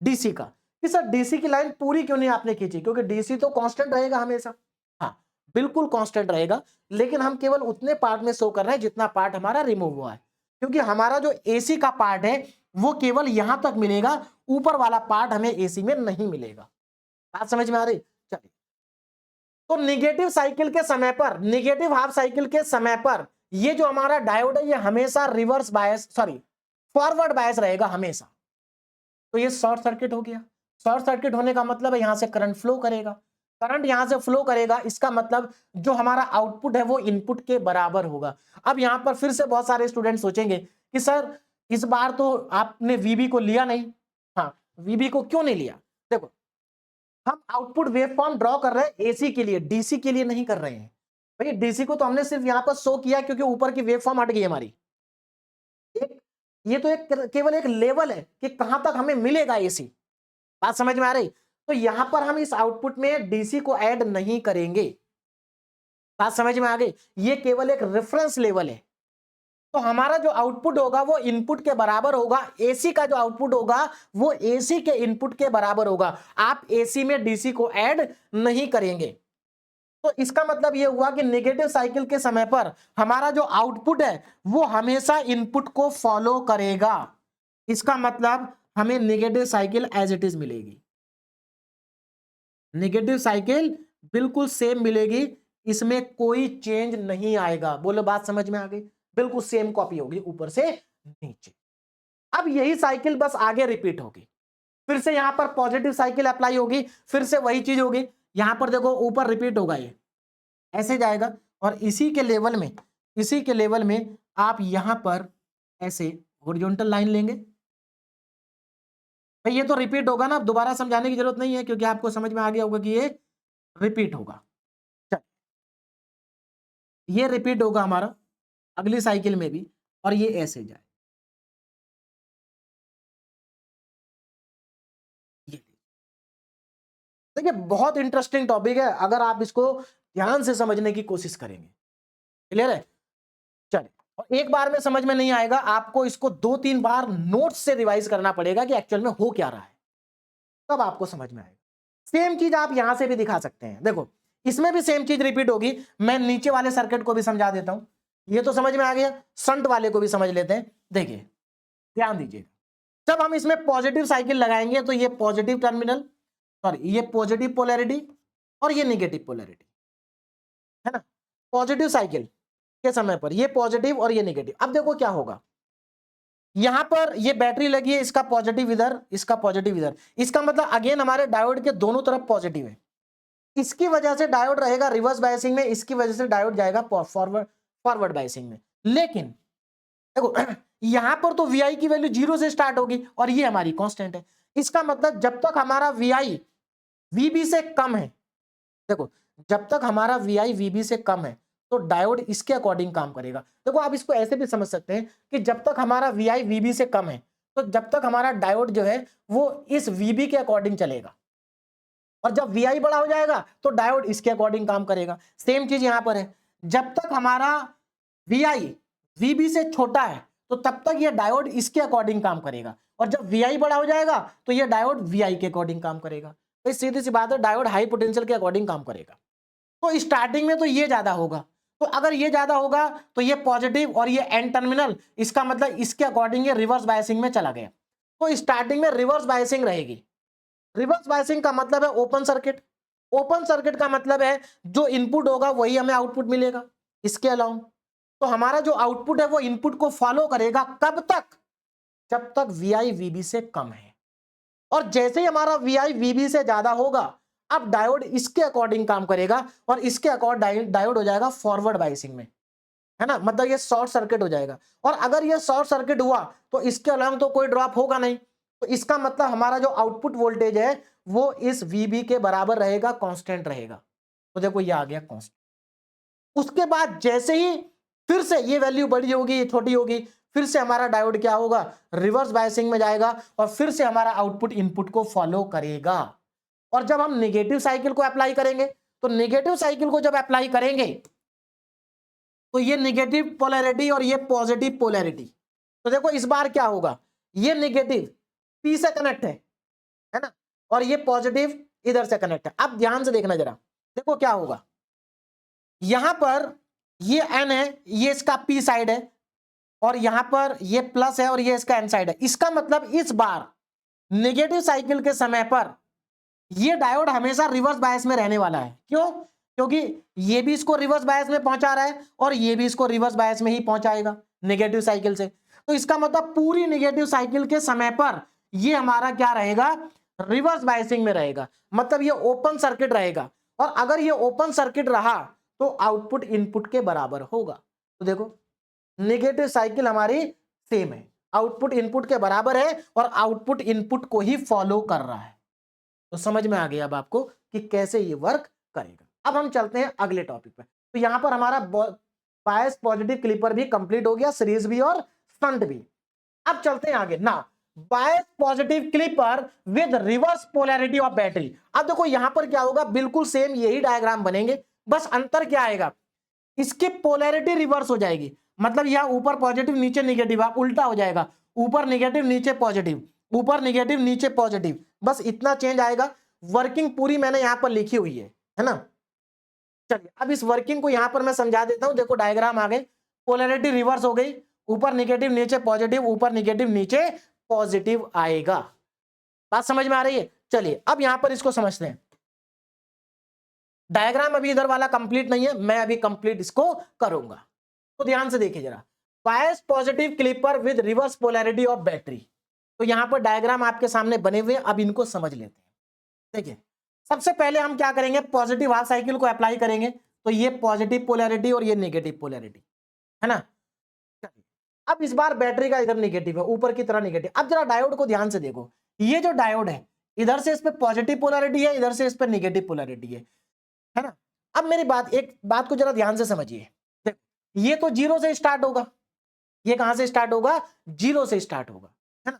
डीसी का, कि सर डीसी की लाइन पूरी क्यों नहीं आपने खींची, क्योंकि डीसी तो कांस्टेंट रहेगा हमेशा। हाँ बिल्कुल कांस्टेंट रहेगा, लेकिन हम केवल उतने पार्ट में शो कर रहे हैं जितना पार्ट हमारा रिमूव हुआ है। क्योंकि हमारा जो एसी का पार्ट है वो केवल यहां तक मिलेगा, ऊपर वाला पार्ट हमें एसी में नहीं मिलेगा। बात समझ में आ रही? चलिए, तो निगेटिव साइकिल के समय पर, निगेटिव हाफ साइकिल के समय पर ये जो हमारा डायोड है ये हमेशा reverse bias, sorry forward bias रहेगा हमेशा। तो ये शॉर्ट सर्किट हो गया। शॉर्ट सर्किट होने का मतलब है यहां से करंट फ्लो करेगा, करंट यहां से फ्लो करेगा, इसका मतलब जो हमारा आउटपुट है वो इनपुट के बराबर होगा। अब यहां पर फिर से बहुत सारे स्टूडेंट सोचेंगे कि सर इस बार तो आपने वीबी को लिया नहीं। हाँ, वीबी को क्यों नहीं लिया? देखो, हम आउटपुट वेवफॉर्म ड्रॉ कर रहे हैं एसी के लिए, डीसी के लिए नहीं कर रहे हैं। भाई डीसी को तो हमने सिर्फ यहां पर शो किया क्योंकि ऊपर की वेवफॉर्म हट गई हमारी। एक, ये तो एक केवल एक लेवल है कि कहां तक हमें मिलेगा एसी। बात समझ में आ रही? तो यहां पर हम इस आउटपुट में डीसी को ऐड नहीं करेंगे। बात समझ में आ गई? ये केवल एक रेफरेंस लेवल है। तो हमारा जो आउटपुट होगा वो इनपुट के बराबर होगा, एसी का जो आउटपुट होगा वो एसी के इनपुट के बराबर होगा। आप एसी में डीसी को ऐड नहीं करेंगे। तो इसका मतलब ये हुआ कि नेगेटिव साइकिल के समय पर हमारा जो आउटपुट है वो हमेशा इनपुट को फॉलो करेगा। इसका मतलब हमें negative cycle as it is मिलेगी, नेगेटिव साइकिल बिल्कुल सेम मिलेगी, इसमें कोई चेंज नहीं आएगा। बोलो बात समझ में आ गई? बिल्कुल सेम कॉपी होगी ऊपर से नीचे। अब यही साइकिल बस आगे रिपीट होगी, फिर से यहां पर पॉजिटिव साइकिल अप्लाई होगी, फिर से वही चीज होगी। यहां पर देखो ऊपर रिपीट होगा, ये ऐसे जाएगा और इसी के लेवल में, इसी के लेवल में आप यहां पर ऐसे हॉरिजॉन्टल लाइन लेंगे। भाई ये तो रिपीट होगा ना, अब दोबारा समझाने की जरूरत नहीं है क्योंकि आपको समझ में आ गया होगा कि ये रिपीट होगा। चल, ये रिपीट होगा हमारा अगली साइकिल में भी, और ये ऐसे जाए। ये देखिए बहुत इंटरेस्टिंग टॉपिक है अगर आप इसको ध्यान से समझने की कोशिश करेंगे। क्लियर है? चलिए, और एक बार में समझ में नहीं आएगा, आपको इसको 2-3 बार नोट्स से रिवाइज करना पड़ेगा कि एक्चुअल में हो क्या रहा है, तब आपको समझ में आएगा। सेम चीज आप यहां से भी दिखा सकते हैं। देखो इसमें भी सेम चीज रिपीट होगी। मैं नीचे वाले सर्किट को भी समझा देता हूं, ये तो समझ में आ गया, संट वाले को भी समझ लेते हैं। देखिए ध्यान दीजिए, जब हम इसमें पॉजिटिव साइकिल लगाएंगे तो ये पॉजिटिव टर्मिनल, सॉरी ये पॉजिटिव पोलैरिटी और ये नेगेटिव पोलैरिटी है ना, पॉजिटिव साइकिल के समय पर ये पॉजिटिव और ये नेगेटिव। अब देखो क्या होगा, यहां पर ये बैटरी लगी है, इसका पॉजिटिव इधर, इसका पॉजिटिव इधर, इसका मतलब अगेन हमारे डायोड के दोनों तरफ पॉजिटिव है। इसकी वजह से डायोड रहेगा रिवर्स बायसिंग में, इसकी वजह से डायोड जाएगा फॉरवर्ड फॉरवर्ड बायसिंग में। लेकिन देखो यहां पर तो वी की वैल्यू 0 से स्टार्ट होगी और ये हमारी कांस्टेंट है। इसका मतलब जब तक हमारा वी वीबी से कम है, देखो जब तक हमारा वी वीबी से कम है तो डायोड इसके अकॉर्डिंग काम करेगा। देखो आप इसको ऐसे भी समझ सकते हैं कि जब तक हमारा वी वीबी से कम है तो जब तक हमारा डायोड जो है वो इस वीबी के अकॉर्डिंग चलेगा, और जब वी बड़ा हो जाएगा तो डायोड इसके अकॉर्डिंग काम करेगा। सेम चीज यहां पर है, जब तक हमारा वी वीबी से छोटा है तो तब तक ये डायोड इसके अकॉर्डिंग काम करेगा, और जब वी बड़ा हो जाएगा तो ये डायोड वी के अकॉर्डिंग काम करेगा। तो सीधी सी बात है, डायोड हाई पोटेंशियल के अकॉर्डिंग काम करेगा। तो स्टार्टिंग में तो ये ज्यादा होगा, तो अगर ये ज्यादा होगा तो ये पॉजिटिव और ये एन टर्मिनल, इसका मतलब इसके अकॉर्डिंग ये रिवर्स बायसिंग में चला गया। तो स्टार्टिंग में रिवर्स बायसिंग रहेगी। रिवर्स बायसिंग का मतलब है ओपन सर्किट, ओपन सर्किट का मतलब है जो इनपुट होगा वही हमें आउटपुट मिलेगा इसके अलावा। तो हमारा जो आउटपुट है वो इनपुट को फॉलो करेगा, कब तक? जब तक वी वीबी से कम है। और जैसे ही हमारा वी वीबी से ज्यादा होगा, अब डायोड इसके अकॉर्डिंग काम करेगा और इसके अकॉर्डिंग डायोड हो जाएगा फॉरवर्ड बायसिंग में, है ना, मतलब ये शॉर्ट सर्किट हो जाएगा। और अगर ये शॉर्ट सर्किट हुआ तो इसके अलावा तो कोई ड्रॉप होगा नहीं, तो इसका मतलब हमारा जो आउटपुट वोल्टेज है वो इस वीबी के बराबर रहेगा, कांस्टेंट रहेगा। तो देखो ये आ गया कांस्टेंट। उसके बाद जैसे ही फिर से ये वैल्यू बड़ी होगी छोटी होगी, फिर से हमारा डायोड क्या होगा, रिवर्स बायसिंग में जाएगा और फिर से हमारा आउटपुट इनपुट को फॉलो करेगा। और जब हम नेगेटिव साइकिल को अप्लाई करेंगे, तो नेगेटिव साइकिल को जब अप्लाई करेंगे तो ये नेगेटिव पोलैरिटी और ये पॉजिटिव पोलैरिटी, तो देखो इस बार क्या होगा, ये नेगेटिव पी से कनेक्ट है ना, और ये पॉजिटिव इधर से कनेक्ट है। अब ध्यान से देखना जरा, देखो क्या होगा, यहां पर ये एन है, ये इसका पी साइड है, और यहां पर ये प्लस है और ये इसका एन साइड है। इसका मतलब इस बार नेगेटिव साइकिल के समय पर ये डायोड हमेशा रिवर्स बायस में रहने वाला है। क्यों? क्योंकि ये भी इसको रिवर्स बायस में पहुंचा रहा है और ये भी इसको रिवर्स बायस में ही पहुंचाएगा नेगेटिव साइकिल से। तो इसका मतलब पूरी नेगेटिव साइकिल के समय पर ये हमारा क्या रहेगा, रिवर्स बायसिंग में रहेगा, मतलब ये ओपन सर्किट रहेगा। और अगर ये ओपन सर्किट रहा तो आउटपुट इनपुट के बराबर होगा। तो देखो नेगेटिव साइकिल हमारी सेम है, आउटपुट इनपुट के बराबर है और आउटपुट इनपुट को ही फॉलो कर रहा है। तो समझ में आ गया अब आपको कि कैसे ये वर्क करेगा। अब हम चलते हैं अगले टॉपिक पे। तो यहां पर हमारा बायस पॉजिटिव क्लिपर भी कंप्लीट हो गया, सीरीज भी और शंट भी। अब चलते हैं आगे ना, bias positive clipper with reverse polarity of battery. अब देखो यहां पर क्या होगा, बिल्कुल सेम यही डायग्राम बनेंगे, बस अंतर क्या आएगा, इसकी पोलैरिटी रिवर्स हो जाएगी। मतलब यहां ऊपर पॉजिटिव नीचे निगेटिव, आप उल्टा हो जाएगा, ऊपर निगेटिव नीचे पॉजिटिव, ऊपर निगेटिव नीचे पॉजिटिव, बस इतना चेंज आएगा। वर्किंग पूरी मैंने यहां पर लिखी हुई है ना। चलिए अब इस वर्किंग को यहां पर मैं समझा देता हूं। देखो डायग्राम आ गए, पोलैरिटी रिवर्स हो गई, ऊपर निगेटिव नीचे पॉजिटिव, ऊपर निगेटिव नीचे पॉजिटिव आएगा। बात समझ में आ रही है? चलिए अब यहां पर इसको समझते हैं। डायग्राम अभी इधर वाला कंप्लीट नहीं है, मैं अभी कंप्लीट इसको करूंगा, तो ध्यान से देखिए जरा। Bias positive clipper with reverse polarity of battery. तो यहां पर डायग्राम आपके सामने बने हुए हैं, अब इनको समझ लेते हैं। देखिए सबसे पहले हम क्या करेंगे, पॉजिटिव हाफ साइकिल को अप्लाई करेंगे। तो ये पॉजिटिव पोलैरिटी और ये नेगेटिव पोलैरिटी है ना। अब इस बार बैटरी का इधर नेगेटिव है, ऊपर की तरह नेगेटिव। अब जरा डायोड को ध्यान से देखो, ये जो डायोड है इधर से इस पे पॉजिटिव पोलैरिटी है, इधर से इस पे नेगेटिव पोलैरिटी है ना। अब मेरी एक बात को जरा ध्यान से समझिए। देखो ये तो जीरो से स्टार्ट होगा, ये कहां से स्टार्ट होगा, जीरो से स्टार्ट होगा, है ना।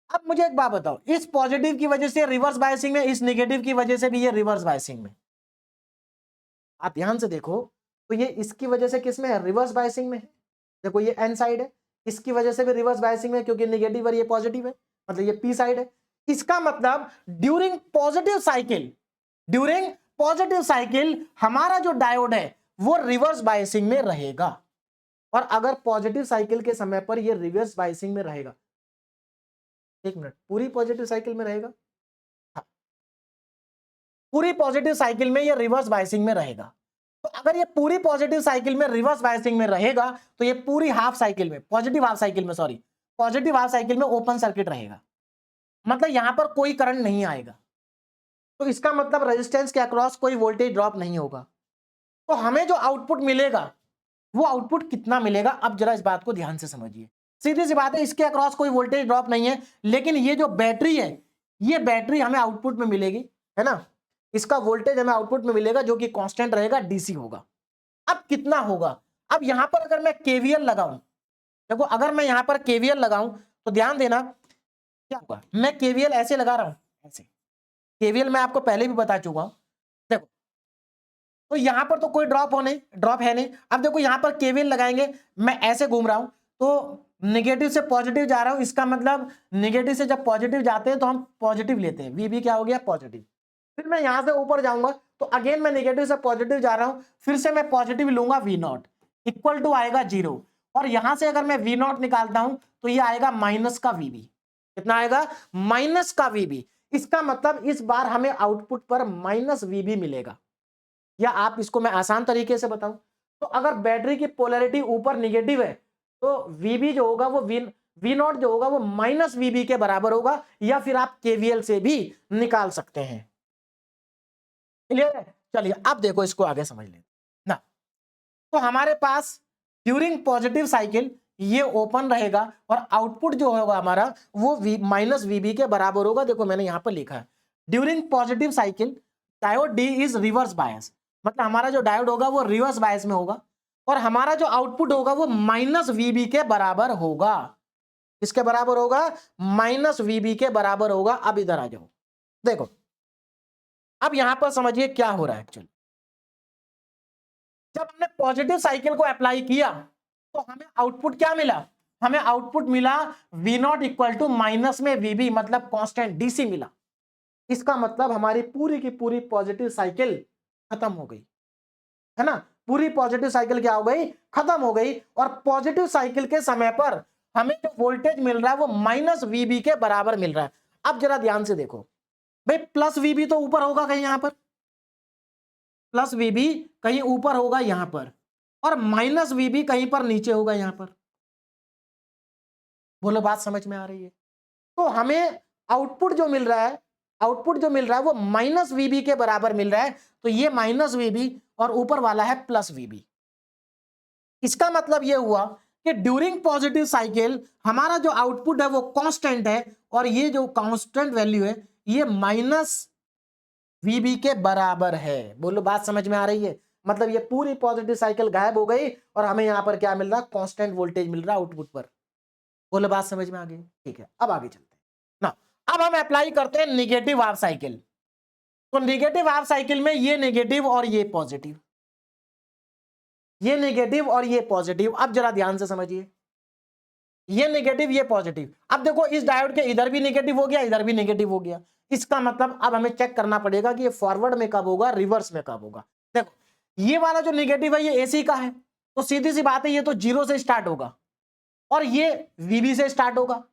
अब मुझे एक बात बताओ, इस पॉजिटिव की वजह से रिवर्स बायसिंग में, इस नेगेटिव की वजह से भी ये रिवर्स बायसिंग में। आप ध्यान से देखो तो ये इसकी वजह से किस में है, रिवर्स बायसिंग में है। देखो ये एन साइड है, इसकी वजह से भी रिवर्स बायसिंग में, क्योंकि नेगेटिव और ये पॉजिटिव है, मतलब ये पी साइड है। इसका मतलब ड्यूरिंग पॉजिटिव साइकिल हमारा जो डायोड है वो रिवर्स बायसिंग में रहेगा। और अगर पॉजिटिव साइकिल के समय पर ये रिवर्स बायसिंग में रहेगा, एक मिनट, पूरी पॉजिटिव साइकिल में रहेगा, हाँ, पूरी पॉजिटिव साइकिल में ये रिवर्स बायसिंग में रहेगा। तो अगर ये पूरी पॉजिटिव साइकिल में रिवर्स बायसिंग में रहेगा तो ये पूरी हाफ साइकिल में, पॉजिटिव हाफ साइकिल में ओपन सर्किट रहेगा, मतलब यहां पर कोई करंट नहीं आएगा। तो इसका मतलब रेजिस्टेंस के अक्रॉस कोई वोल्टेज ड्रॉप नहीं होगा। तो हमें जो आउटपुट मिलेगा वो आउटपुट कितना मिलेगा, अब जरा इस बात को ध्यान से समझिए। सीधी सी बात है, इसके अक्रॉस कोई वोल्टेज ड्रॉप नहीं है, लेकिन ये जो बैटरी है, ये बैटरी हमें आउटपुट में मिलेगी, है ना। इसका वोल्टेज हमें आउटपुट में मिलेगा जो कि कांस्टेंट रहेगा, डीसी होगा। अब कितना होगा, अब यहां पर अगर मैं केवीएल लगाऊं, देखो अगर मैं यहां पर केवीएल लगाऊं तो ध्यान देना क्या होगा। मैं केवीएल ऐसे लगा रहा हूं, ऐसे केवीएल मैं आपको पहले भी बता चुका हूं। देखो तो यहां पर तो कोई ड्रॉप है नहीं। अब देखो यहां पर केवीएल लगाएंगे, मैं ऐसे घूम रहा हूं तो नेगेटिव से पॉजिटिव जा रहा हूं, इसका मतलब नेगेटिव से जब पॉजिटिव जाते हैं तो हम पॉजिटिव लेते हैं, वीबी क्या हो गया, पॉजिटिव। फिर मैं यहां से ऊपर जाऊंगा तो अगेन मैं नेगेटिव से पॉजिटिव जा रहा हूं, फिर से मैं पॉजिटिव लूंगा, वी नॉट इक्वल टू आएगा 0। और यहां से अगर मैं वी नॉट निकालता हूं तो ये आएगा माइनस का वीबी। कितना आएगा, माइनस का वीबी। इसका मतलब इस बार हमें आउटपुट पर माइनस वीबी मिलेगा। या आप इसको मैं आसान तरीके से बताऊं तो अगर बैटरी की पोलैरिटी ऊपर निगेटिव है तो वीबी जो होगा वो वी नॉट जो होगा वो माइनस वीबी के बराबर होगा, या फिर आप केवीएल से भी निकाल सकते हैं। क्लियर है? चलिए अब देखो इसको आगे समझ लेते ना। तो हमारे पास ड्यूरिंग पॉजिटिव साइकिल ये ओपन रहेगा और आउटपुट जो होगा हमारा वो माइनस वीबी के बराबर होगा। देखो मैंने यहां पर लिखा है during positive cycle diode D is reverse bias, मतलब हमारा जो डायोड होगा वो रिवर्स बायस में होगा और हमारा जो आउटपुट होगा वो माइनस वीबी के बराबर होगा। किसके बराबर होगा, माइनस वीबी के बराबर होगा। अब इधर आ जाओ, देखो अब यहां पर समझिए क्या हो रहा है। एक्चुअली जब हमने पॉजिटिव साइकिल को अप्लाई किया तो हमें आउटपुट क्या मिला, हमें आउटपुट मिला V naught equal to minus में वीबी, मतलब कांस्टेंट डीसी मिला। इसका मतलब हमारी पूरी की पूरी पॉजिटिव साइकिल खत्म हो गई, है ना। पूरी पॉजिटिव साइकिल क्या हो गई, खत्म हो गई। और पॉजिटिव साइकिल के समय पर हमें जो वोल्टेज मिल रहा है वो माइनस वीबी के बराबर मिल रहा है। अब जरा ध्यान से देखो भाई, प्लस वीबी तो ऊपर होगा कहीं, यहां पर प्लस वीबी कहीं ऊपर होगा यहां पर, और माइनस वीबी कहीं पर नीचे होगा यहां पर। बोलो बात समझ में आ रही है? तो हमें आउटपुट जो मिल रहा है, आउटपुट जो मिल रहा है वो माइनस वीबी के बराबर मिल रहा है। तो ये माइनस वीबी और ऊपर वाला है प्लस वीबी। इसका मतलब ये हुआ कि ड्यूरिंग पॉजिटिव साइकिल हमारा जो आउटपुट है वो कांस्टेंट है, और ये जो कांस्टेंट वैल्यू है ये माइनस वीबी के बराबर है। बोलो बात समझ में आ रही है? मतलब ये पूरी पॉजिटिव साइकिल गायब हो गई और हमें यहां पर क्या मिल रहा है, कांस्टेंट वोल्टेज मिल रहा है आउटपुट पर। बोलो बात समझ में आ गई? ठीक है, अब आगे चलते हैं ना। अब हम अप्लाई करते हैं निगेटिव हाफ साइकिल। तो निगेटिव हाफ साइकिल में ये नेगेटिव और ये पॉजिटिव, ये नेगेटिव और ये पॉजिटिव। अब जरा ध्यान से समझिए, ये नेगेटिव ये पॉजिटिव। अब देखो इस डायोड के इधर भी नेगेटिव हो गया, इधर भी नेगेटिव हो गया। इसका मतलब अब हमें चेक करना पड़ेगा कि ये फॉरवर्ड में कब होगा, रिवर्स में कब होगा। देखो ये वाला जो नेगेटिव है ये एसी का है, तो सीधी सी बात है ये तो जीरो से स्टार्ट होगा और ये वीबी से स्टार्ट होगा।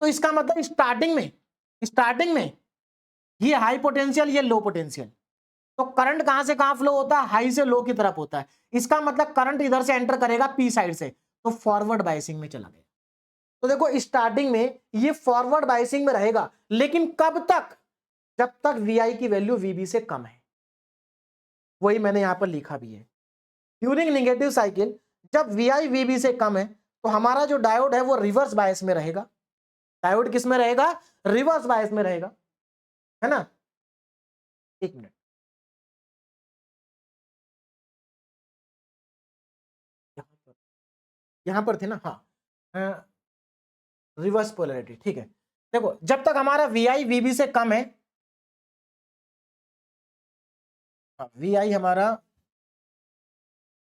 तो इसका मतलब स्टार्टिंग में ये हाई पोटेंशियल, ये लो पोटेंशियल। तो करंट कहां से कहां फ्लो होता है, हाई से लो की तरफ होता है। इसका मतलब करंट इधर से एंटर करेगा पी साइड से, तो फॉरवर्ड बायसिंग में चला गया। तो देखो स्टार्टिंग में ये फॉरवर्ड बायसिंग में रहेगा, लेकिन कब तक, जब तक वीआई की वैल्यू वीबी से कम है। वही मैंने यहां पर लिखा भी है, ड्यूरिंग नेगेटिव साइकिल जब वीआई वीबी से कम है तो हमारा जो डायोड है वो रिवर्स बायस में रहेगा। डायोड किस में रहेगा, रिवर्स बायस में रहेगा, है ना। एक मिनट, यहां पर थे ना, हाँ, रिवर्स पोलैरिटी, ठीक है। देखो जब तक हमारा वीआई वीबी से कम है, वीआई हमारा,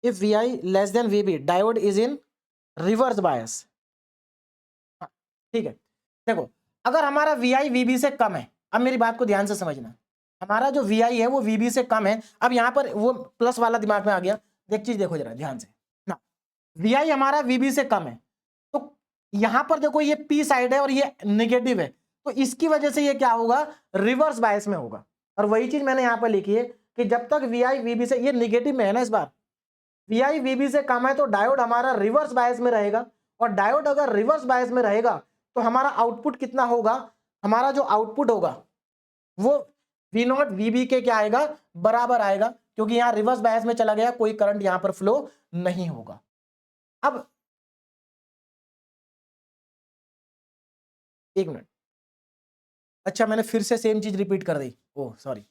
if VI less than VB diode is in reverse बायस। ठीक है, देखो अगर हमारा वीआई वीबी से कम है, अब मेरी बात को ध्यान से समझना, हमारा जो वीआई है वो वीबी से कम है। अब यहां पर वो प्लस वाला दिमाग में आ गया, एक चीज देखो जरा ध्यान से ना, वीआई हमारा वीबी से कम है, तो यहां पर देखो ये पी साइड है और ये नेगेटिव है, तो इसकी वजह से ये क्या होगा, रिवर्स बायस में होगा। और वही चीज मैंने यहां पर लिखी है कि जब तक वीआई वीबी से, ये नेगेटिव में है ना इस बार, वीआई वीबी से कम है तो डायोड हमारा रिवर्स बायस में रहेगा। और डायोड अगर रिवर्स बायस में रहेगा तो हमारा आउटपुट कितना होगा, हमारा जो आउटपुट होगा वो वी नॉट वीबी के क्या आएगा, बराबर आएगा, क्योंकि यहां रिवर्स बायस में चला गया, कोई करंट यहां पर फ्लो नहीं होगा। अब एक मिनट, अच्छा मैंने फिर से सेम चीज रिपीट कर दी, ओह सॉरी।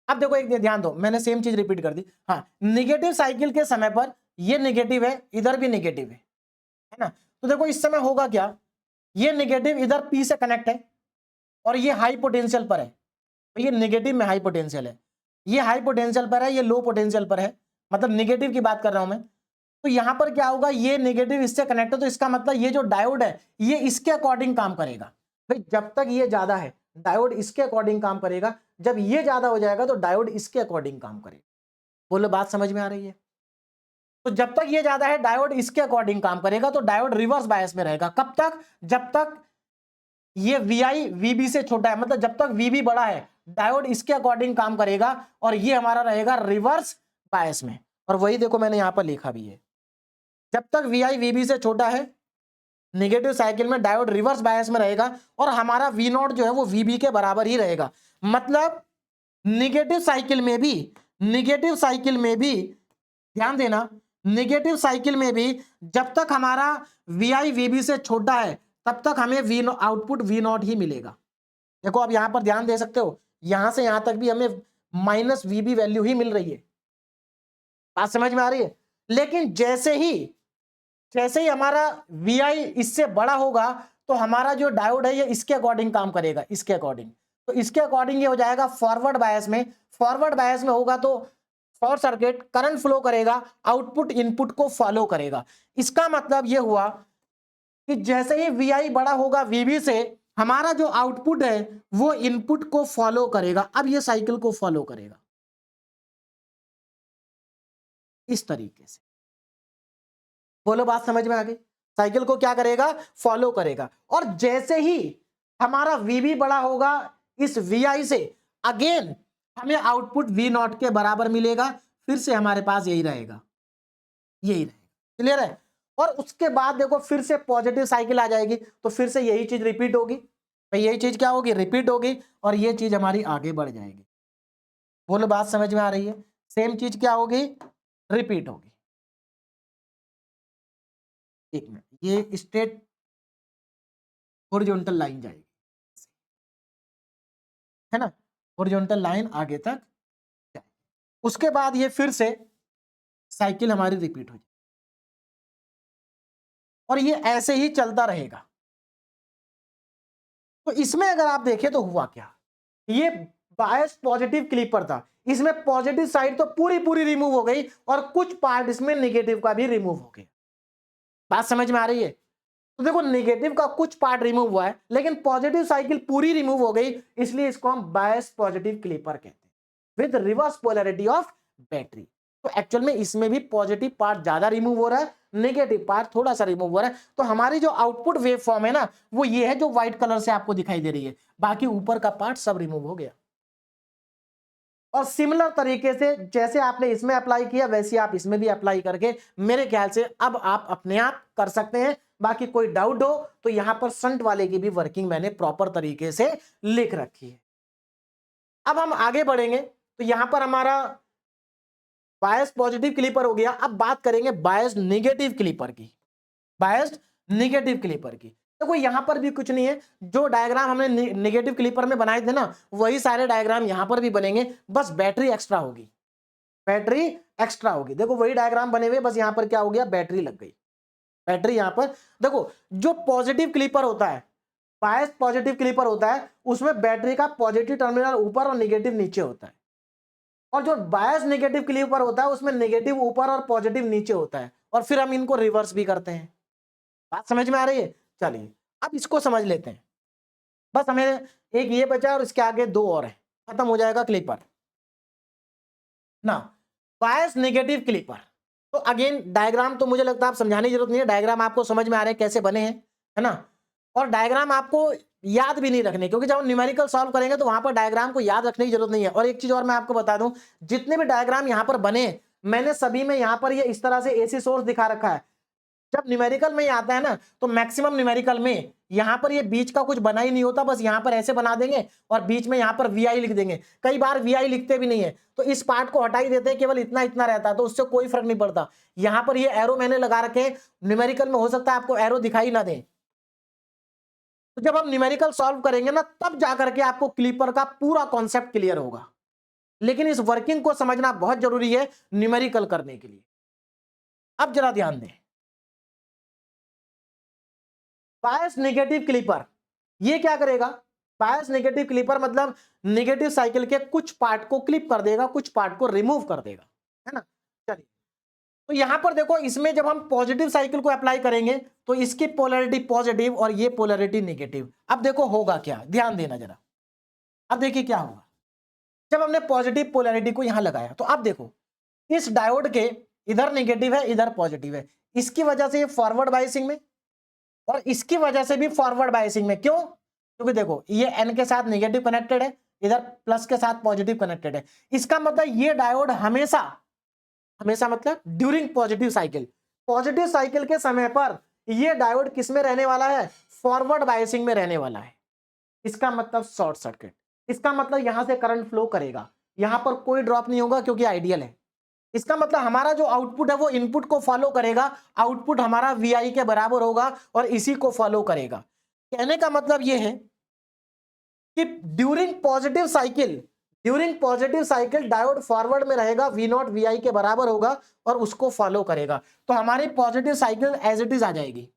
अब देखो एक ध्यान दो, मैंने सेम चीज रिपीट कर दी। हाँ, निगेटिव साइकिल के समय पर ये निगेटिव है, इधर भी निगेटिव है ना। तो देखो इस समय होगा क्या, ये निगेटिव इधर पी से कनेक्ट है और ये हाई पोटेंशियल पर है, तो ये निगेटिव में हाई पोटेंशियल है, ये हाई पोटेंशियल पर है, ये लो पोटेंशियल पर है, मतलब निगेटिव की बात कर रहा हूं मैं। तो यहां पर क्या होगा, ये नेगेटिव इससे कनेक्ट है, तो इसका मतलब ये जो डायोड है ये इसके अकॉर्डिंग काम करेगा। भाई जब तक ये ज्यादा है डायोड इसके अकॉर्डिंग काम करेगा, जब ये ज्यादा हो जाएगा तो डायोड इसके अकॉर्डिंग काम करेगा। बोलो बात समझ में आ रही है? तो जब तक ये ज्यादा है डायोड इसके अकॉर्डिंग काम करेगा, तो डायोड रिवर्स बायस में रहेगा। कब तक, जब तक ये वीआई वीबी से छोटा है, मतलब जब तक वीबी बड़ा है डायोड इसके अकॉर्डिंग काम करेगा और ये हमारा रहेगा रिवर्स बायस में। और वही देखो मैंने यहां पर लिखा भी है, जब तक वीआई वीबी से छोटा है नेगेटिव साइकिल में डायोड रिवर्स बायस में रहेगा और हमारा वी नॉट जो है वो वीबी के बराबर ही रहेगा। मतलब नेगेटिव साइकिल में भी, नेगेटिव साइकिल में भी ध्यान देना, नेगेटिव साइकिल में भी जब तक हमारा वीआई वीबी से छोटा है तब तक हमें वी आउटपुट वी नॉट ही मिलेगा। देखो अब यहां पर ध्यान दे सकते हो, यहां से यहां तक भी हमें माइनस वीबी वैल्यू ही मिल रही है। बात समझ में आ रही है? लेकिन जैसे ही हमारा वीआई इससे बड़ा होगा तो हमारा जो डायोड है ये इसके अकॉर्डिंग काम करेगा, इसके अकॉर्डिंग। तो इसके अकॉर्डिंग ये हो जाएगा फॉरवर्ड बायस में। फॉरवर्ड बायस में होगा तो शॉर्ट सर्किट करंट फ्लो करेगा, आउटपुट इनपुट को फॉलो करेगा। इसका मतलब ये हुआ कि जैसे ही वीआई बड़ा होगा वीबी से, हमारा जो आउटपुट है वो इनपुट को फॉलो करेगा। अब ये साइकिल को फॉलो करेगा। इस तरीके से। बोलो बात समझ में आ गई? साइकिल को क्या करेगा? फॉलो करेगा। और जैसे ही हमारा VB बड़ा होगा इस VI से, अगेन हमें आउटपुट V0 के बराबर मिलेगा। फिर से हमारे पास यही रहेगा, यही रहेगा। क्लियर है? और उसके बाद देखो फिर से पॉजिटिव साइकिल आ जाएगी, तो फिर से यही चीज रिपीट होगी। तो यही चीज क्या होगी? रिपीट होगी, और ये चीज हमारी आगे बढ़ जाएगी। बोलो बात समझ में आ रही है? सेम चीज क्या होगी? रिपीट होगी। एक मिनट, ये स्ट्रेट हॉरिजॉन्टल लाइन जाएगी, है ना? हॉरिजॉन्टल लाइन आगे तक जाएगी। उसके बाद ये फिर से साइकिल हमारी रिपीट हो जाएगी, और ये ऐसे ही चलता रहेगा। तो इसमें अगर आप देखें तो हुआ क्या, ये बायस पॉजिटिव क्लिपर था, इसमें पॉजिटिव साइड तो पूरी पूरी रिमूव हो गई, और कुछ पार्ट इसमें नेगेटिव का भी रिमूव हो गया। बात समझ में आ रही है? तो देखो नेगेटिव का कुछ पार्ट रिमूव हुआ है, लेकिन पॉजिटिव साइकिल पूरी रिमूव हो गई, इसलिए इसको हम बायस पॉजिटिव क्लिपर कहते हैं, with reverse polarity of battery. तो एक्चुअल में इसमें भी पॉजिटिव पार्ट ज्यादा रिमूव हो रहा है, नेगेटिव पार्ट थोड़ा सा रिमूव हो रहा है। तो हमारी जो आउटपुट वेव फॉर्म है ना, वो ये है जो व्हाइट कलर से आपको दिखाई दे रही है, बाकी ऊपर का पार्ट सब रिमूव हो गया। और सिमिलर तरीके से जैसे आपने इसमें अप्लाई किया, वैसे आप इसमें भी अप्लाई करके मेरे ख्याल से अब आप अपने आप कर सकते हैं। बाकी कोई डाउट हो तो यहां पर शंट वाले की भी वर्किंग मैंने प्रॉपर तरीके से लिख रखी है। अब हम आगे बढ़ेंगे, तो यहां पर हमारा बायस पॉजिटिव क्लिपर हो गया। अब बात करेंगे बायस नेगेटिव क्लिपर की। बायस्ड नेगेटिव क्लिपर की, देखो यहां पर भी कुछ नहीं है, जो डायग्राम हमने नेगेटिव क्लिपर में बनाए थे ना, वही सारे डायग्राम यहां पर भी बनेंगे, बस बैटरी एक्स्ट्रा होगी। बैटरी एक्स्ट्रा होगी, देखो वही डायग्राम बने हुए, बस यहां पर क्या हो गया? बैटरी लग गई। बैटरी यहां पर देखो, जो पॉजिटिव क्लिपर होता है, बायस पॉजिटिव क्लिपर होता है, उसमें बैटरी का पॉजिटिव टर्मिनल ऊपर और नेगेटिव नीचे होता है। और जो बायस नेगेटिव क्लिपर होता है, उसमें नेगेटिव ऊपर और पॉजिटिव नीचे होता है, और फिर हम इनको रिवर्स भी करते हैं। बात समझ में आ रही है? चलिए अब इसको समझ लेते हैं। बस हमें एक ये बचा, और इसके आगे दो और है, खत्म हो जाएगा क्लिपर ना। बायस नेगेटिव क्लिपर, तो अगेन डायग्राम तो मुझे लगता है आप समझाने की जरूरत नहीं है, डायग्राम आपको समझ में आ रहे हैं कैसे बने हैं, है ना? और डायग्राम आपको याद भी नहीं रखने, क्योंकि जब हम न्यूमेरिकल सॉल्व करेंगे तो वहां पर डायग्राम को याद रखने की जरूरत नहीं है। और एक चीज और मैं आपको बता दूं, जितने भी डायग्राम यहां पर बने, मैंने सभी में यहां पर ये इस तरह से AC सोर्स दिखा रखा है। जब न्यूमेरिकल में आता है ना, तो मैक्सिमम न्यूमेरिकल में यहां पर ये बीच का कुछ बना ही नहीं होता, बस यहां पर ऐसे बना देंगे और बीच में यहां पर VI लिख देंगे। कई बार VI लिखते भी नहीं है, तो इस पार्ट को हटा ही देते हैं, केवल इतना इतना रहता है, तो उससे कोई फर्क नहीं पड़ता। यहां पर ये एरो मैंने लगा रखे हैं, न्यूमेरिकल में हो सकता है आपको एरो दिखाई ना दे। तो जब हम न्यूमेरिकल सॉल्व करेंगे ना, तब जाकर के आपको क्लिपर का पूरा कॉन्सेप्ट क्लियर होगा। लेकिन इस वर्किंग को समझना बहुत जरूरी है न्यूमेरिकल करने के लिए। अब जरा ध्यान दें, बायस नेगेटिव क्लिपर ये क्या करेगा? बायस नेगेटिव क्लिपर मतलब नेगेटिव साइकिल के कुछ पार्ट को क्लिप कर देगा, कुछ पार्ट को रिमूव कर देगा, है ना? चलिए, तो यहां पर देखो, इसमें जब हम पॉजिटिव साइकिल को अप्लाई करेंगे तो इसकी पोलैरिटी पॉजिटिव और ये पोलैरिटी नेगेटिव। अब देखो होगा क्या, ध्यान देना जरा। अब देखिए क्या होगा, जब हमने पॉजिटिव पोलैरिटी को यहां लगाया, तो अब देखो इस डायोड के इधर नेगेटिव है, इधर पॉजिटिव है, इसकी वजह से ये फॉरवर्ड बायसिंग में, और इसकी वजह से भी फॉरवर्ड बायसिंग में। क्यों? क्योंकि देखो ये N के साथ नेगेटिव कनेक्टेड है, इधर प्लस के साथ पॉजिटिव कनेक्टेड है। इसका मतलब ये डायोड हमेशा हमेशा मतलब during positive cycle, positive cycle के समय पर ये डायोड किस में रहने वाला है? फॉरवर्ड बायसिंग में रहने वाला है। इसका मतलब शॉर्ट सर्किट, इसका मतलब यहां से करंट फ्लो करेगा, यहां पर कोई ड्रॉप नहीं होगा क्योंकि आइडियल है। इसका मतलब हमारा जो आउटपुट है वो इनपुट को फॉलो करेगा, आउटपुट हमारा VI के बराबर होगा और इसी को फॉलो करेगा। कहने का मतलब ये है कि during positive cycle diode forward में रहेगा, V0 VI के बराबर होगा और उसको फॉलो करेगा। तो हमारी positive cycle as it is आ जाएगी,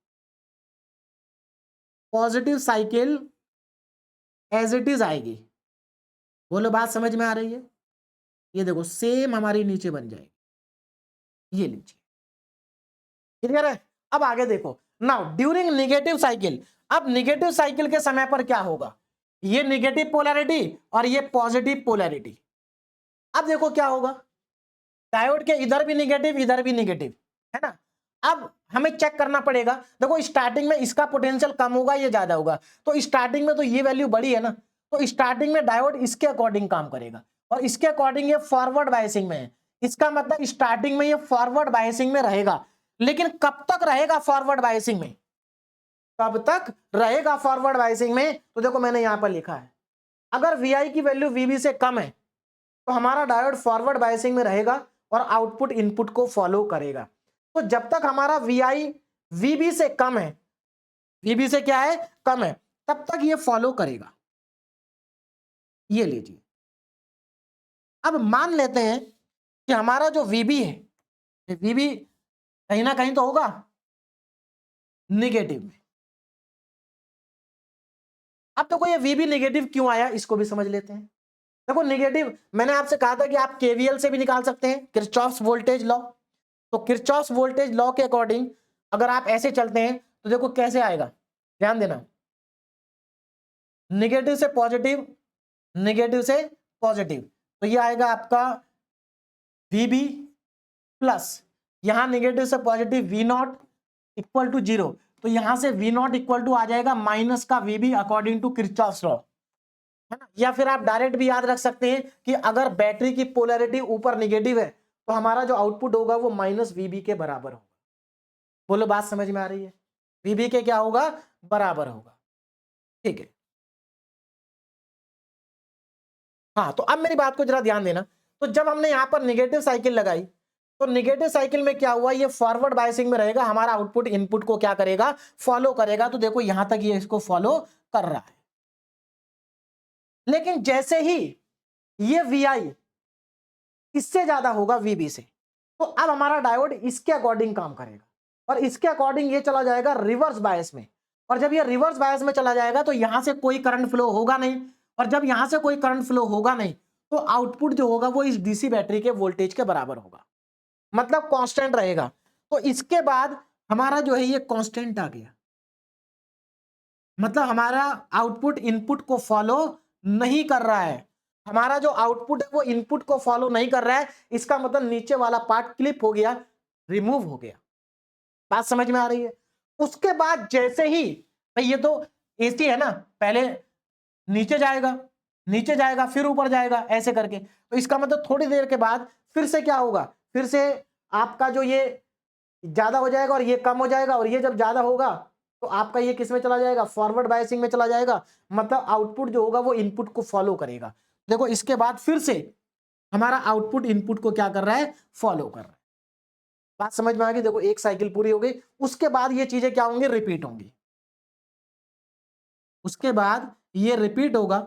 positive cycle as it is आएगी। बोलो बात समझ में आ रही है? ये देखो सेम हमारी नीचे बन जाएगी, ये लीजिए, क्लियर है? अब आगे देखो, नाउ ड्यूरिंग नेगेटिव साइकिल, अब नेगेटिव साइकिल के समय पर क्या होगा? ये नेगेटिव पोलैरिटी और ये पॉजिटिव पोलैरिटी। अब देखो क्या होगा, डायोड के इधर भी निगेटिव, इधर भी निगेटिव, है ना। अब हमें चेक करना पड़ेगा, देखो स्टार्टिंग में इसका पोटेंशियल कम होगा, ये ज्यादा होगा, तो स्टार्टिंग में तो ये वैल्यू बड़ी है ना, तो स्टार्टिंग में डायोड इसके अकॉर्डिंग काम करेगा, और इसके अकॉर्डिंग ये फॉरवर्ड बायसिंग में है। इसका मतलब स्टार्टिंग में ये फॉरवर्ड बायसिंग में रहेगा, लेकिन कब तक रहेगा फॉरवर्ड बायसिंग में, कब तक रहेगा फॉरवर्ड बायसिंग में, तो देखो मैंने यहां पर लिखा है, अगर VI की वैल्यू VB से कम है तो हमारा डायोड फॉरवर्ड बायसिंग में रहेगा और आउटपुट इनपुट को फॉलो करेगा। तो जब तक हमारा VI VB से कम है, VB से क्या है, कम है, तब तक ये फॉलो करेगा। ये लीजिए, अब मान लेते हैं कि हमारा जो VB है, VB कहीं ना कहीं तो होगा निगेटिव में। अब देखो ये VB निगेटिव क्यों आया, इसको भी समझ लेते हैं। देखो निगेटिव, मैंने आपसे कहा था कि आप KVL से भी निकाल सकते हैं, किरचॉफ्स वोल्टेज लॉ। तो किरचॉफ्स वोल्टेज लॉ के अकॉर्डिंग अगर आप ऐसे चलते हैं तो देखो कैसे आएगा, ध्यान देना, निगेटिव से पॉजिटिव, निगेटिव से पॉजिटिव, तो ये आएगा आपका VB प्लस, यहां निगेटिव से पॉजिटिव V0 इक्वल टू 0, तो यहां से V0 इक्वल टू आ जाएगा माइनस का VB according to Kirchhoff's law, है ना। या फिर आप डायरेक्ट भी याद रख सकते हैं कि अगर बैटरी की पोलैरिटी ऊपर निगेटिव है तो हमारा जो आउटपुट होगा वो माइनस VB के बराबर होगा। बोलो बात समझ में आ रही है, VB के क्या होगा, बराबर होगा, ठीक है। हाँ, तो अब मेरी बात को जरा ध्यान देना, तो जब हमने यहां पर निगेटिव साइकिल लगाई तो निगेटिव साइकिल में क्या हुआ, ये फॉरवर्ड बायसिंग में रहेगा, हमारा आउटपुट इनपुट को क्या करेगा, फॉलो करेगा। तो देखो यहां तक ये इसको फॉलो कर रहा है, लेकिन जैसे ही ये VI इससे ज्यादा होगा VB से, तो अब हमारा डायोड इसके अकॉर्डिंग काम करेगा और इसके अकॉर्डिंग ये चला जाएगा रिवर्स बायस में, और जब ये रिवर्स बायस में चला जाएगा तो यहां से कोई करंट फ्लो होगा नहीं, और जब यहां से कोई करंट फ्लो होगा नहीं तो आउटपुट जो होगा वो इस DC बैटरी के वोल्टेज के बराबर होगा, मतलब कांस्टेंट रहेगा। तो इसके बाद हमारा जो है ये कांस्टेंट आ गया, मतलब हमारा आउटपुट इनपुट को फॉलो नहीं कर रहा है, हमारा जो आउटपुट है वो इनपुट को फॉलो नहीं कर रहा है, इसका मतलब नीचे वाला पार्ट क्लिप हो गया, रिमूव हो गया। बात समझ में आ रही है। उसके बाद जैसे ही भाई ये तो AC है ना, पहले नीचे जाएगा, नीचे जाएगा फिर ऊपर जाएगा ऐसे करके, तो इसका मतलब थोड़ी देर के बाद फिर से क्या होगा, फिर से आपका जो ये ज्यादा हो जाएगा और ये कम हो जाएगा, और ये जब ज्यादा होगा तो आपका ये किस में चला जाएगा, फॉरवर्ड बायसिंग में चला जाएगा, मतलब आउटपुट जो होगा वो इनपुट को फॉलो करेगा। देखो इसके बाद फिर से हमारा आउटपुट इनपुट को क्या कर रहा है, फॉलो कर रहा है। बात समझ में आ गई। देखो एक साइकिल पूरी हो गई, उसके बाद ये चीजें क्या होंगी, रिपीट होंगी, उसके बाद ये रिपीट होगा,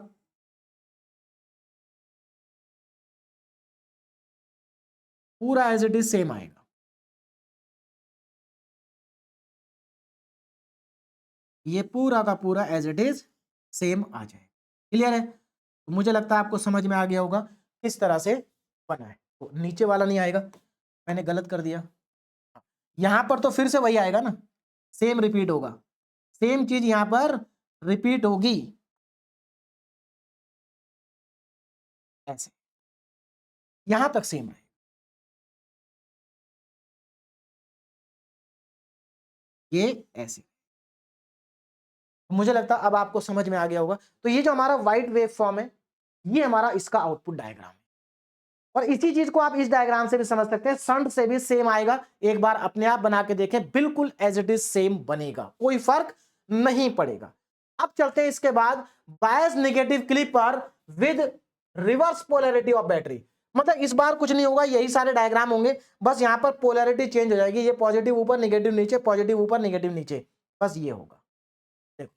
पूरा एज इट इज सेम आएगा। ये पूरा का पूरा एज इट इज सेम आ जाए। क्लियर है, तो मुझे लगता है आपको समझ में आ गया होगा किस तरह से बना है। तो नीचे वाला नहीं आएगा, मैंने गलत कर दिया, यहां पर तो फिर से वही आएगा ना, सेम रिपीट होगा, सेम चीज यहां पर रिपीट होगी ऐसे, यहां तक सेम है, ये ऐसे। मुझे लगता है अब आपको समझ में आ गया होगा। तो ये जो हमारा व्हाइट वेव फॉर्म है, ये हमारा इसका आउटपुट डायग्राम है, और इसी चीज को आप इस डायग्राम से भी समझ सकते हैं, शंट से भी सेम आएगा। एक बार अपने आप बना के देखें, बिल्कुल एज इट इज सेम बनेगा, कोई फर्क नहीं पड़ेगा। अब चलते हैं इसके बाद बायस नेगेटिव क्लिप पर with reverse polarity of battery. मतलब इस बार कुछ नहीं होगा, यही सारे डायग्राम होंगे, बस यहां पर पोलैरिटी चेंज हो जाएगी, ये पॉजिटिव ऊपर नेगेटिव नीचे, पॉजिटिव ऊपर नेगेटिव नीचे, बस ये होगा। देखो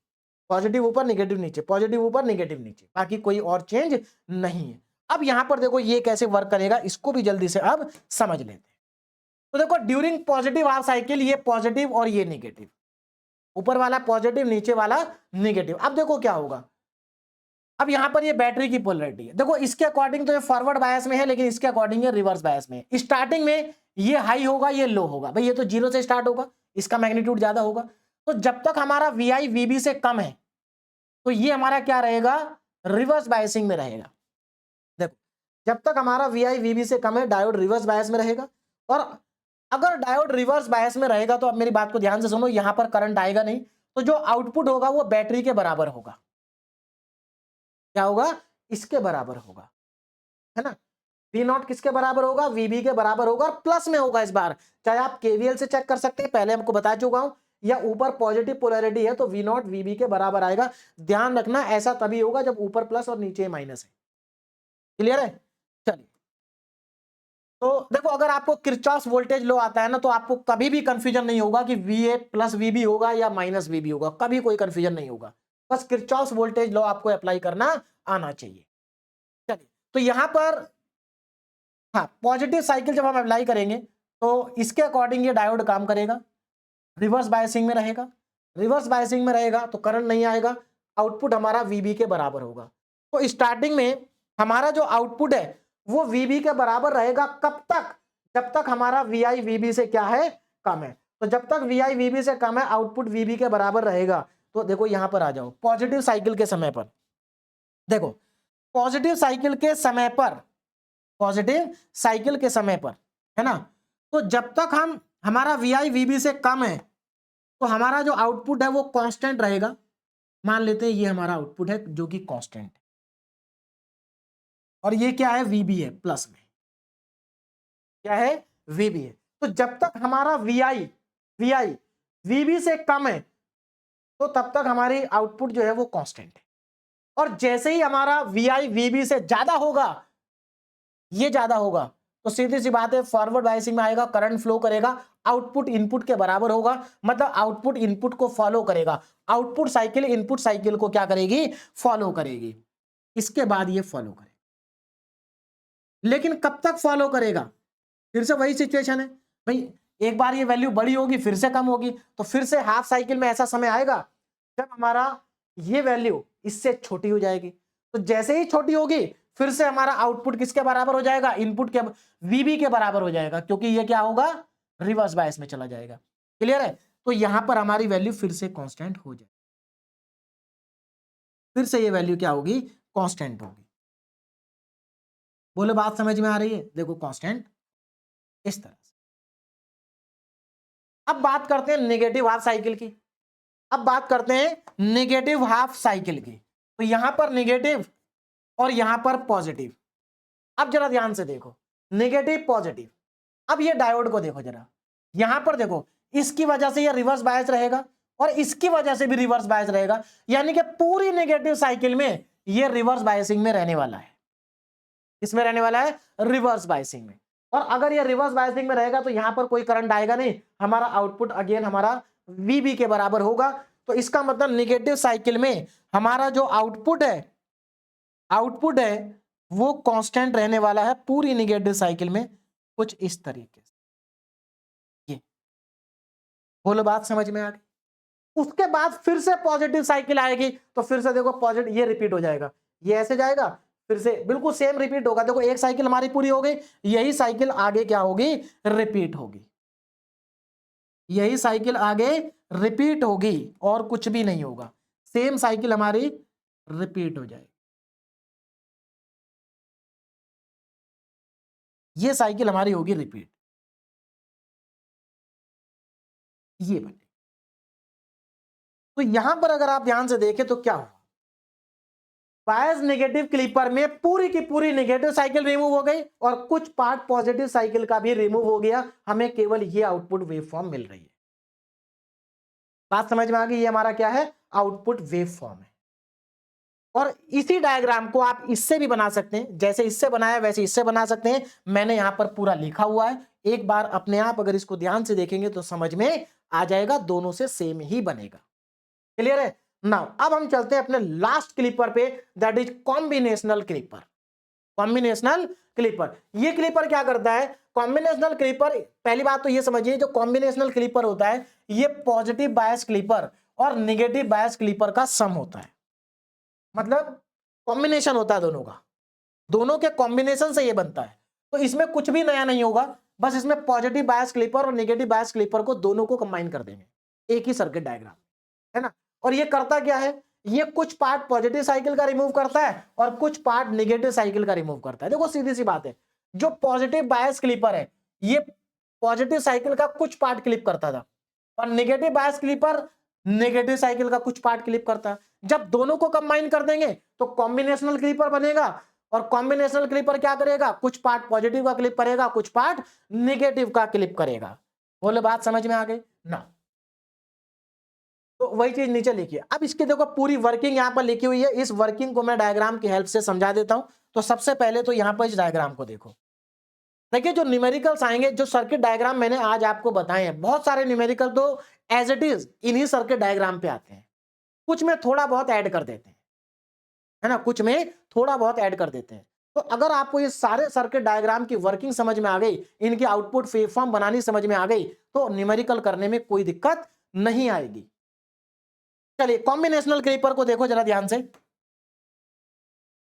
पॉजिटिव ऊपर नेगेटिव नीचे, पॉजिटिव ऊपर नेगेटिव नीचे, बाकी कोई और चेंज नहीं है। अब यहां पर देखो ये कैसे वर्क करेगा, इसको भी जल्दी से अब समझ लेते हैं। तो देखो ड्यूरिंग पॉजिटिव हाफ साइकिल ये पॉजिटिव और ये नेगेटिव, ऊपर वाला पॉजिटिव नीचे वाला नेगेटिव। अब देखो क्या होगा, अब यहां पर ये बैटरी की पोलैरिटी है, देखो इसके अकॉर्डिंग तो ये फॉरवर्ड बायस में है, लेकिन इसके अकॉर्डिंग ये रिवर्स बायस में है। स्टार्टिंग में ये हाई होगा, ये लो होगा, भाई ये तो 0 से स्टार्ट होगा, इसका मैग्नीट्यूड ज्यादा होगा। तो जब तक हमारा VI VB से कम है तो ये हमारा क्या रहेगा, रिवर्स बायसिंग में रहेगा। देखो जब तक हमारा VI VB से कम है डायोड रिवर्स बायस में रहेगा, और अगर डायोड रिवर्स बायस में रहेगा तो अब मेरी बात को ध्यान से सुनो, यहां पर करंट आएगा नहीं, तो जो आउटपुट होगा वो बैटरी के बराबर होगा। क्या होगा? इसके बराबर होगा, है ना। V0 किसके बराबर होगा? VB के बराबर होगा, और प्लस में होगा इस बार। चाहे आप KVL से चेक कर सकते हैं, पहले हमको बता चुका हूं, या ऊपर पॉजिटिव पोलैरिटी है तो V0 VB के बराबर आएगा। ध्यान रखना ऐसा तभी होगा जब ऊपर प्लस और नीचे माइनस है। क्लियर है? चलिए, तो देखो अगर आपको किरचॉफ वोल्टेज लॉ आता है ना, तो आपको कभी भी कंफ्यूजन नहीं होगा कि VA प्लस VB होगा या माइनस VB होगा, कभी कोई कंफ्यूजन नहीं होगा। बस किरचॉफ वोल्टेज लॉ आपको अप्लाई करना आना चाहिए। चलिए, तो यहां पर हाँ, पॉजिटिव साइकिल जब हम अप्लाई करेंगे तो इसके अकॉर्डिंग ये डायोड काम करेगा, रिवर्स बायसिंग में रहेगा। रिवर्स बायसिंग में रहेगा तो करंट नहीं आएगा, आउटपुट हमारा VB के बराबर होगा। तो स्टार्टिंग में हमारा जो आउटपुट है वो VB के बराबर रहेगा, कब तक? जब तक हमारा VI VB से क्या है? कम है। तो जब तक VI VB से कम है आउटपुट VB के बराबर रहेगा। तो देखो यहां पर आ जाओ, पॉजिटिव साइकिल के समय पर देखो, पॉजिटिव साइकिल के समय पर, पॉजिटिव साइकिल के समय पर, है ना, तो जब तक हमारा VI VB से कम है तो हमारा जो आउटपुट है वो कांस्टेंट रहेगा। मान लेते हैं ये हमारा आउटपुट है जो कि कांस्टेंट है, और ये क्या है? VB है, प्लस में क्या है? VB है। तो जब तक हमारा VI VB से कम है तो तब तक हमारी आउटपुट जो है वो कांस्टेंट है, और जैसे ही हमारा VI VB से ज्यादा होगा, ये ज्यादा होगा, तो सीधी सी बात है फॉरवर्ड बायसिंग में आएगा, करंट फ्लो करेगा, आउटपुट इनपुट के बराबर होगा, मतलब आउटपुट इनपुट को फॉलो करेगा, आउटपुट साइकिल इनपुट साइकिल को क्या करेगी? फॉलो करेगी। इसके बाद ये फॉलो करेगा, लेकिन कब तक फॉलो करेगा? फिर से वही सिचुएशन है भाई, एक बार ये वैल्यू बड़ी होगी फिर से कम होगी, तो फिर से हाफ साइकिल में ऐसा समय आएगा जब हमारा ये वैल्यू इससे छोटी हो जाएगी। तो जैसे ही छोटी होगी फिर से हमारा आउटपुट किसके बराबर हो जाएगा? इनपुट के, VB के बराबर हो जाएगा, क्योंकि ये क्या होगा? रिवर्स बायस में चला जाएगा। क्लियर है? तो यहां पर हमारी वैल्यू फिर से कांस्टेंट हो जाएगी, फिर से ये वैल्यू क्या होगी? कांस्टेंट होगी। बोलो बात समझ में आ रही है? देखो कांस्टेंट इस तरह से। अब बात करते हैं नेगेटिव हाफ साइकिल की। अब बात करते हैं नेगेटिव हाफ साइकिल की। तो यहां पर नेगेटिव और यहां पर पॉजिटिव। अब जरा ध्यान से देखो, नेगेटिव पॉजिटिव। अब ये डायोड को देखो जरा, यहां पर देखो, इसकी वजह से ये रिवर्स बायस रहेगा और इसकी वजह से भी रिवर्स बायस रहेगा, यानी कि पूरी नेगेटिव साइकिल में ये रिवर्स बायसिंग में रहने वाला है। इसमें रहने वाला है रिवर्स बायसिंग में, और अगर ये रिवर्स बायसिंग में रहेगा तो यहां पर कोई करंट आएगा नहीं, हमारा आउटपुट अगेन हमारा VB के बराबर होगा। तो इसका मतलब नेगेटिव साइकिल में हमारा जो आउटपुट है वो कांस्टेंट रहने वाला है पूरी नेगेटिव साइकिल में, कुछ इस तरीके से। ये बोलो बात समझ में आ गई? उसके बाद फिर से पॉजिटिव साइकिल आएगी, तो फिर से देखो पॉजिटिव, ये रिपीट हो जाएगा, ये ऐसे जाएगा, फिर से बिल्कुल सेम रिपीट होगा। देखो एक साइकिल हमारी पूरी हो गई, यही साइकिल आगे क्या होगी? रिपीट होगी। यही साइकिल आगे रिपीट होगी और कुछ भी नहीं होगा, सेम साइकिल हमारी रिपीट हो जाएगी। ये साइकिल हमारी होगी रिपीट, ये बने। तो यहां पर अगर आप ध्यान से देखें तो क्या हुआ? बायस नेगेटिव क्लिपर में पूरी की पूरी नेगेटिव साइकिल रिमूव हो गई और कुछ पार्ट पॉजिटिव साइकिल का भी रिमूव हो गया, हमें केवल ये आउटपुट वेवफॉर्म मिल रही है। बात समझ में आ गई? ये हमारा क्या है? आउटपुट वेवफॉर्म है। और इसी डायग्राम को आप इससे भी बना सकते हैं, जैसे इससे बनाया वैसे इससे बना सकते हैं। मैंने यहां पर पूरा लिखा हुआ है, एक बार अपने आप अगर इसको ध्यान से देखेंगे तो समझ में आ जाएगा, दोनों से सेम ही बनेगा। क्लियर है? नाउ अब हम चलते हैं अपने लास्ट क्लिपर पे, that is combinational clipper. Combinational clipper, ये क्लिपर क्या करता है? कॉम्बिनेशनल क्लिपर, पहली बात तो ये समझिए, जो कॉम्बिनेशनल क्लिपर होता है ये पॉजिटिव बायस क्लिपर और नेगेटिव बायस क्लिपर का सम होता है, मतलब कॉम्बिनेशन होता है दोनों का, दोनों के कॉम्बिनेशन से ये बनता है। तो इसमें कुछ भी नया नहीं होगा, बस इसमें पॉजिटिव बायस क्लिपर और नेगेटिव बायस क्लिपर को दोनों को कंबाइन कर देंगे एक ही सर्किट डायग्राम, है ना। और ये करता क्या है? ये कुछ पार्ट पॉजिटिव साइकिल का रिमूव करता है और कुछ पार्ट नेगेटिव साइकिल का रिमूव करता है। देखो सीधी सी बात है, जो पॉजिटिव बायस क्लिपर है ये पॉजिटिव साइकिल का कुछ पार्ट क्लिप करता था और नेगेटिव बायस क्लिपर नेगेटिव साइकिल का कुछ पार्ट क्लिप करता है। जब दोनों को कंबाइन कर देंगे तो कॉम्बिनेशनल क्लिपर बनेगा और कॉम्बिनेशनल क्लिपर क्या करेगा, कुछ पार्ट पॉजिटिव का क्लिप करेगा, कुछ पार्ट नेगेटिव का क्लिप करेगा। बोले बात समझ में आ गई ना? तो वही चीज नीचे लिखिए। अब इसकी देखो पूरी वर्किंग यहां पर लिखी हुई है, इस वर्किंग को मैं डायग्राम की हेल्प से समझा देता हूं। तो सबसे पहले तो यहां पर इस डायग्राम को देखो। देखिए जो न्यूमेरिकल्स आएंगे, जो सर्किट डायग्राम मैंने आज आपको बताए हैं, बहुत सारे न्यूमेरिकल तो एज इट इज इन्हीं सर्किट डायग्राम पे आते हैं, कुछ में थोड़ा बहुत ऐड कर देते हैं, है ना, कुछ में थोड़ा बहुत ऐड कर देते हैं। तो अगर आपको ये सारे सर्किट डायग्राम की वर्किंग समझ में आ गई, इनकी आउटपुट वेवफॉर्म बनानी समझ में आ गई, तो न्यूमेरिकल करने में कोई दिक्कत नहीं आएगी। चलिए कॉम्बिनेशनल क्लिपर को देखो जरा ध्यान से,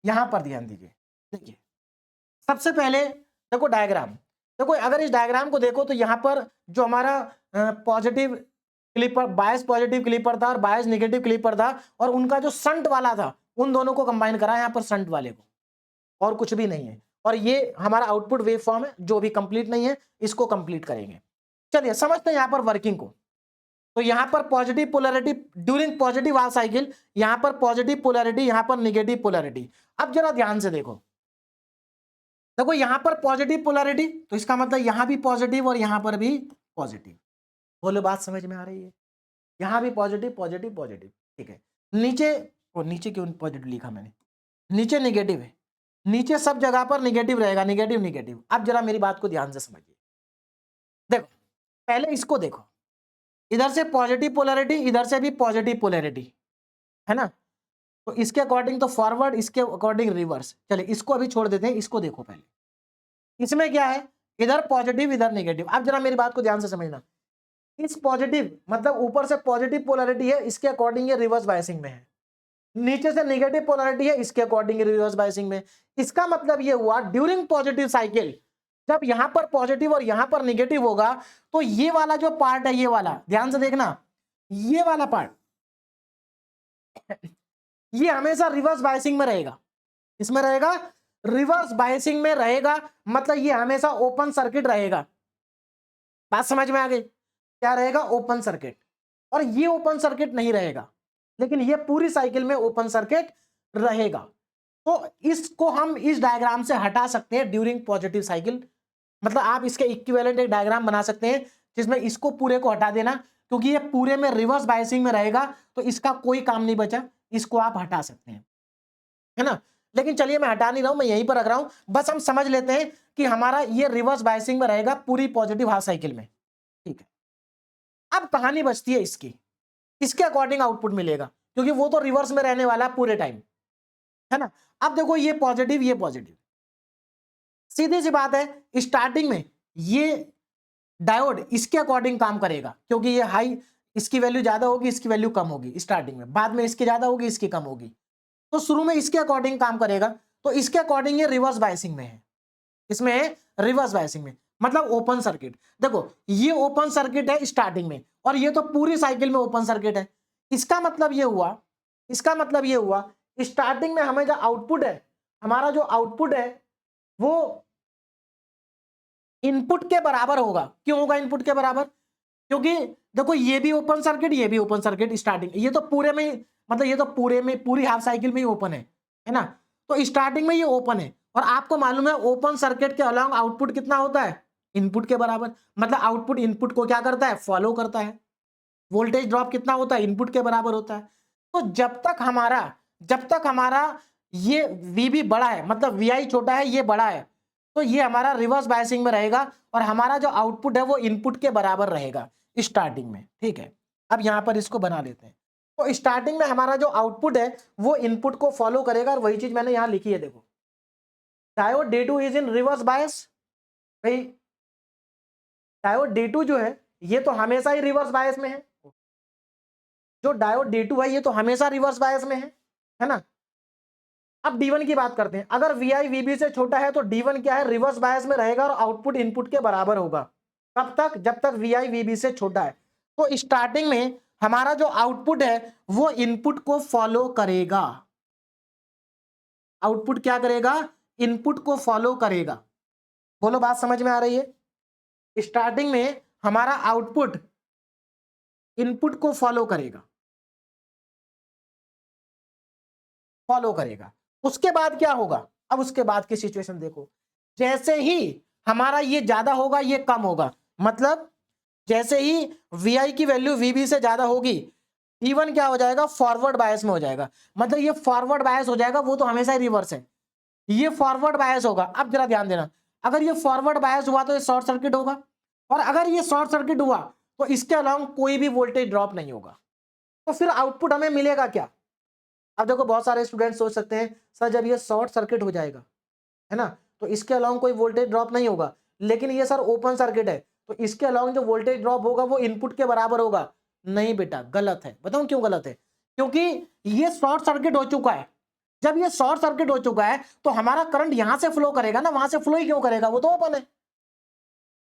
यहां पर ध्यान दीजिए। देखिए सबसे पहले देखो डायग्राम, देखो अगर इस डायग्राम को देखो तो यहां पर जो हमारा पॉजिटिव क्लिपर, बायस पॉजिटिव क्लिपर था और बायस नेगेटिव क्लिपर था, और उनका जो शंट वाला था उन दोनों को कंबाइन करा यहां पर शंट वाले को, और कुछ भी नहीं है। और ये हमारा आउटपुट वेव फॉर्म है, जो भी कंप्लीट नहीं है इसको कंप्लीट करेंगे। चलिए समझते हैं यहां पर वर्किंग को। तो यहां पर positive polarity during positive half cycle, यहां पर पॉजिटिव पोलैरिटी, यहां पर नेगेटिव पोलैरिटी। अब जरा ध्यान से देखो, देखो यहां पर पॉजिटिव पोलैरिटी, तो इसका मतलब यहां भी पॉजिटिव और यहां पर भी पॉजिटिव। बोलो बात समझ में आ रही है? यहां भी पॉजिटिव पॉजिटिव पॉजिटिव, ठीक है। नीचे, और नीचे क्यों पॉजिटिव लिखा मैंने, नीचे नेगेटिव है, नीचे सब जगह पर नेगेटिव रहेगा, नेगेटिव नेगेटिव। अब जरा मेरी बात को ध्यान से समझिए। देखो पहले इसको देखो, इधर से पॉजिटिव पोलैरिटी, इधर से भी पॉजिटिव पोलैरिटी, है ना। तो इसके अकॉर्डिंग तो फॉरवर्ड, इसके अकॉर्डिंग रिवर्स। चलिए इसको अभी छोड़ देते हैं, इसको देखो पहले। इसमें क्या है, इधर पॉजिटिव इधर नेगेटिव। अब जरा मेरी बात को ध्यान से समझना, इस पॉजिटिव मतलब ऊपर से पॉजिटिव पोलैरिटी है, इसके अकॉर्डिंग ये रिवर्स बायसिंग में है। नीचे से नेगेटिव पोलैरिटी है, इसके अकॉर्डिंग रिवर्स बायसिंग में। इसका मतलब ये हुआ ड्यूरिंग पॉजिटिव साइकिल जब यहां पर पॉजिटिव और यहां पर नेगेटिव होगा, तो ये वाला जो पार्ट है, ये वाला ध्यान से देखना, ये वाला पार्ट ये हमेशा रिवर्स बायसिंग में रहेगा। इसमें रहेगा, रिवर्स बायसिंग में रहेगा, मतलब ये हमेशा ओपन सर्किट रहेगा। बात समझ में आ गई? क्या रहेगा? Open circuit. और ये ओपन सर्किट नहीं रहेगा, लेकिन ये पूरी साइकिल में ओपन सर्किट रहेगा। तो इसको हम इस डायग्राम से हटा सकते हैं ड्यूरिंग पॉजिटिव साइकिल, मतलब आप इसके इक्विवेलेंट एक डायग्राम बना सकते हैं जिसमें इसको पूरे को हटा देना, क्योंकि ये पूरे में रिवर्स बायसिंग में रहेगा, तो इसका कोई काम नहीं बचा, इसको आप हटा सकते हैं, है ना। लेकिन चलिए मैं हटा नहीं रहा हूं, मैं यहीं पर रख रहा हूं, बस हम समझ लेते हैं कि हमारा ये रिवर्स बायसिंग में रहेगा पूरी पॉजिटिव हाफ साइकिल में, ठीक है। अब कहानी बचती है इसकी, इसके अकॉर्डिंग आउटपुट मिलेगा, क्योंकि वो तो रिवर्स में रहने वाला है पूरे टाइम, है ना। अब देखो ये पॉजिटिव, ये पॉजिटिव, सीधी सी बात है, स्टार्टिंग में ये डायोड इसके अकॉर्डिंग काम करेगा, क्योंकि ये हाई, इसकी वैल्यू ज्यादा होगी, इसकी वैल्यू कम होगी स्टार्टिंग में, बाद में इसकी ज्यादा होगी, इसकी कम होगी। तो शुरू में इसके अकॉर्डिंग काम करेगा, तो इसके अकॉर्डिंग ये रिवर्स बायसिंग में है, इसमें है रिवर्स बायसिंग में, मतलब ओपन सर्किट। देखो ये ओपन सर्किट है स्टार्टिंग में, और ये तो पूरी साइकिल में ओपन सर्किट है। इसका मतलब ये हुआ, इसका मतलब ये हुआ, स्टार्टिंग में हमें जो आउटपुट है, हमारा जो आउटपुट है वो इनपुट के बराबर होगा। क्यों होगा इनपुट के बराबर? क्योंकि देखो ये भी ओपन सर्किट, ये भी ओपन सर्किट स्टार्टिंग, ये तो पूरे में, मतलब ये तो पूरे में पूरी हाफ साइकिल में ही ओपन है ना। तो स्टार्टिंग में ये ओपन है, और आपको मालूम है ओपन सर्किट के अलावा आउटपुट कितना होता है? इनपुट के बराबर, मतलब आउटपुट इनपुट को क्या करता है? फॉलो करता है। वोल्टेज ड्रॉप कितना होता है? इनपुट के बराबर होता है। तो जब तक हमारा ये VB बड़ा है, मतलब VI छोटा है, ये बड़ा है, तो ये हमारा रिवर्स बायसिंग में रहेगा, और हमारा जो आउटपुट है वो इनपुट के बराबर रहेगा स्टार्टिंग में, ठीक है। अब यहां पर इसको बना लेते हैं। तो स्टार्टिंग में हमारा जो आउटपुट है वो इनपुट को फॉलो करेगा, और वही चीज मैंने यहां लिखी है, देखो diode D2 is in reverse बायस। भाई डायोड D2 जो है ये तो हमेशा ही रिवर्स बायस में है, जो डायोड D2 है ये तो हमेशा रिवर्स बायस में है ना। अब D1 की बात करते हैं। अगर VI VB से छोटा है तो D1 क्या है? रिवर्स बायस में रहेगा, और आउटपुट इनपुट के बराबर होगा। कब तक? जब तक VI VB से छोटा है। तो स्टार्टिंग में हमारा जो आउटपुट है वो इनपुट को फॉलो करेगा। आउटपुट क्या करेगा? इनपुट को फॉलो करेगा। बोलो बात समझ में आ रही है? स्टार्टिंग में हमारा आउटपुट इनपुट को फॉलो करेगा, फॉलो करेगा। उसके बाद क्या होगा? अब उसके बाद की सिचुएशन देखो। जैसे ही हमारा ये ज्यादा होगा, ये कम होगा, मतलब जैसे ही Vi की वैल्यू Vb से ज्यादा होगी, T1 क्या हो जाएगा? फॉरवर्ड बायस में हो जाएगा। मतलब ये फॉरवर्ड बायस हो जाएगा, वो तो हमेशा ही रिवर्स है, ये फॉरवर्ड बायस होगा। अब जरा ध्यान देना, अगर ये फॉरवर्ड बायस हुआ तो ये शॉर्ट सर्किट होगा, और अगर ये शॉर्ट सर्किट हुआ तो इसके अलावा कोई भी वोल्टेज ड्रॉप नहीं होगा। तो फिर आउटपुट हमें मिलेगा क्या? अब देखो, बहुत सारे स्टूडेंट सोच सकते हैं सर जब ये शॉर्ट सर्किट हो जाएगा, है ना, तो इसके अलावा कोई वोल्टेज ड्रॉप नहीं होगा, लेकिन ये सर ओपन सर्किट है तो इसके अलावा जो वोल्टेज ड्रॉप होगा वो इनपुट के बराबर होगा। नहीं बेटा, गलत है। बताऊं क्यों गलत है? क्योंकि ये शॉर्ट सर्किट हो चुका है। जब ये शॉर्ट सर्किट हो चुका है तो हमारा करंट यहां से फ्लो करेगा ना, वहां से फ्लो ही क्यों करेगा? वो तो ओपन है।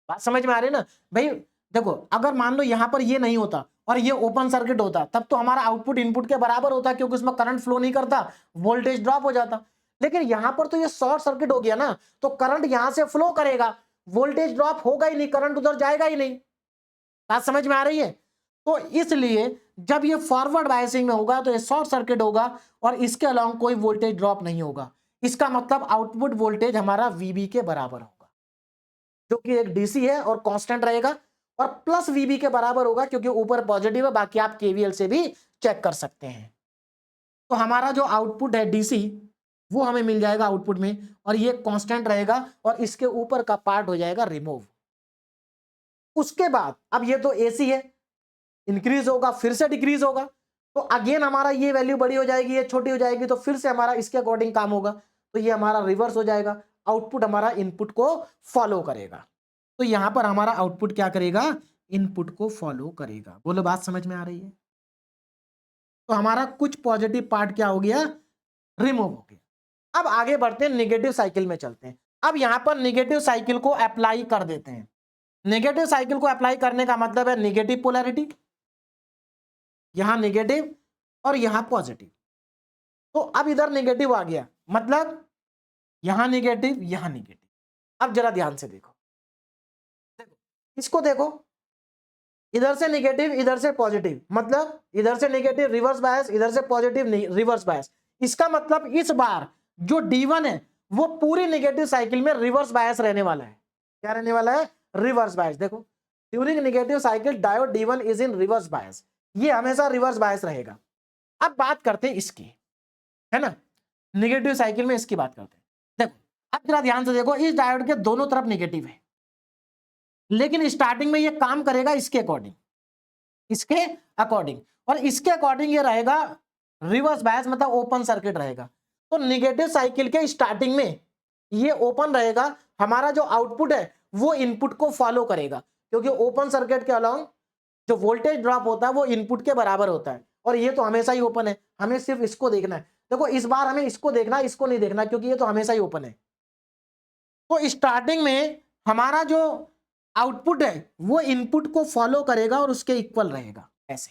बात समझ में आ रही है ना भाई? देखो, अगर मान लो यहां पर ये नहीं होता और ये ओपन सर्किट होता, तब तो हमारा आउटपुट इनपुट के बराबर होता, क्योंकि उसमें करंट फ्लो नहीं करता, वोल्टेज ड्रॉप हो जाता। लेकिन यहां पर तो ये शॉर्ट सर्किट हो गया ना, तो करंट यहां से फ्लो करेगा, वोल्टेज ड्रॉप होगा ही नहीं, करंट उधर जाएगा ही नहीं। बात समझ में आ रही है? तो इसलिए जब ये फॉरवर्ड बायसिंग में होगा तो ये शॉर्ट सर्किट होगा और इसके अलावा कोई वोल्टेज ड्रॉप नहीं होगा। इसका मतलब आउटपुट वोल्टेज हमारा Vb के बराबर होगा, जो कि एक डीसी है और कांस्टेंट रहेगा, और प्लस Vb के बराबर होगा क्योंकि ऊपर पॉजिटिव है। बाकी आप केवीएल से भी चेक कर सकते हैं। तो हमारा जो आउटपुट है डीसी, वो हमें मिल जाएगा आउटपुट में, और ये कांस्टेंट रहेगा और इसके ऊपर का पार्ट हो जाएगा रिमूव। उसके बाद अब ये तो एसी है, इंक्रीज होगा फिर से डिक्रीज होगा, तो अगेन हमारा ये वैल्यू बड़ी हो जाएगी, ये छोटी हो जाएगी, तो फिर से हमारा इसके अकॉर्डिंग काम होगा, तो ये हमारा रिवर्स हो जाएगा। आउटपुट हमारा इनपुट को फॉलो करेगा। तो यहां पर हमारा आउटपुट क्या करेगा? इनपुट को फॉलो करेगा। बोलो बात समझ में आ रही है? तो हमारा कुछ पॉजिटिव पार्ट क्या हो गया? रिमूव हो गया। अब आगे बढ़ते हैं, निगेटिव साइकिल में चलते हैं। अब यहां पर निगेटिव साइकिल को अप्लाई कर देते हैं। नेगेटिव साइकिल को अप्लाई करने का मतलब है नेगेटिव पोलैरिटी, यहां नेगेटिव और यहां पॉजिटिव। तो अब इधर नेगेटिव आ गया, मतलब यहां नेगेटिव यहां नेगेटिव। अब जरा ध्यान से देखो, इसको देखो, इधर से नेगेटिव इधर से पॉजिटिव, मतलब इधर से नेगेटिव रिवर्स बायस, इधर से पॉजिटिव रिवर्स बायस। इसका मतलब इस बार जो D1 है वो पूरी नेगेटिव साइकिल में रिवर्स बायस रहने वाला है। क्या रहने वाला है? Reverse bias. देखो, during negative cycle diode D1 is in reverse bias, ये हमेशा रिवर्स बायस रहेगा। अब बात करते हैं इसकी, है ना, नेगेटिव साइकिल में इसकी बात करते हैं। देखो, अब जरा ध्यान से देखो, इस डायोड के दोनों तरफ नेगेटिव है, लेकिन स्टार्टिंग में ये काम करेगा इसके अकॉर्डिंग, इसके अकॉर्डिंग, और इसके अकॉर्डिंग ये रहेगा रिवर्स बायस, मतलब ओपन सर्किट रहेगा। तो नेगेटिव साइकिल के स्टार्टिंग में ये ओपन रहेगा, हमारा जो आउटपुट है वो इनपुट को फॉलो करेगा, क्योंकि ओपन सर्किट के अलावा जो वोल्टेज ड्रॉप होता है वो इनपुट के बराबर होता है, और ये तो हमेशा ही ओपन है। हमें सिर्फ इसको देखना है। देखो, इस बार हमें इसको देखना है, इसको नहीं देखना, क्योंकि ये तो हमेशा ही ओपन है। तो स्टार्टिंग में हमारा जो आउटपुट है वो इनपुट को फॉलो करेगा और उसके इक्वल रहेगा, ऐसे।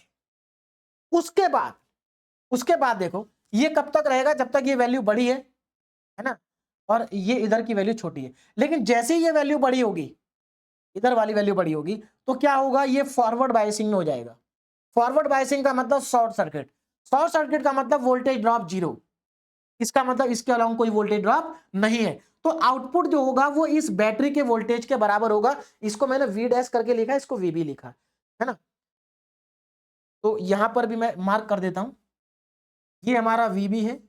उसके बाद देखो, ये कब तक रहेगा? जब तक ये वैल्यू बड़ी है ना, और ये इधर की वैल्यू छोटी है। लेकिन जैसे ही ये वैल्यू बड़ी होगी, इधर वाली वैल्यू बड़ी होगी, तो क्या होगा? ये फॉरवर्ड बायसिंग में हो जाएगा। फॉरवर्ड बायसिंग का मतलब शॉर्ट सर्किट, शॉर्ट सर्किट का मतलब वोल्टेज ड्रॉप जीरो, इसका मतलब इसके अलावा कोई वोल्टेज ड्रॉप नहीं है। तो आउटपुट जो होगा वो इस बैटरी के वोल्टेज के बराबर होगा। इसको मैंने V डैश करके लिखा है, इसको VB लिखा है ना, तो यहां पर भी मैं मार्क कर देता हूं, ये हमारा VB है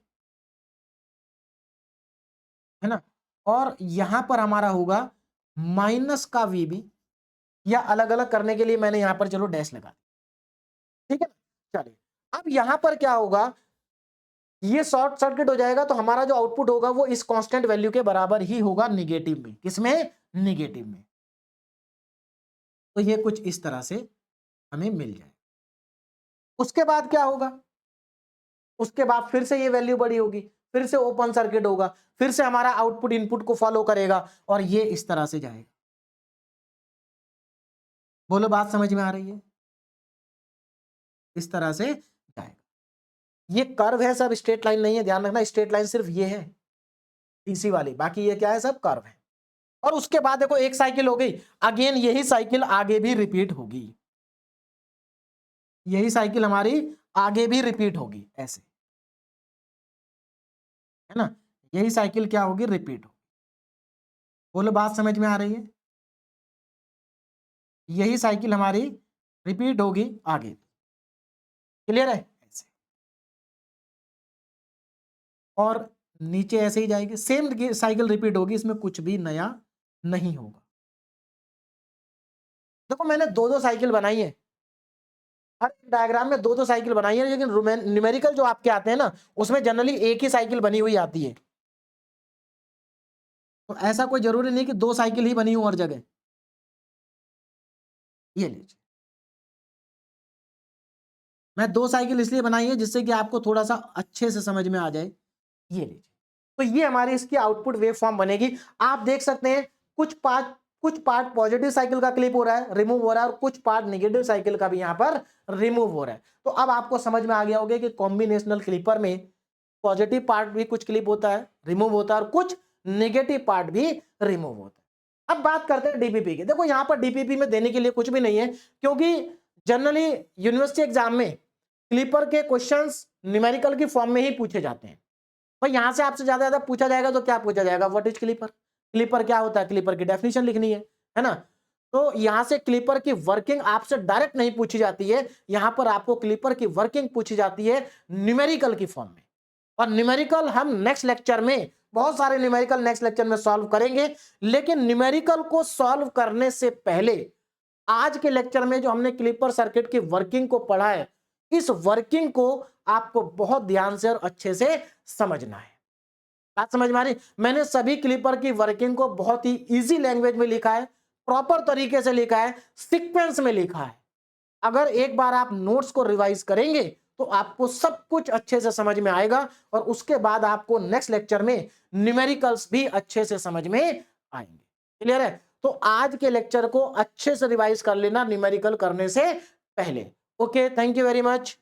ना, और यहां पर हमारा होगा माइनस का VB, या अलग अलग करने के लिए मैंने यहां पर चलो डैश लगा दिया, ठीक है ना। चलिए, अब यहां पर क्या होगा? ये शॉर्ट सर्किट हो जाएगा, तो हमारा जो आउटपुट होगा वो इस कांस्टेंट वैल्यू के बराबर ही होगा निगेटिव में। किसमें? निगेटिव में। तो ये कुछ इस तरह से हमें मिल जाए। उसके बाद क्या होगा? उसके बाद फिर से ये वैल्यू बड़ी होगी, फिर से ओपन सर्किट होगा, फिर से हमारा आउटपुट इनपुट को फॉलो करेगा, और ये इस तरह से जाएगा। बोलो बात समझ में आ रही है? इस तरह से जाएगा। ये कर्व है सब, स्ट्रेट लाइन नहीं है, ध्यान रखना, स्ट्रेट लाइन सिर्फ ये है टीसी वाली, बाकी ये क्या है, सब कर्व है। और उसके बाद देखो एक साइकिल हो गई, अगेन यही साइकिल आगे भी रिपीट होगी, यही साइकिल हमारी आगे भी रिपीट होगी, ऐसे, है ना, यही साइकिल क्या होगी, रिपीट होगी। बोलो बात समझ में आ रही है? यही साइकिल हमारी रिपीट होगी आगे, क्लियर है? ऐसे, और नीचे ऐसे ही जाएगी, सेम साइकिल रिपीट होगी, इसमें कुछ भी नया नहीं होगा। देखो मैंने दो दो साइकिल बनाई है, हर डायग्राम में दो दो साइकिल बनाई है, लेकिन न्यूमेरिकल जो आपके आते हैं ना, उसमें जनरली एक ही साइकिल बनी हुई आती है। तो ऐसा कोई जरूरी नहीं कि दो साइकिल ही बनी हो हर जगह। ये लीजिए, मैं दो साइकिल इसलिए बनाई है जिससे कि आपको थोड़ा सा अच्छे से समझ में आ जाए। ये लीजिए, तो ये हमारी इसकी आउटपुट वेव फॉर्म बनेगी। आप देख सकते हैं कुछ पार्ट पॉजिटिव साइकिल का क्लिप हो रहा है, रिमूव हो रहा है, और कुछ पार्ट नेगेटिव साइकिल का भी यहां पर रिमूव हो रहा है। तो अब आपको समझ में आ गया होगा कि कॉम्बिनेशनल क्लिपर में पॉजिटिव पार्ट भी कुछ क्लिप होता है, रिमूव होता है, और कुछ नेगेटिव पार्ट भी रिमूव होता है। अब बात करते हैं डीपीपी की। देखो यहां पर डीपीपी में देने के लिए कुछ भी नहीं है, क्योंकि जनरली यूनिवर्सिटी एग्जाम में क्लिपर के क्वेश्चंस न्यूमेरिकल की फॉर्म में ही पूछे जाते हैं। भाई यहां से आपसे ज्यादा पूछा जाएगा तो क्या पूछा जाएगा, व्हाट इज क्लिपर, क्लिपर क्या होता है, क्लिपर की डेफिनेशन लिखनी है ना। तो यहां से क्लिपर की वर्किंग आपसे डायरेक्ट नहीं पूछी जाती है, यहां पर आपको क्लिपर की वर्किंग पूछी जाती है न्यूमेरिकल की फॉर्म में। और न्यूमेरिकल हम नेक्स्ट लेक्चर में, बहुत सारे न्यूमेरिकल नेक्स्ट लेक्चर में सॉल्व करेंगे, लेकिन न्यूमेरिकल को सॉल्व करने से पहले आज के लेक्चर में जो हमने क्लिपर सर्किट की वर्किंग को पढ़ा है, इस वर्किंग को आपको बहुत ध्यान से और अच्छे से समझना है। बात समझ में आ रही? मैंने सभी क्लिपर की वर्किंग को बहुत ही इजी लैंग्वेज में लिखा है, प्रॉपर तरीके से लिखा है, सीक्वेंस में लिखा है। अगर एक बार आप नोट्स को रिवाइज करेंगे तो आपको सब कुछ अच्छे से समझ में आएगा, और उसके बाद आपको नेक्स्ट लेक्चर में न्यूमेरिकल्स भी अच्छे से समझ में आएंगे। क्लियर है? तो आज के लेक्चर को अच्छे से रिवाइज कर लेना न्यूमेरिकल करने से पहले। Okay, thank you very much.